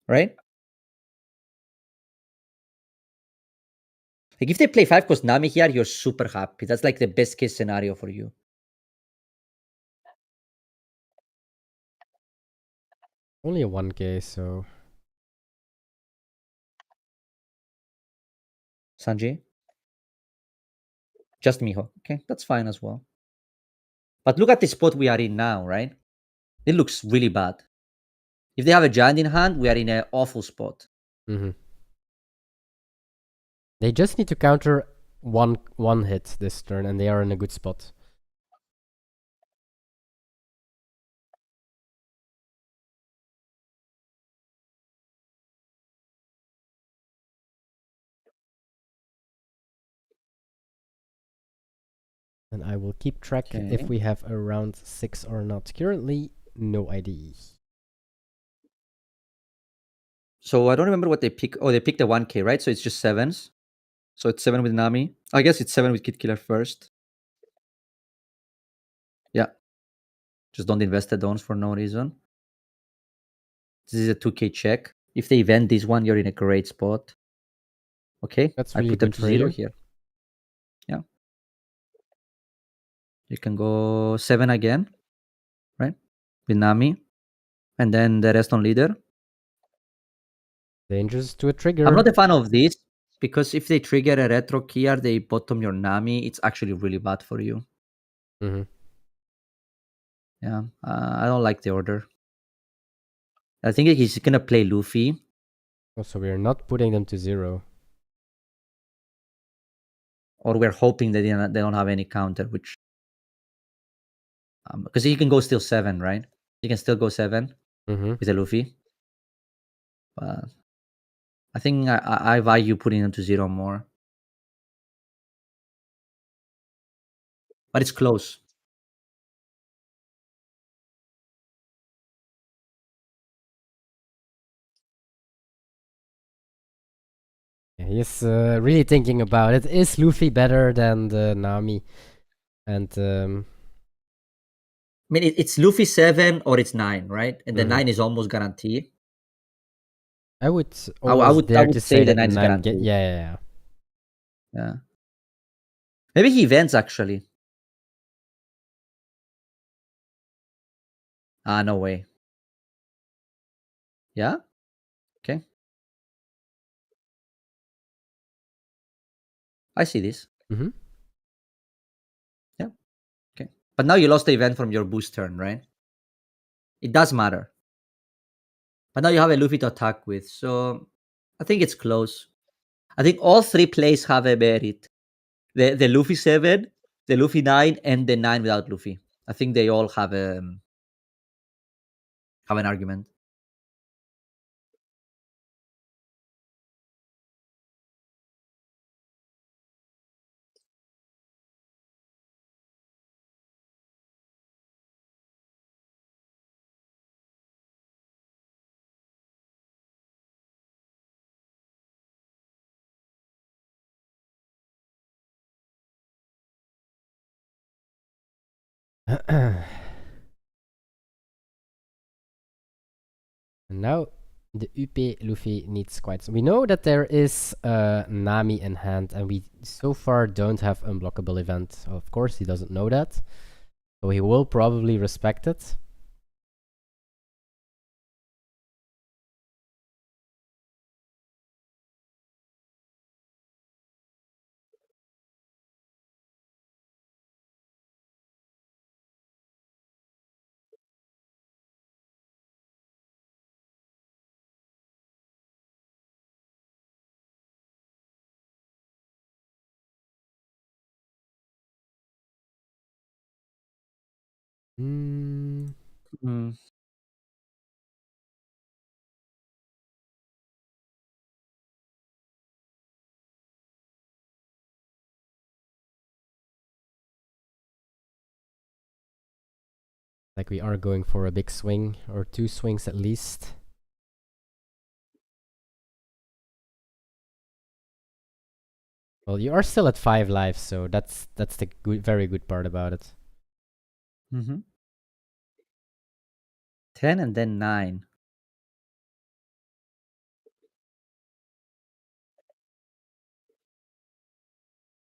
Right? Like if they play 5 cost Nami here, you're super happy. That's like the best case scenario for you. Only a 1k, so... Sanji? Just Mihawk. Okay, that's fine as well. But look at the spot we are in now, right? It looks really bad. If they have a giant in hand, we are in an awful spot. Mm-hmm. They just need to counter one hit this turn and they are in a good spot. And I will keep track if we have a round 6 or not. Currently, no ID. So I don't remember what they pick. Oh, they picked the 1k, right? So it's just 7s. So it's 7 with Nami. I guess it's 7 with Kid Killer first. Yeah. Just don't invest the dons for no reason. This is a 2k check. If they event this one, you're in a great spot. Okay. That's I really put them good to for 0 you. here. Yeah. You can go 7 again, right? With Nami. And then the rest on leader. Dangerous to a trigger. I'm not a fan of this because if they trigger a retro here, they bottom your Nami. It's actually really bad for you. Mm-hmm. Yeah. I don't like the order. I think he's going to play Luffy. Oh, so we're not putting them to 0. Or we're hoping that they don't have any counter, which... because he can go still 7, right? He can still go 7 with a Luffy. But I think I value putting him to 0 more. But it's close. Yeah, he's really thinking about it. Is Luffy better than the Nami? And mean, it's Luffy 7 or it's 9, right? And the Mhm. 9 is almost guaranteed. I would I almost would dare to say say the that 9 is 9 guaranteed. yeah. Yeah. Maybe he events actually. No way. Yeah? Okay. I see this. Mm-hmm. Yeah. Okay. But now you lost the event from your boost turn, right? It does matter. But now you have a Luffy to attack with. So I think it's close. I think all three plays have a merit. The Luffy 7, the Luffy 9, and the 9 without Luffy. I think they all have an argument. And now the UP Luffy needs quite some. We know that there is Nami in hand, and we so far don't have unblockable event. Of course, he doesn't know that, so he will probably respect it. Hmm. Mm. Like we are going for a big swing or 2 swings at least. Well, you are still at 5 lives, so that's the very good part about it. Mm-hmm. 10 and then 9.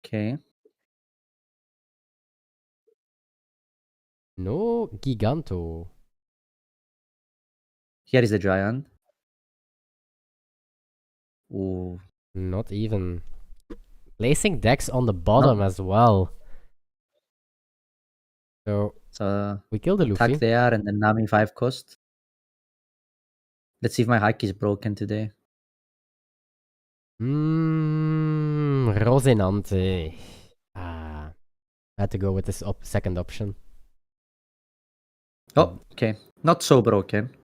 Okay. No Giganto. Here is the giant. Ooh. Not even. Placing decks on the bottom as well. So we kill the attack Luffy. there and then Nami 5 cost. Let's see if my hack is broken today. Rosinante. I had to go with this second option. Oh, okay. Not so broken.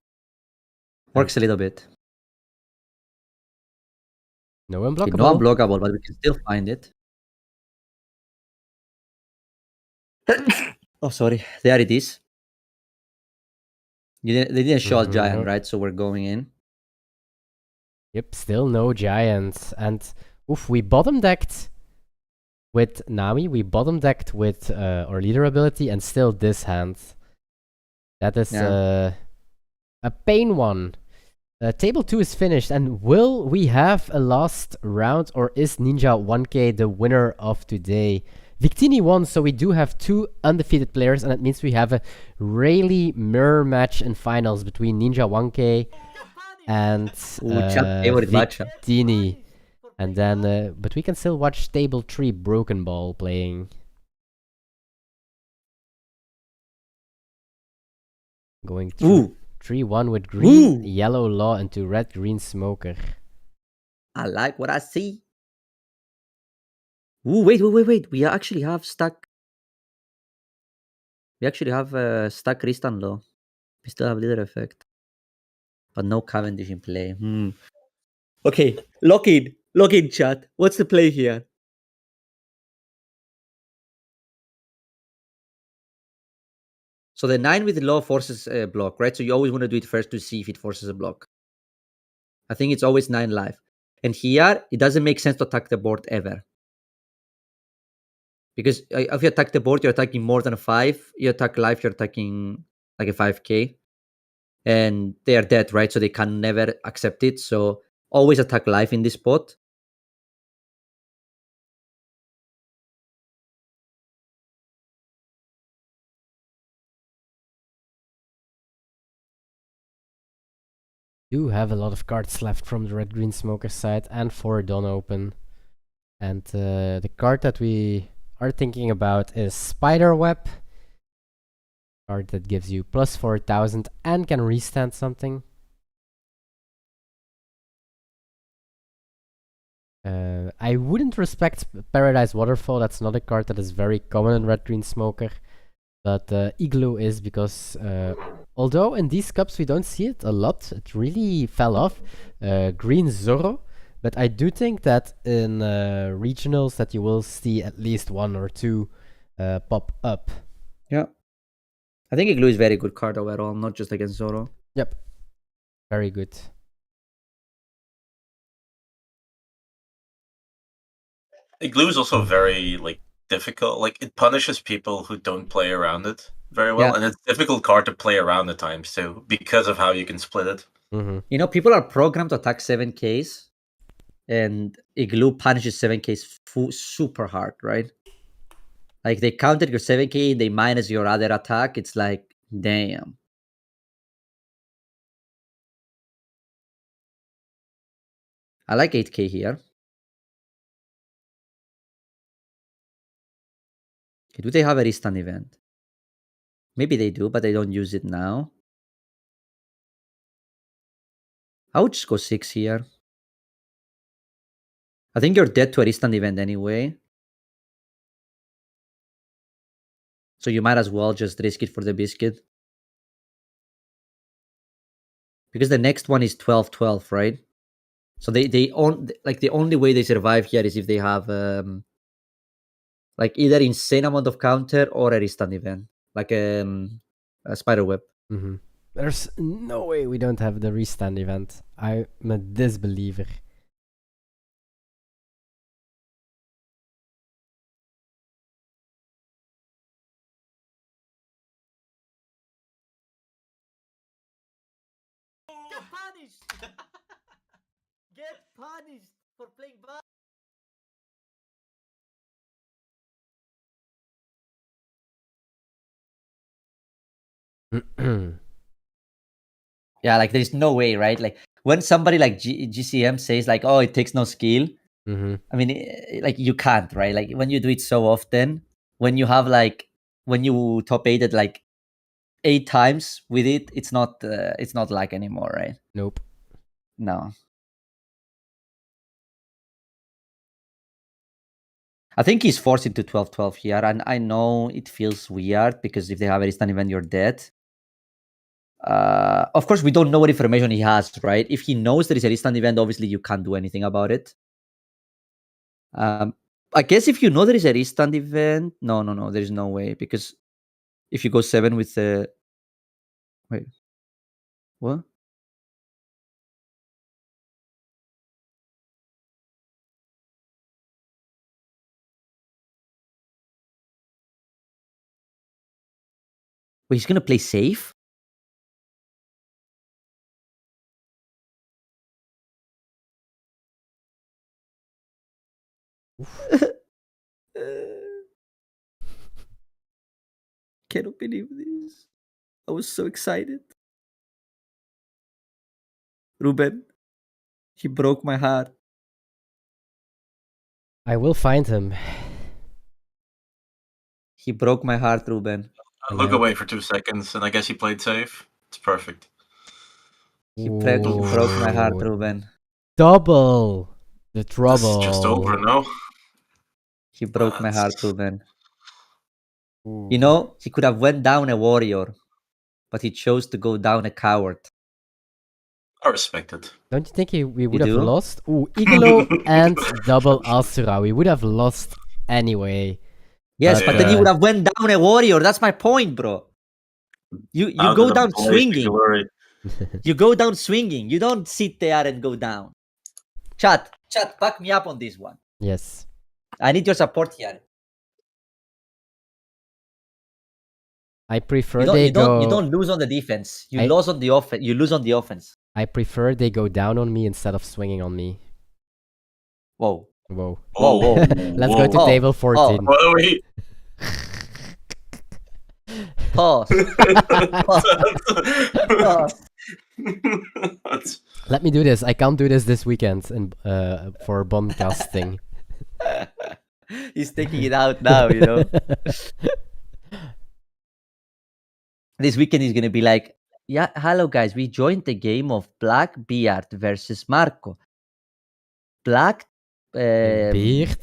Works a little bit. No unblockable. No unblockable, but we can still find it. Oh, sorry. There it is. They didn't show us giant, No. right? So we're going in. Yep, still no giants. And oof, we bottom decked with Nami. We bottom decked with our leader ability, and still this hand. That is a pain one. Table 2 is finished, and will we have a last round, or is Ninja 1K the winner of today? Victini won, so we do have 2 undefeated players, and that means we have a Rayleigh mirror match in finals between Ninja 1K and Victini. And then, but we can still watch Table 3 Broken Ball playing. Going through 3-1 with green, yellow law into red, green smoker. I like what I see. Ooh, wait. We actually have stuck. We actually have stuck Ristan law. We still have leader effect. But no Cavendish in play. Okay, lock in, chat. What's the play here? So the 9 with the law forces a block, right? So you always want to do it first to see if it forces a block. I think it's always 9 life. And here, it doesn't make sense to attack the board ever. Because if you attack the board, you're attacking more than a 5. You attack life, you're attacking like a 5k. And they are dead, right? So they can never accept it. So always attack life in this spot. Do have a lot of cards left from the red-green smoker side and 4 don't open. And the card that we are thinking about is Spiderweb. Card that gives you plus 4,000 and can restand something. I wouldn't respect Paradise Waterfall. That's not a card that is very common in Red Green Smoker. But Igloo is because although in these cups we don't see it a lot, it really fell off. Green Zorro. But I do think that in regionals that you will see at least 1 or 2 pop up. Yeah. I think Igloo is very good card overall, not just against Zoro. Yep. Very good. Igloo is also very difficult. Like it punishes people who don't play around it very well, and it's a difficult card to play around at times too because of how you can split it. You know, people are programmed to attack 7Ks, and Igloo punishes 7Ks super hard, right? Like they counted your 7K, they minus your other attack. It's like, damn. I like 8K here. Okay, do they have a restand event? Maybe they do, but they don't use it now. I would just go 6 here. I think you're dead to a restand event anyway. So you might as well just risk it for the biscuit. Because the next one is 12-12, right? So the only way they survive here is if they have like either insane amount of counter or a restand event. Like a Spiderweb. There's no way we don't have the restand event. I'm a disbeliever. Get punished! Get punished for playing bad. Yeah, like there's no way, right? Like when somebody like GCM says like, "Oh, it takes no skill." I mean, like you can't, right? Like when you do it so often, when you have when you top 8 at like 8 times with it, it's not luck anymore, right? Nope. No. I think he's forced into 12-12 here, and I know it feels weird because if they have a restand event, you're dead. Of course, we don't know what information he has, right? If he knows there is a restand event, obviously you can't do anything about it. I guess if you know there is a restand event, no, there is no way, because if you go 7 with the wait, what? Wait, he's gonna play safe? Cannot believe this. I was so excited. Ruben, he broke my heart. I will find him. He broke my heart, Ruben. I look away for 2 seconds, and I guess he played safe. It's perfect. He broke my heart, Ruben. Double the trouble. This is just over now. He broke my heart, Ruben. You know, he could have went down a warrior, but he chose to go down a coward. I respect it. Don't you think we would have do? lost? Ooh, Iglo and double Asura. We would have lost anyway. Yes, but then he would have went down a warrior. That's my point, bro. You go down swinging. You go down swinging. You don't sit there and go down. Chat, back me up on this one. Yes. I need your support here. I prefer You don't, they you don't, go. you don't lose on the defense. You I- lose on the offense. You lose on the offense. I prefer they go down on me instead of swinging on me. Whoa. Whoa. Whoa, whoa. Let's go to Whoa. table 14. What are we? Pause. Pause. Let me do this. I can't do this weekend for bombcasting. He's taking it out now, you know. This weekend is gonna be like, yeah, hello guys. We joined the game of Blackbeard versus Marco. Black Beard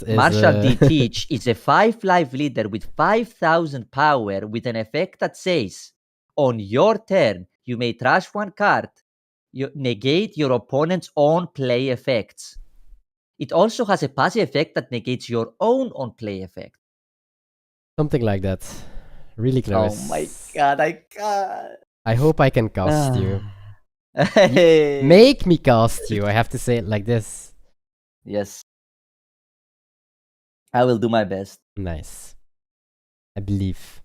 is Marshall D. Teach is a 5 life leader with 5,000 power with an effect that says, on your turn, you may trash one card. You negate your opponent's own play effects. It also has a passive effect that negates your own on-play effect. something like that. Really close. Oh my god, I can't. I hope I can cast you. Hey. Make me cast you. I have to say it like this. Yes. I will do my best. Nice. I believe.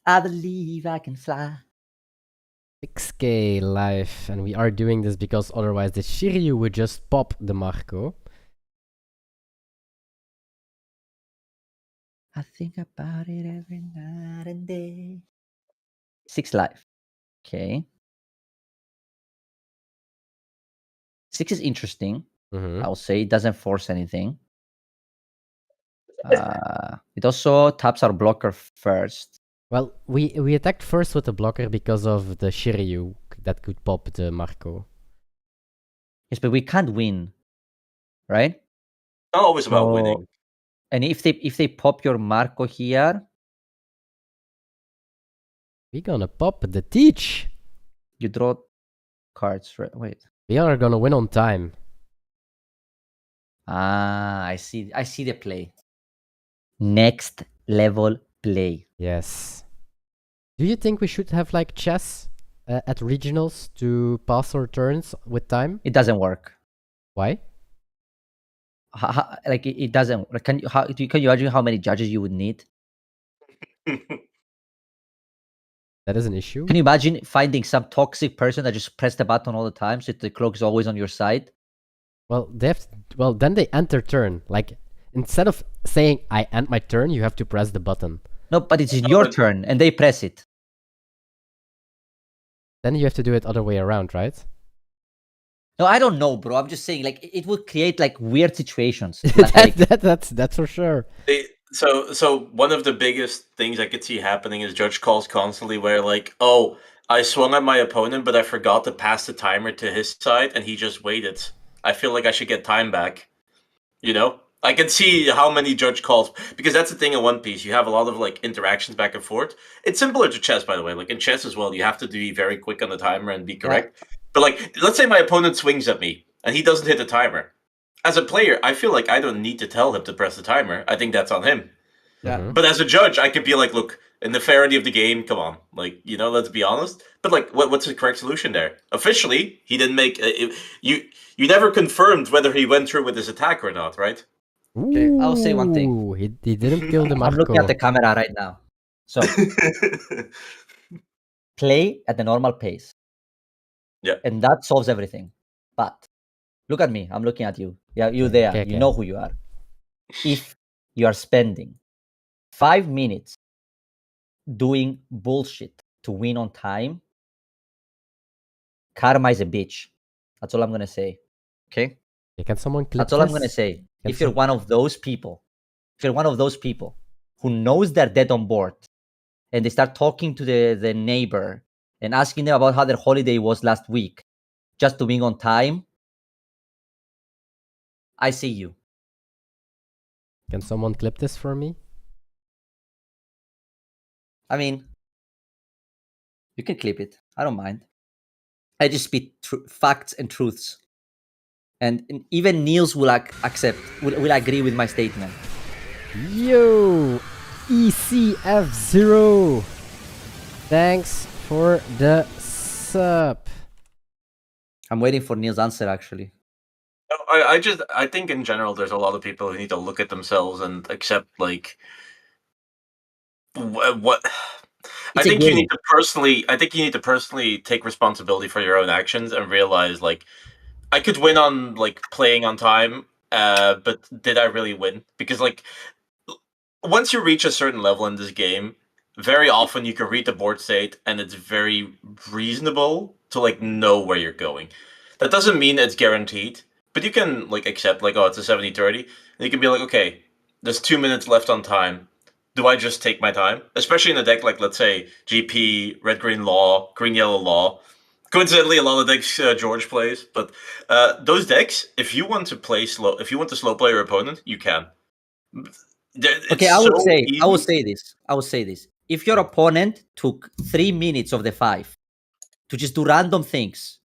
I believe I can fly. 6k live, and we are doing this because otherwise the Shiryu would just pop the Marco. I think about it every night and day. 6 life. Okay. 6 is interesting. Mhm. I'll say it doesn't force anything. It also taps our blocker first. Well, we attacked first with the blocker because of the Shiryu that could pop the Marco. Yes, but we can't win, right? Not always about So- winning. And if they pop your Marco here, We gonna pop the Teach. you draw cards, right? Wait. We are gonna win on time. I see the play. Next level play. Yes. Do you think we should have like chess at regionals to pass our turns with time? It doesn't work. Why? Like it doesn't. Like, can you imagine how many judges you would need? That is an issue. Can you imagine finding some toxic person that just press the button all the time so the clock is always on your side? Well, then they end their turn. Like instead of saying I end my turn, you have to press the button. No, but it's in your turn and they press it. Then you have to do it other way around, right? No, I don't know, bro. I'm just saying, like, it would create like weird situations. Like, That's for sure. So one of the biggest things I could see happening is judge calls constantly where like, oh, I swung at my opponent, but I forgot to pass the timer to his side, and he just waited. I feel like I should get time back. You know? I can see how many judge calls, because that's the thing in One Piece. You have a lot of like interactions back and forth. It's similar to chess, by the way. Like in chess as well, you have to be very quick on the timer and be correct. But like, let's say my opponent swings at me and he doesn't hit the timer. As a player, I feel like I don't need to tell him to press the timer. I think that's on him. Yeah. Mhm. But as a judge, I could be like, look, in the fairness of the game, come on, like, you know, let's be honest. But like, what's the correct solution there? Officially, he didn't make you never confirmed whether he went through with his attack or not, right? Okay, I'll say one thing. Ooh, he didn't kill the I'm Marco. looking at the camera right now. So play at the normal pace. Yeah. And that solves everything. But look at me. I'm looking at you. Yeah, you Okay, there. okay, You okay. know who you are. If you are spending 5 minutes doing bullshit to win on time, karma is a bitch. That's all I'm gonna say. Okay? Okay, can someone clip That's all I'm this? gonna say. Can If you're some- one of those people, who knows they're dead on board and they start talking to the neighbor and asking them about how their holiday was last week just to win on time, I see you. Can someone clip this for me? I mean, you can clip it. I don't mind. I just speak facts and truths. And even Niels will will agree with my statement. Yo, ECF0. Thanks for the sub. I'm waiting for Niels' answer, actually. I think in general, there's a lot of people who need to look at themselves and accept like what I It's a think you game. need to personally. I think you need to personally take responsibility for your own actions and realize, like, I could win on like playing on time, but did I really win? Because like once you reach a certain level in this game, very often you can read the board state and it's very reasonable to like know where you're going. That doesn't mean it's guaranteed, but you can like accept like, oh, it's a 70-30. And you can be like, okay, there's 2 minutes left on time. Do I just take my time? Especially in a deck like, let's say, GP, Red Green Law, Green Yellow Law. Coincidentally, a lot of decks George plays, but those decks, if you want to play slow, if you want to slow play your opponent, you can. It's Okay, so I will easy. say this. If your opponent took 3 minutes of the 5 to just do random things,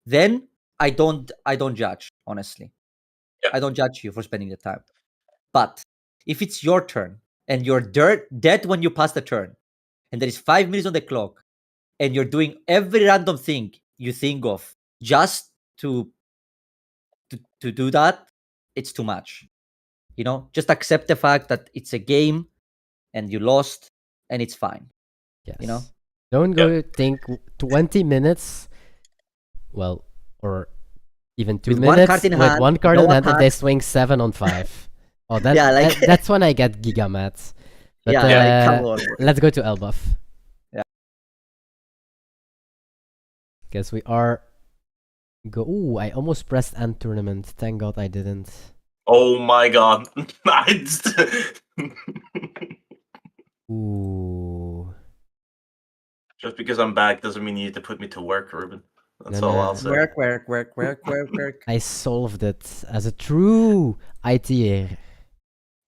then I don't judge, honestly. Yeah. I don't judge you for spending the time. But if it's your turn and you're dead when you pass the turn, and there is 5 minutes on the clock, and you're doing every random thing you think of just to do that, it's too much. Just accept the fact that it's a game and you lost, and it's fine. Yes. Don't go think 20 minutes, well, or even 2 With one minutes card in with hand, one card no in hand, and they attack. swing 7 on 5. Oh, Yeah, like that's when I get giga mad. But yeah, like come on. let's go to Elbaf. Yeah. Guess we are Ooh, I almost pressed end tournament. Thank God I didn't. Oh my god. Ooh. Just because I'm back doesn't mean you need to put me to work, Ruben. That's No, all no. I'll say. Work. I solved it as a true ITer.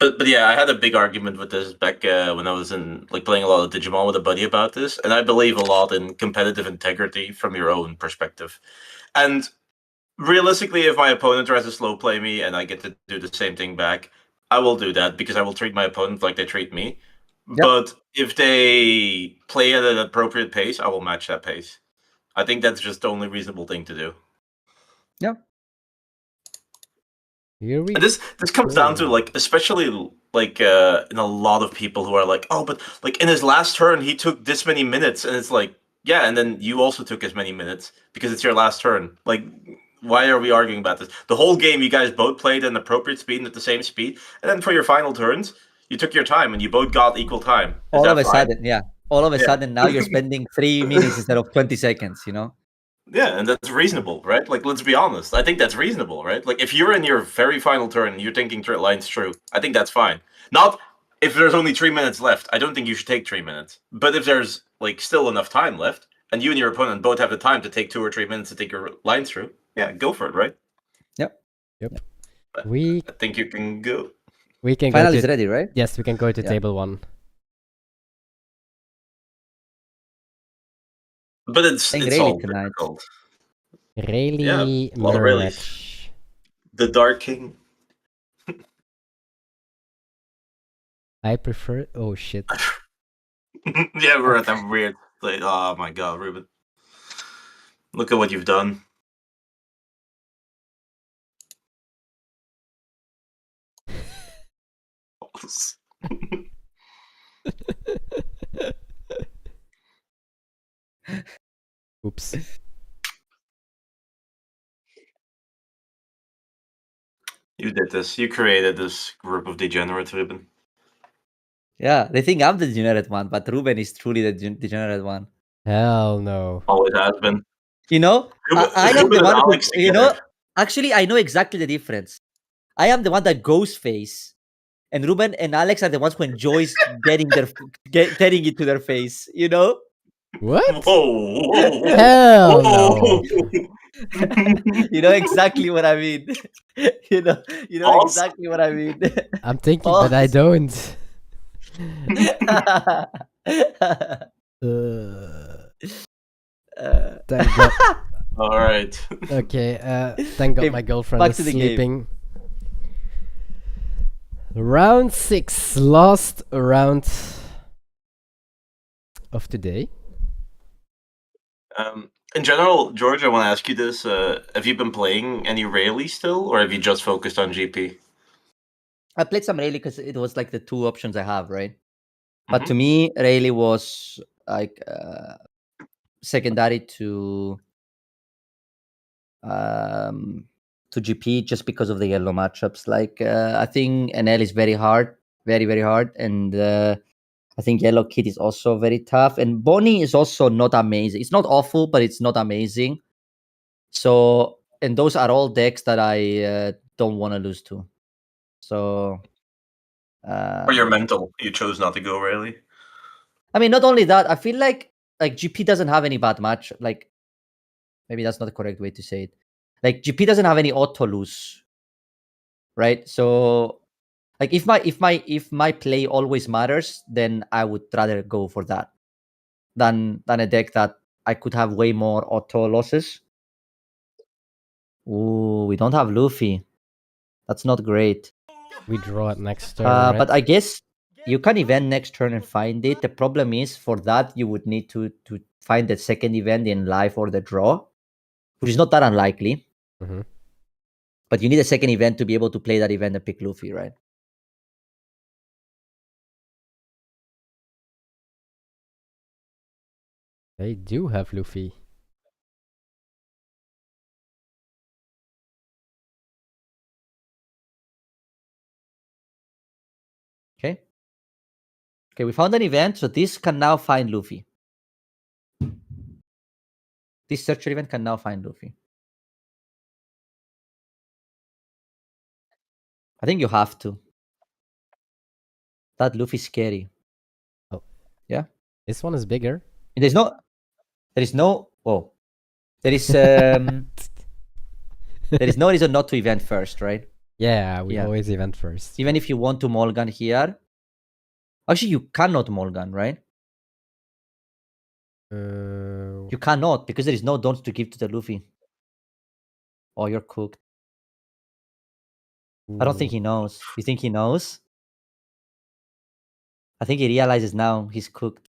But yeah, I had a big argument with this back when I was in like playing a lot of Digimon with a buddy about this, and I believe a lot in competitive integrity from your own perspective. And realistically, if my opponent tries to slow play me and I get to do the same thing back, I will do that because I will treat my opponent like they treat me. Yep. But if they play at an appropriate pace, I will match that pace. I think that's just the only reasonable thing to do. Yeah. Here we And this comes down to go. like, especially like in a lot of people who are like, oh, but like in his last turn he took this many minutes, and it's like, yeah, and then you also took as many minutes because it's your last turn. Like, why are we arguing about this? The whole game you guys both played at an appropriate speed and at the same speed, and then for your final turns you took your time and you both got equal time. Is All that of a fine? sudden, yeah. All of a Yeah. sudden now you're spending 3 minutes instead of 20 seconds, Yeah, and that's reasonable, right? Like, let's be honest. I think that's reasonable, right? Like, if you're in your very final turn and you're thinking straight lines through, I think that's fine. Not if there's only 3 minutes left. I don't think you should take 3 minutes. But if there's like still enough time left, and you and your opponent both have the time to take 2 or 3 minutes to take your lines through, yeah, go for it, right? Yep. We I think you can go. can Final go is to ready, right? yes, we can go to Yeah. table 1. But it's Playing all Rayleigh tonight. difficult. Rayleigh a lot of Rayleighs. Mirage. The Dark King. I prefer. Oh shit. Yeah, we're at that weird. Like, oh my god, Ruben. Look at what you've done. Oops. You did this. You created this group of degenerates, Ruben. Yeah, they think I'm the degenerate one, but Ruben is truly the degenerate one. Hell no. Always has been. I am Ruben the and one Alex who, together. actually, I know exactly the difference. I am the one that goes face, and Ruben and Alex are the ones who enjoys getting it to their face. What? Whoa! Hell Whoa! no. You know exactly what I mean. you know Pause? exactly what I mean. I'm thinking, but I don't. Thank God. All right. Okay. Thank God Okay, my girlfriend back is to the game. sleeping. Round 6, last round of today. In general, George, I want to ask you this: have you been playing any Rayleigh still, or have you just focused on GP? I played some Rayleigh because it was like the two options I have, right? But to me, Rayleigh was like secondary to GP just because of the yellow matchups. Like I think NL is very hard, very very hard, and I think Yellow Kid is also very tough, and Bonnie is also not amazing. It's not awful, but it's not amazing. So, and those are all decks that I don't want to lose to. So, For your mental, you chose not to go really. I mean, not only that, I feel like GP doesn't have any bad match. Like maybe that's not the correct way to say it. Like GP doesn't have any auto lose, right? So, like if my play always matters, then I would rather go for that than a deck that I could have way more auto losses. Ooh, we don't have Luffy. That's not great. We draw it next turn, right? But I guess you can event next turn and find it. The problem is for that you would need to find the second event in live or the draw, which is not that unlikely. Mm-hmm. But you need a second event to be able to play that event and pick Luffy, right? They do have Luffy. Okay. Okay, we found an event, so this can now find Luffy. This searcher event can now find Luffy. I think you have to. That Luffy's scary. Oh. Yeah. This one is bigger. There is no oh. There is there is no reason not to event first, right? Yeah, we always event first. Even if you want to Mulligan here. Actually, you cannot Mulligan, right? You cannot, because there is no don't to give to the Luffy. Oh, you're cooked. I don't think he knows. You think he knows? I think he realizes now he's cooked.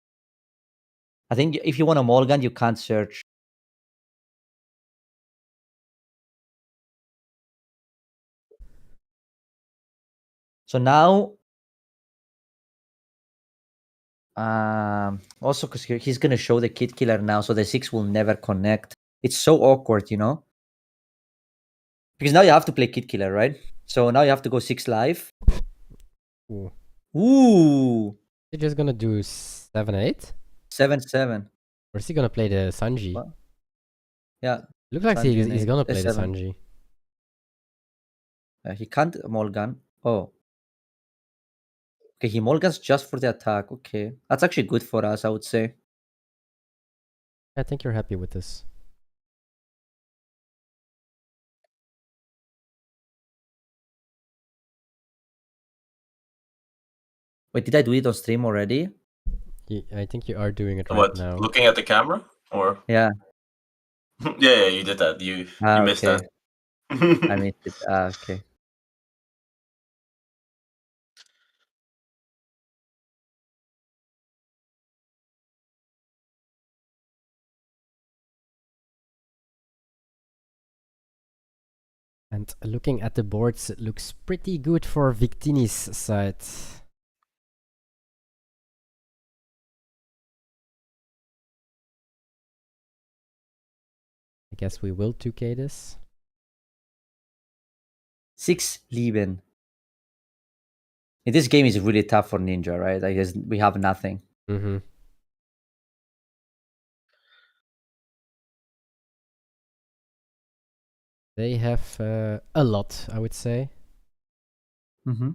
I think if you want a Mulligan, you can't search. So now, also because he's gonna show the Kid Killer now, so the 6 will never connect. It's so awkward, you know? Because now you have to play Kid Killer, right? So now you have to go 6 live. Ooh. Ooh. They're just gonna do 7-8? 7-7. Or is he gonna play the Sanji? What? Yeah. Looks like Sanji he's gonna play the 7. Sanji. He can't Mulligan. Oh. Okay, he Mulligans just for the attack. Okay. That's actually good for us, I would say. I think you're happy with this. Wait, did I do it on stream already? I think you are doing it right What? now. Looking at the camera, or Yeah. yeah, you did that. You missed okay. that. I missed it. Okay. And looking at the boards, it looks pretty good for Victini's side. I guess we will 2k this. 6 Leben. This game is really tough for Ninja, right? Like we have nothing. Mm-hmm. They have a lot, I would say. Mm-hmm.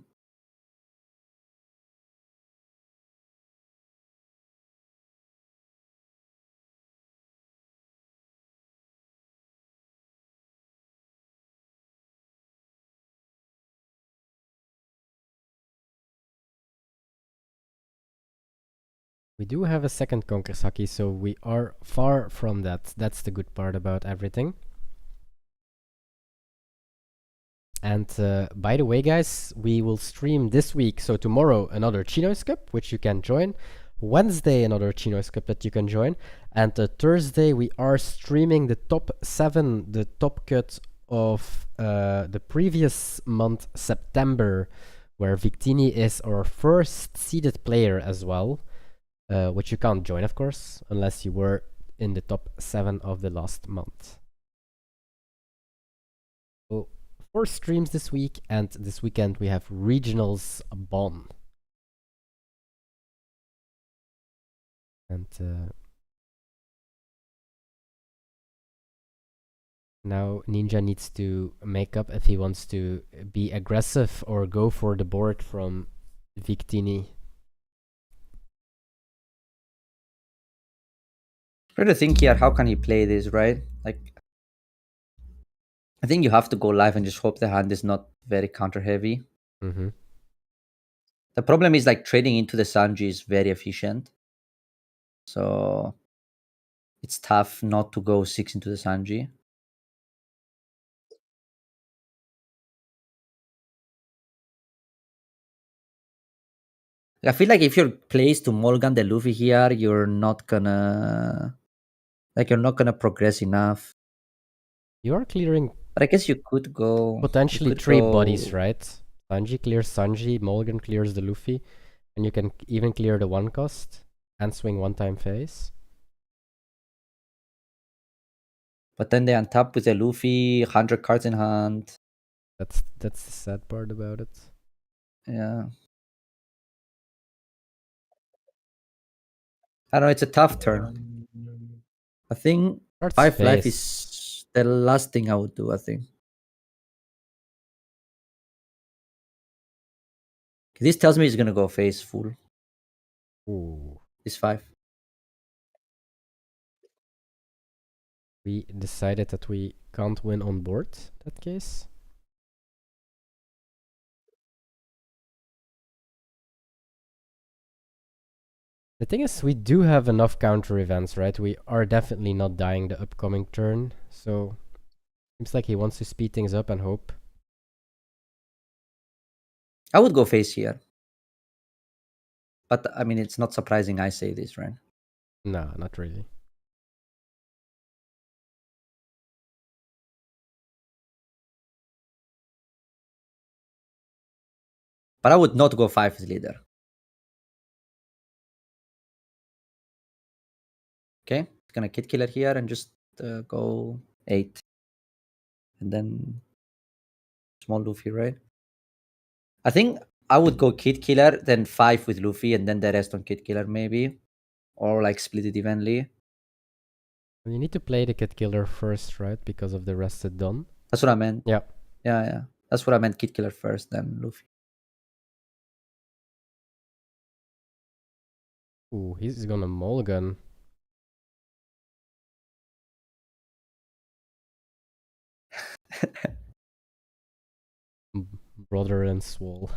We do have a second Konkersaki, so we are far from that. That's the good part about everything. And by the way, guys, we will stream this week. So tomorrow, another ChinoizeCup, which you can join. Wednesday, another ChinoizeCup that you can join. And Thursday, we are streaming the top 7, the top cut of the previous month, September, where Victini is our first seeded player as well, which you can't join, of course, unless you were in the top 7 of the last month. So 4 streams this week, and this weekend we have Regionals Bonn. And now Ninja needs to make up if he wants to be aggressive or go for the board from Victini. Try to think here, how can he play this, right? Like, I think you have to go live and just hope the hand is not very counter heavy. Mm-hmm. The problem is like trading into the Sanji is very efficient. So it's tough not to go 6 into the Sanji. I feel like if you're placed to Mulligan the Luffy here, you're not gonna progress enough. You are clearing But I guess you could go potentially you could 3 go- bodies, right? Sanji clears Sanji, Mulligan clears the Luffy, and you can even clear the 1 cost and swing 1-time phase. But then they untap with the Luffy, 100 cards in hand. That's the sad part about it. Yeah. I don't know, it's a tough turn. I think Starts 5 life phase. is the last thing I would do, I think. This tells me he's gonna go face full. Ooh. This 5. We decided that we can't win on board, in that case. The thing is, we do have enough counter events, right? We are definitely not dying the upcoming turn, so seems like he wants to speed things up and hope. I would go face here. But I mean, it's not surprising I say this, right? No, not really. But I would not go 5 as leader. Okay, it's gonna kid killer here and just go 8. And then small Luffy, right? I think I would go kid killer, then 5 with Luffy, and then the rest on kid killer maybe. Or like split it evenly. You need to play the Kid Killer first, right? Because of the rested Don. That's what I meant. Yeah. Yeah. That's what I meant, kid killer first, then Luffy. Ooh, he's gonna mulligan. Brother and Swole.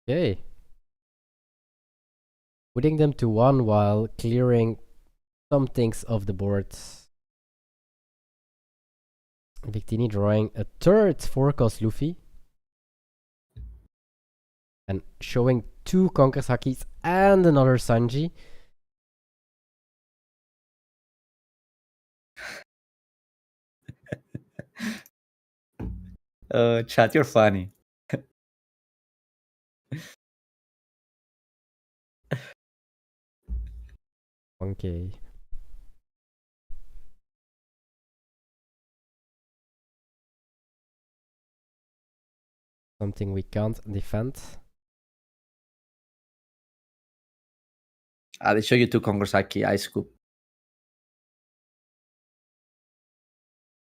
Okay. Putting them to 1 while clearing some things off the board. Victini drawing a third 4-cost Luffy. And showing 2 Conquer's Hakis and another Sanji. Chat, you're funny. Okay. Something we can't defend. They show you 2 Kongosaki ice scoop.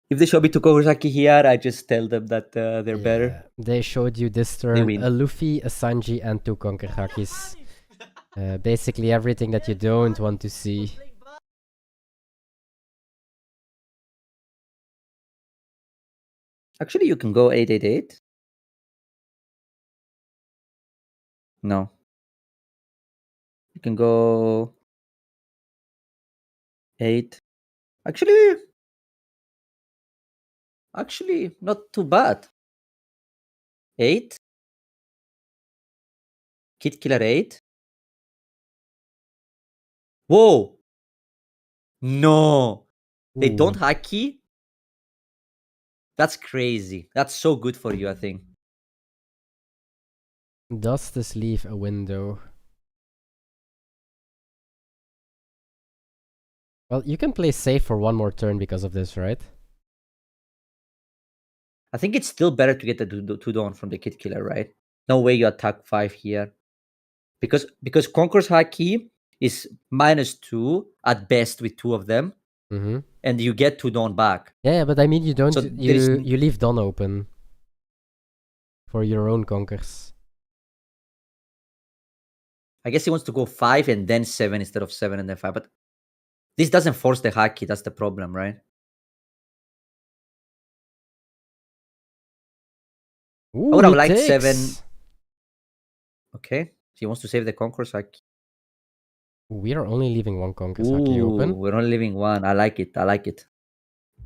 If they show me 2 Kongosaki here, I just tell them that they're better. They showed you this turn win. a Luffy, a Sanji, and 2 Conquer Hakis. Basically everything that you don't want to see. Actually, you can go 888. No. You can go 8. Actually, not too bad. 8. Kid Killer 8. Whoa! No! They don't Ooh. haki. That's crazy. That's so good for you, I think. Does this leave a window? Well, you can play safe for one more turn because of this, right? I think it's still better to get the 2-down from the Kid Killer, right? No way you attack 5 here. Because Conqueror's Haki is -2 at best with 2 of them. Mm-hmm. And you get 2-down back. Yeah, but I mean, you don't. So there is You leave Dawn open for your own conquers. I guess he wants to go 5 and then 7 instead of 7 and then 5. But this doesn't force the Haki. That's the problem, right? Ooh, I would have he liked takes. 7. Okay. He wants to save the Conqueror's Haki. We are only leaving one conquer's Haki Ooh, open. we're only leaving one. I like it. I like it.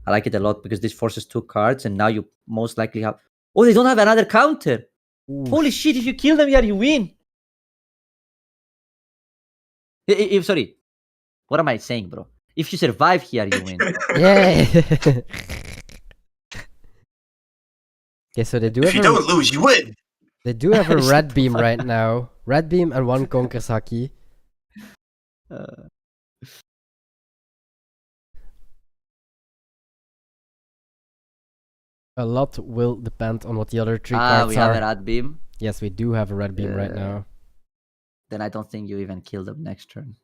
I like it a lot because this forces 2 cards, and now you most likely have. Oh, they don't have another counter. Ooh, Holy shit! If you kill them here, you win. Sorry, what am I saying, bro? If you survive here, you win. Yay! Okay, so they do If have you don't lose, you win. they do have a Shut red the beam fuck right now. Red beam and one conquer's Haki. Uh, A lot will depend on what the other 3 we cards have are. a red beam. Yes, we do have a red beam right now. Then I don't think you even kill them next turn.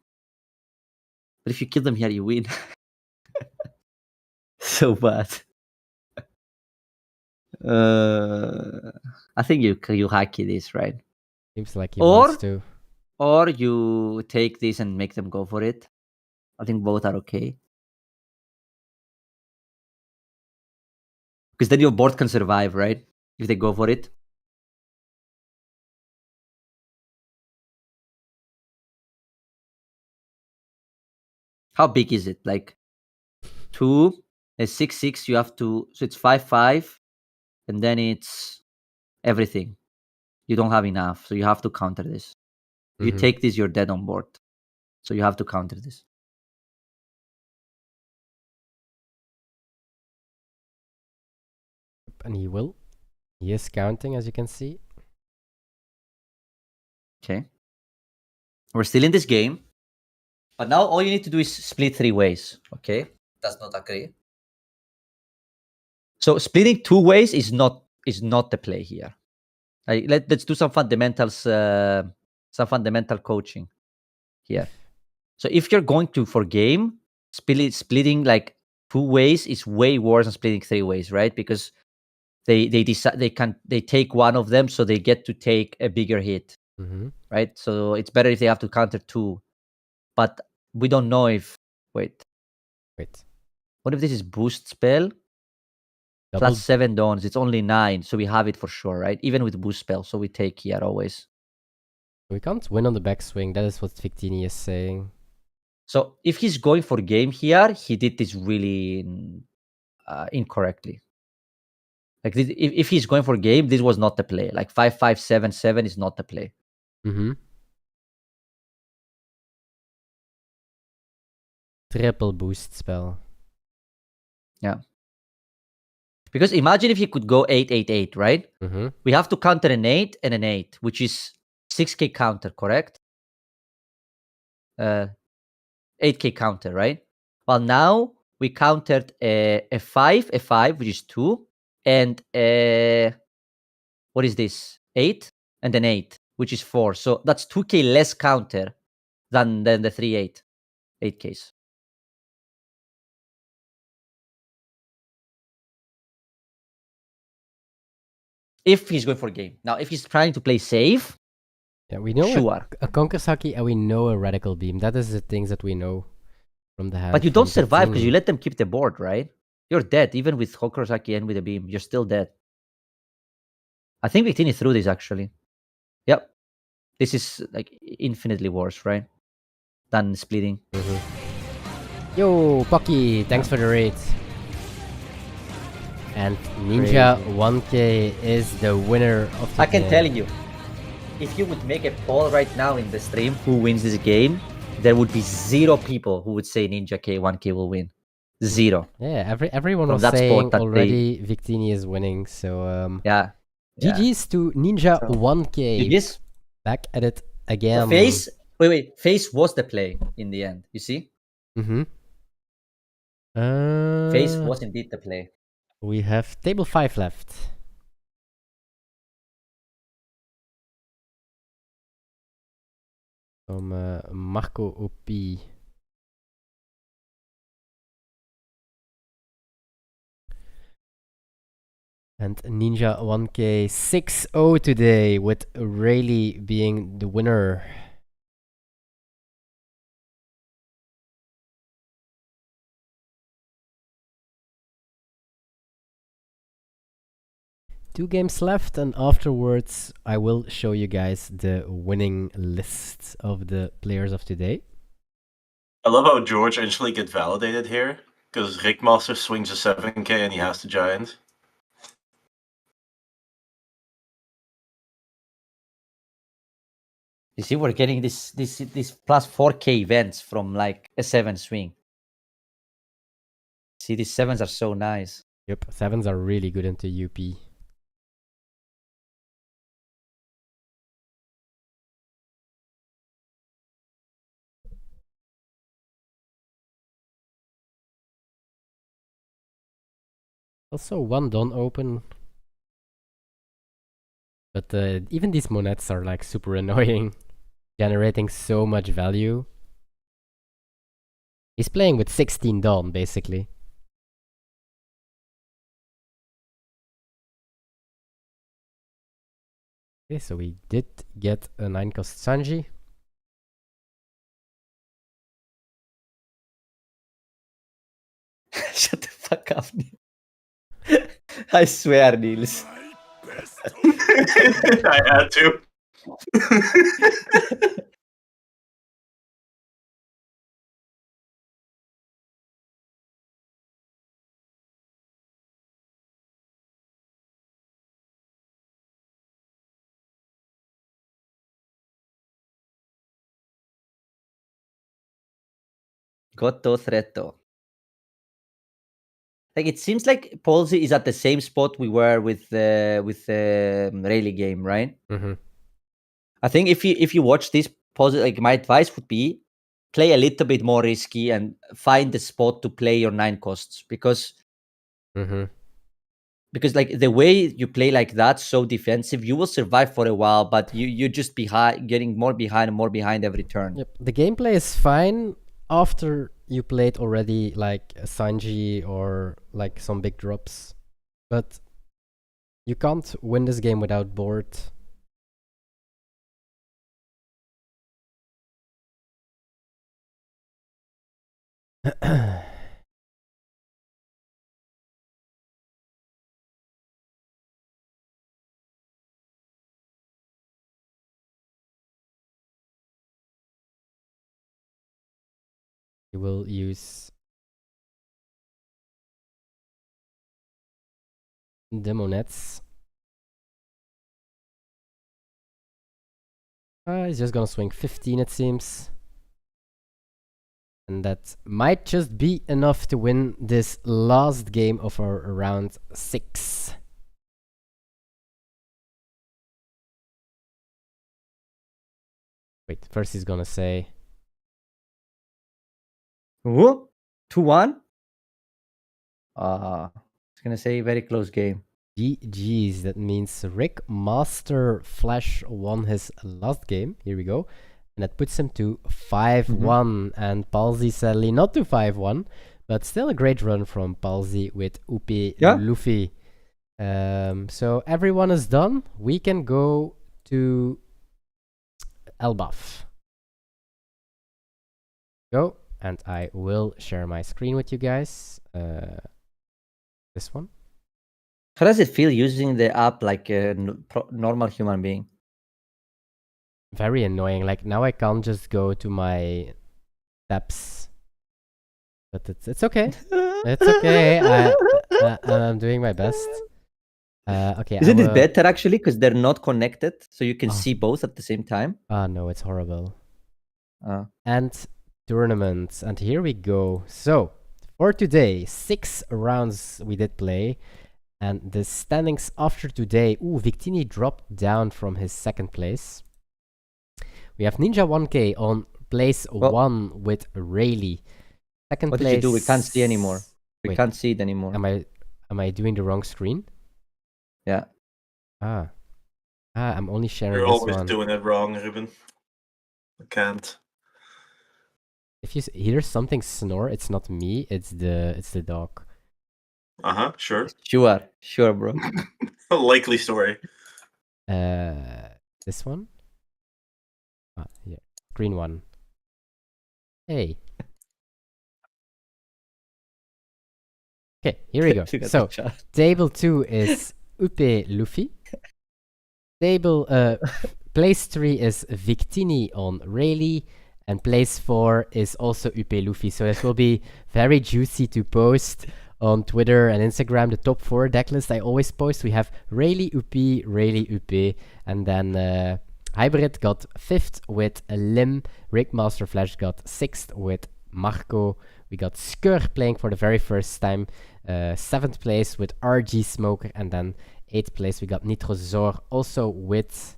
But if you kill them here, you win. So bad. I think you hacky this, right? Seems like he Or- wants to. Or you take this and make them go for it. I think both are okay. Because then your board can survive, right? If they go for it. How big is it? Like 2, a 6/6. You have to. So it's 5/5, and then it's everything. You don't have enough, so you have to counter this. If you Mhm. take this, you're dead on board. So you have to counter this. And he will. He is counting, as you can see. Okay. We're still in this game. But now all you need to do is split 3 ways. Okay. Does not agree. So splitting 2 ways is not the play here. Let's do some fundamentals, some fundamental coaching here. So if you're going to for game, splitting like 2 ways is way worse than splitting 3 ways, right? Because they decide they take one of them, so they get to take a bigger hit, Mm-hmm. right? So it's better if they have to counter 2. But we don't know if Wait. what if this is boost spell Double. plus 7 dawns? It's only 9, so we have it for sure, right? Even with boost spell, so we take here always. We can't win on the backswing. That is what Victini is saying. So if he's going for game here, he did this really incorrectly. Like this, if he's going for game, this was not the play. Like 5/5/7/7 is not the play. Mm-hmm. Triple boost spell. Because imagine if he could go 8/8/8, right? Mm-hmm. We have to counter an 8 and an 8, which is 6k counter, correct? 8k counter, right? Well, now we countered a 5, which is 2, and what is this? 8 and an 8, which is 4. So that's 2k less counter than the 3/8, 8ks. If he's going for game. Now, if he's trying to play safe, Yeah, we know sure. a Conquer's Haki and we know a Radical Beam. That is the things that we know from the hand. But you don't from survive because Victini. you let them keep the board, right? You're dead. Even with Hokurosaki and with a beam, you're still dead. I think Victini threw this actually. Yep. This is like infinitely worse, right? Than splitting. Mm-hmm. Yo, Pocky, thanks for the raid. And Ninja Crazy. 1K is the winner of the I can game. tell you, if you would make a poll right now in the stream who wins this game, there would be 0 people who would say Ninja K 1K will win. 0. Yeah, everyone From was that spot saying that already Victini is winning, so Yeah. GG's to Ninja So, 1K. GG's. Back at it So again. wait. Face was the play in the end. You see? Mm-hmm. Face was indeed the play. We have table 5 left. From Marco OP. And Ninja 1K 6-0 today, with Rayleigh being the winner. Two games left, and afterwards I will show you guys the winning list of the players of today. I love how George instantly get validated here, because Rickmaster swings a 7k and he has the giant. You see, we're getting this plus 4k events from like a 7 swing. See, these 7s are so nice. Yep, 7s are really good into UP. Also, one don't open. But even these monettes are like super annoying, generating so much value. He's playing with 16 Dawn, basically. Okay, so we did get a 9-cost Sanji. Shut the fuck up, Neil. I swear, Niels. I had to. Goto Threto. Like, it seems like Palsy is at the same spot we were with the Rayleigh game, right? Mm-hmm. I think if you watch this Palsy, like, my advice would be play a little bit more risky and find the spot to play your 9 costs, because like the way you play like that, so defensive, you will survive for a while, but you're just getting more behind and more behind every turn. Yep, the gameplay is fine after you played already like a Sanji or like some big drops, but you can't win this game without board. You will use the monettes. He's just gonna swing 15, it seems. And that might just be enough to win this last game of our round 6. Wait, first he's gonna say... Whoop, 2-1. It's gonna say very close game. GG's, that means Rick Master Flash won his last game. Here we go. And that puts him to 5-1. And Palsy sadly not to 5-1, but still a great run from Palsy with Upe Luffy. So everyone is done. We can go to Elbaf. Go, and I will share my screen with you guys. This one. How does it feel using the app like a normal human being? Very annoying. Like, now I can't just go to my tabs. But it's okay. It's okay. I'm doing my best. Okay. Isn't it better actually, because they're not connected, so you can see both at the same time? No, it's horrible. And tournaments, and here we go. So for today, 6 rounds we did play. And the standings after today, Victini dropped down from his second place. We have Ninja 1K on place 1 with Rayleigh. Second What place. did you do? We can't see anymore. We Wait, can't see it anymore. Am I doing the wrong screen? Yeah. I'm only sharing You're this always one. doing it wrong, Ruben. I can't. If you hear something snore, it's not me, it's the dog. Sure. Sure, bro. A likely story. This one? Yeah. Green one. Hey. Okay, here we go. So, table 2 is Upe Luffy. Place 3 is Victini on Rayleigh. And place 4 is also Upe Luffy. So this will be very juicy to post on Twitter and Instagram. The top 4 decklist I always post. We have Rayleigh Upe, and then Hybrid got 5th with Lim. Rick Master Flash got 6th with Marco. We got Skur playing for the very first time. 7th place with RG Smoker, and then 8th place we got Nitrozor also with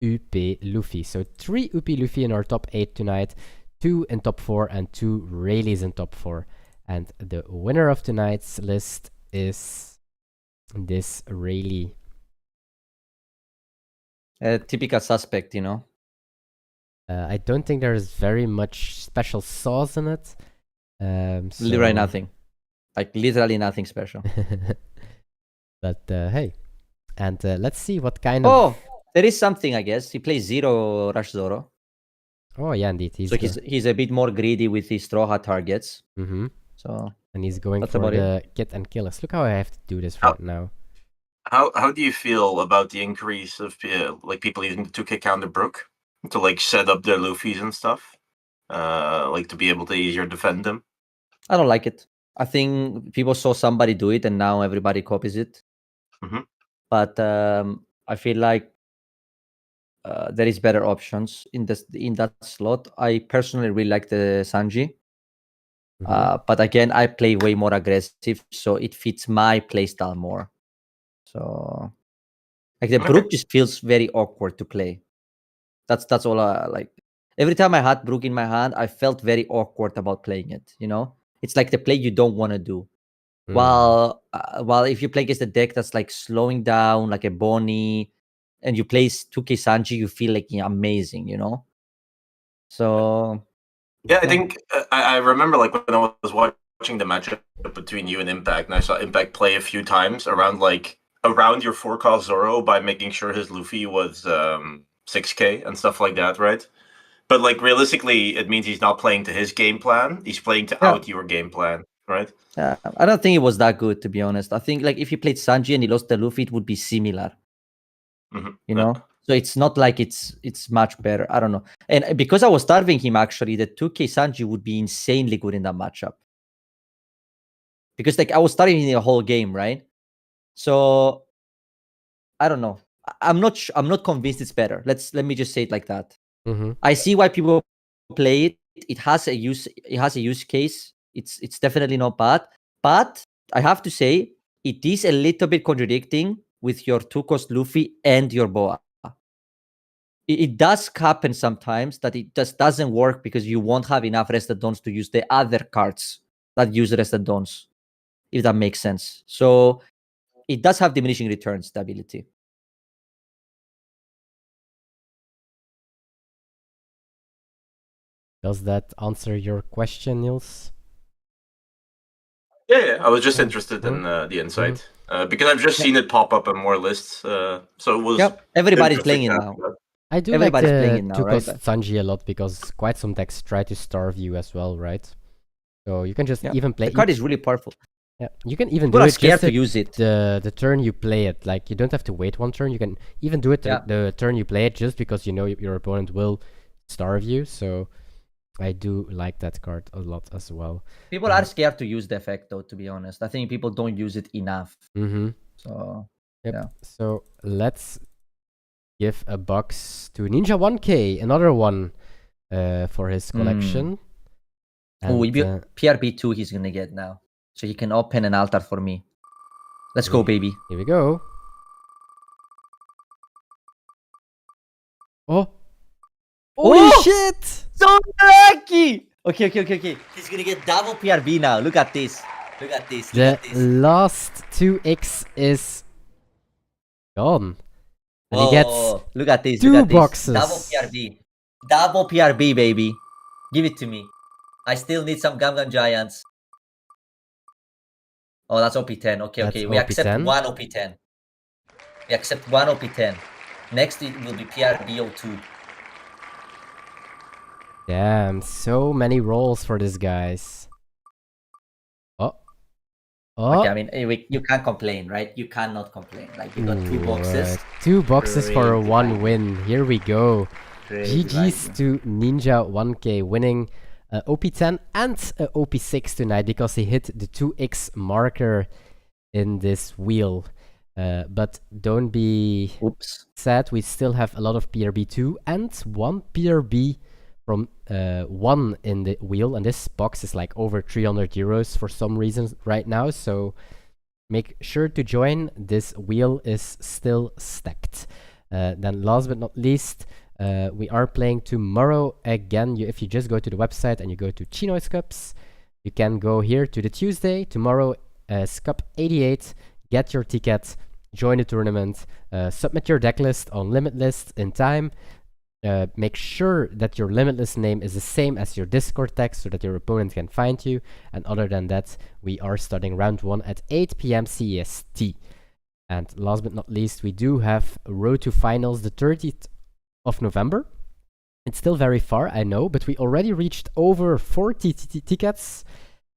UP Luffy. So 3 UP Luffy in our top 8 tonight, 2 in top 4 and 2 Rayleighs in top 4. And the winner of tonight's list is this Rayleigh. A typical suspect, you know. I don't think there's very much special sauce in it. Literally nothing. Like literally nothing special. But hey, and let's see what kind of... Oh, there is something, I guess. He plays 0 Rush Zoro. Oh yeah, indeed. He's a bit more greedy with his straw hat targets. So and he's going for the kit and killers. Look how I have to do this right now. How do you feel about the increase of like people using the 2K counter Brook to like set up their Luffys and stuff, like to be able to easier defend them? I don't like it. I think people saw somebody do it and now everybody copies it. But I feel like there is better options in that slot. I personally really like the Sanji. But again, I play way more aggressive, so it fits my playstyle more. So like the Brook just feels very awkward to play. That's all I like. Every time I had Brook in my hand, I felt very awkward about playing it, you know? It's like the play you don't want to do. While if you play against a deck that's like slowing down, like a Bonnie, and you play 2K Sanji, you feel like amazing, you know? So... Yeah, I think I remember like when I was watching the matchup between you and Impact, and I saw Impact play a few times around your 4-cost Zoro by making sure his Luffy was 6K and stuff like that, right? But like realistically, it means he's not playing to his game plan. He's playing to out your game plan, right? Yeah, I don't think it was that good, to be honest. I think like if he played Sanji and he lost the Luffy, it would be similar. You know? So it's not like it's much better. I don't know. And because I was starving him, actually, the 2K Sanji would be insanely good in that matchup. Because like I was starving him the whole game, right? So I don't know. I'm not convinced it's better. Let me just say it like that. I see why people play it. It has a use case. It's definitely not bad. But I have to say it is a little bit contradicting with your 2-cost Luffy and your Boa. It does happen sometimes that it just doesn't work because you won't have enough rested dons to use the other cards that use rested dons, if that makes sense. So it does have diminishing returns, the ability. Does that answer your question, Niels? Yeah. I was just interested in the insight because I've just seen it pop up on more lists. So it was. Yep, everybody's playing it now. I do Everybody's like playing it the now, right? 2-cost Sanji a lot because quite some decks try to starve you as well, right? So you can just even play. The card is really powerful. Yeah, you can even People do are it scared just to use it. The turn you play it. Like you don't have to wait one turn. You can even do it the turn you play it just because you know your opponent will starve you. So I do like that card a lot as well. People are scared to use the effect, though. To be honest, I think people don't use it enough. So yeah. So let's give a box to Ninja 1K, another one for his collection. Oh, And, PRB2 he's gonna get now. So he can open an altar for me. Let's go, baby. here we go. Oh! Holy Oh! shit! So lucky! Okay. He's gonna get double PRB now. Look at this. Look at this. The last 2x is gone. And he gets look at this. 2 look at boxes. This. Double PRB. Double PRB, baby. Give it to me. I still need some Gum Giants. Oh, that's OP10. Okay. That's We accept OP10. one OP10. We accept one OP10. Next it will be PRB02. Damn, so many rolls for this guys. Oh. Okay, I mean, you can't complain, right? You cannot complain. Like, you got 2 boxes. 2 boxes for a Crazy 1 value. win. Here we go. Crazy GG's value. to Ninja 1k winning OP10 and OP6 tonight because he hit the 2x marker in this wheel. But don't be sad, we still have a lot of PRB2 and 1 PRB from 1 in the wheel, and this box is like over 300 euros for some reason right now, so make sure to join. This wheel is still stacked. Then last but not least, we are playing tomorrow again. If you just go to the website and you go to ChinoizeCups, you can go here to the Tuesday. Tomorrow is Cup 88. Get your ticket, join the tournament, submit your deck list on Limitless in time. Make sure that your Limitless name is the same as your Discord text so that your opponent can find you. And other than that, we are starting round 1 at 8 p.m. CEST. And last but not least, we do have Road to Finals the 30th of November. It's still very far, I know, but we already reached over 40 tickets.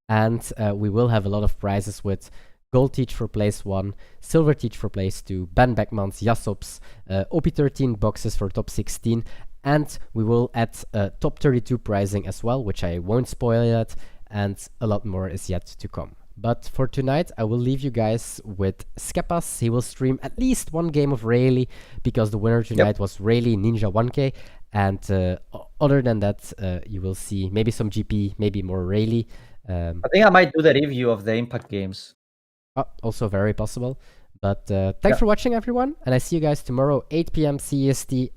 And we will have a lot of prizes with Gold Teach for place 1, Silver Teach for place 2, Ben Beckmans, Jasops, OP13 boxes for top 16, and we will add top 32 pricing as well, which I won't spoil yet, and a lot more is yet to come. But for tonight, I will leave you guys with Skepas. He will stream at least 1 game of Rayleigh, because the winner tonight was Rayleigh Ninja 1k, and other than that, you will see maybe some GP, maybe more Rayleigh. I think I might do the review of the Impact games. Also very possible. But thanks for watching, everyone, and I see you guys tomorrow 8 p.m. CEST.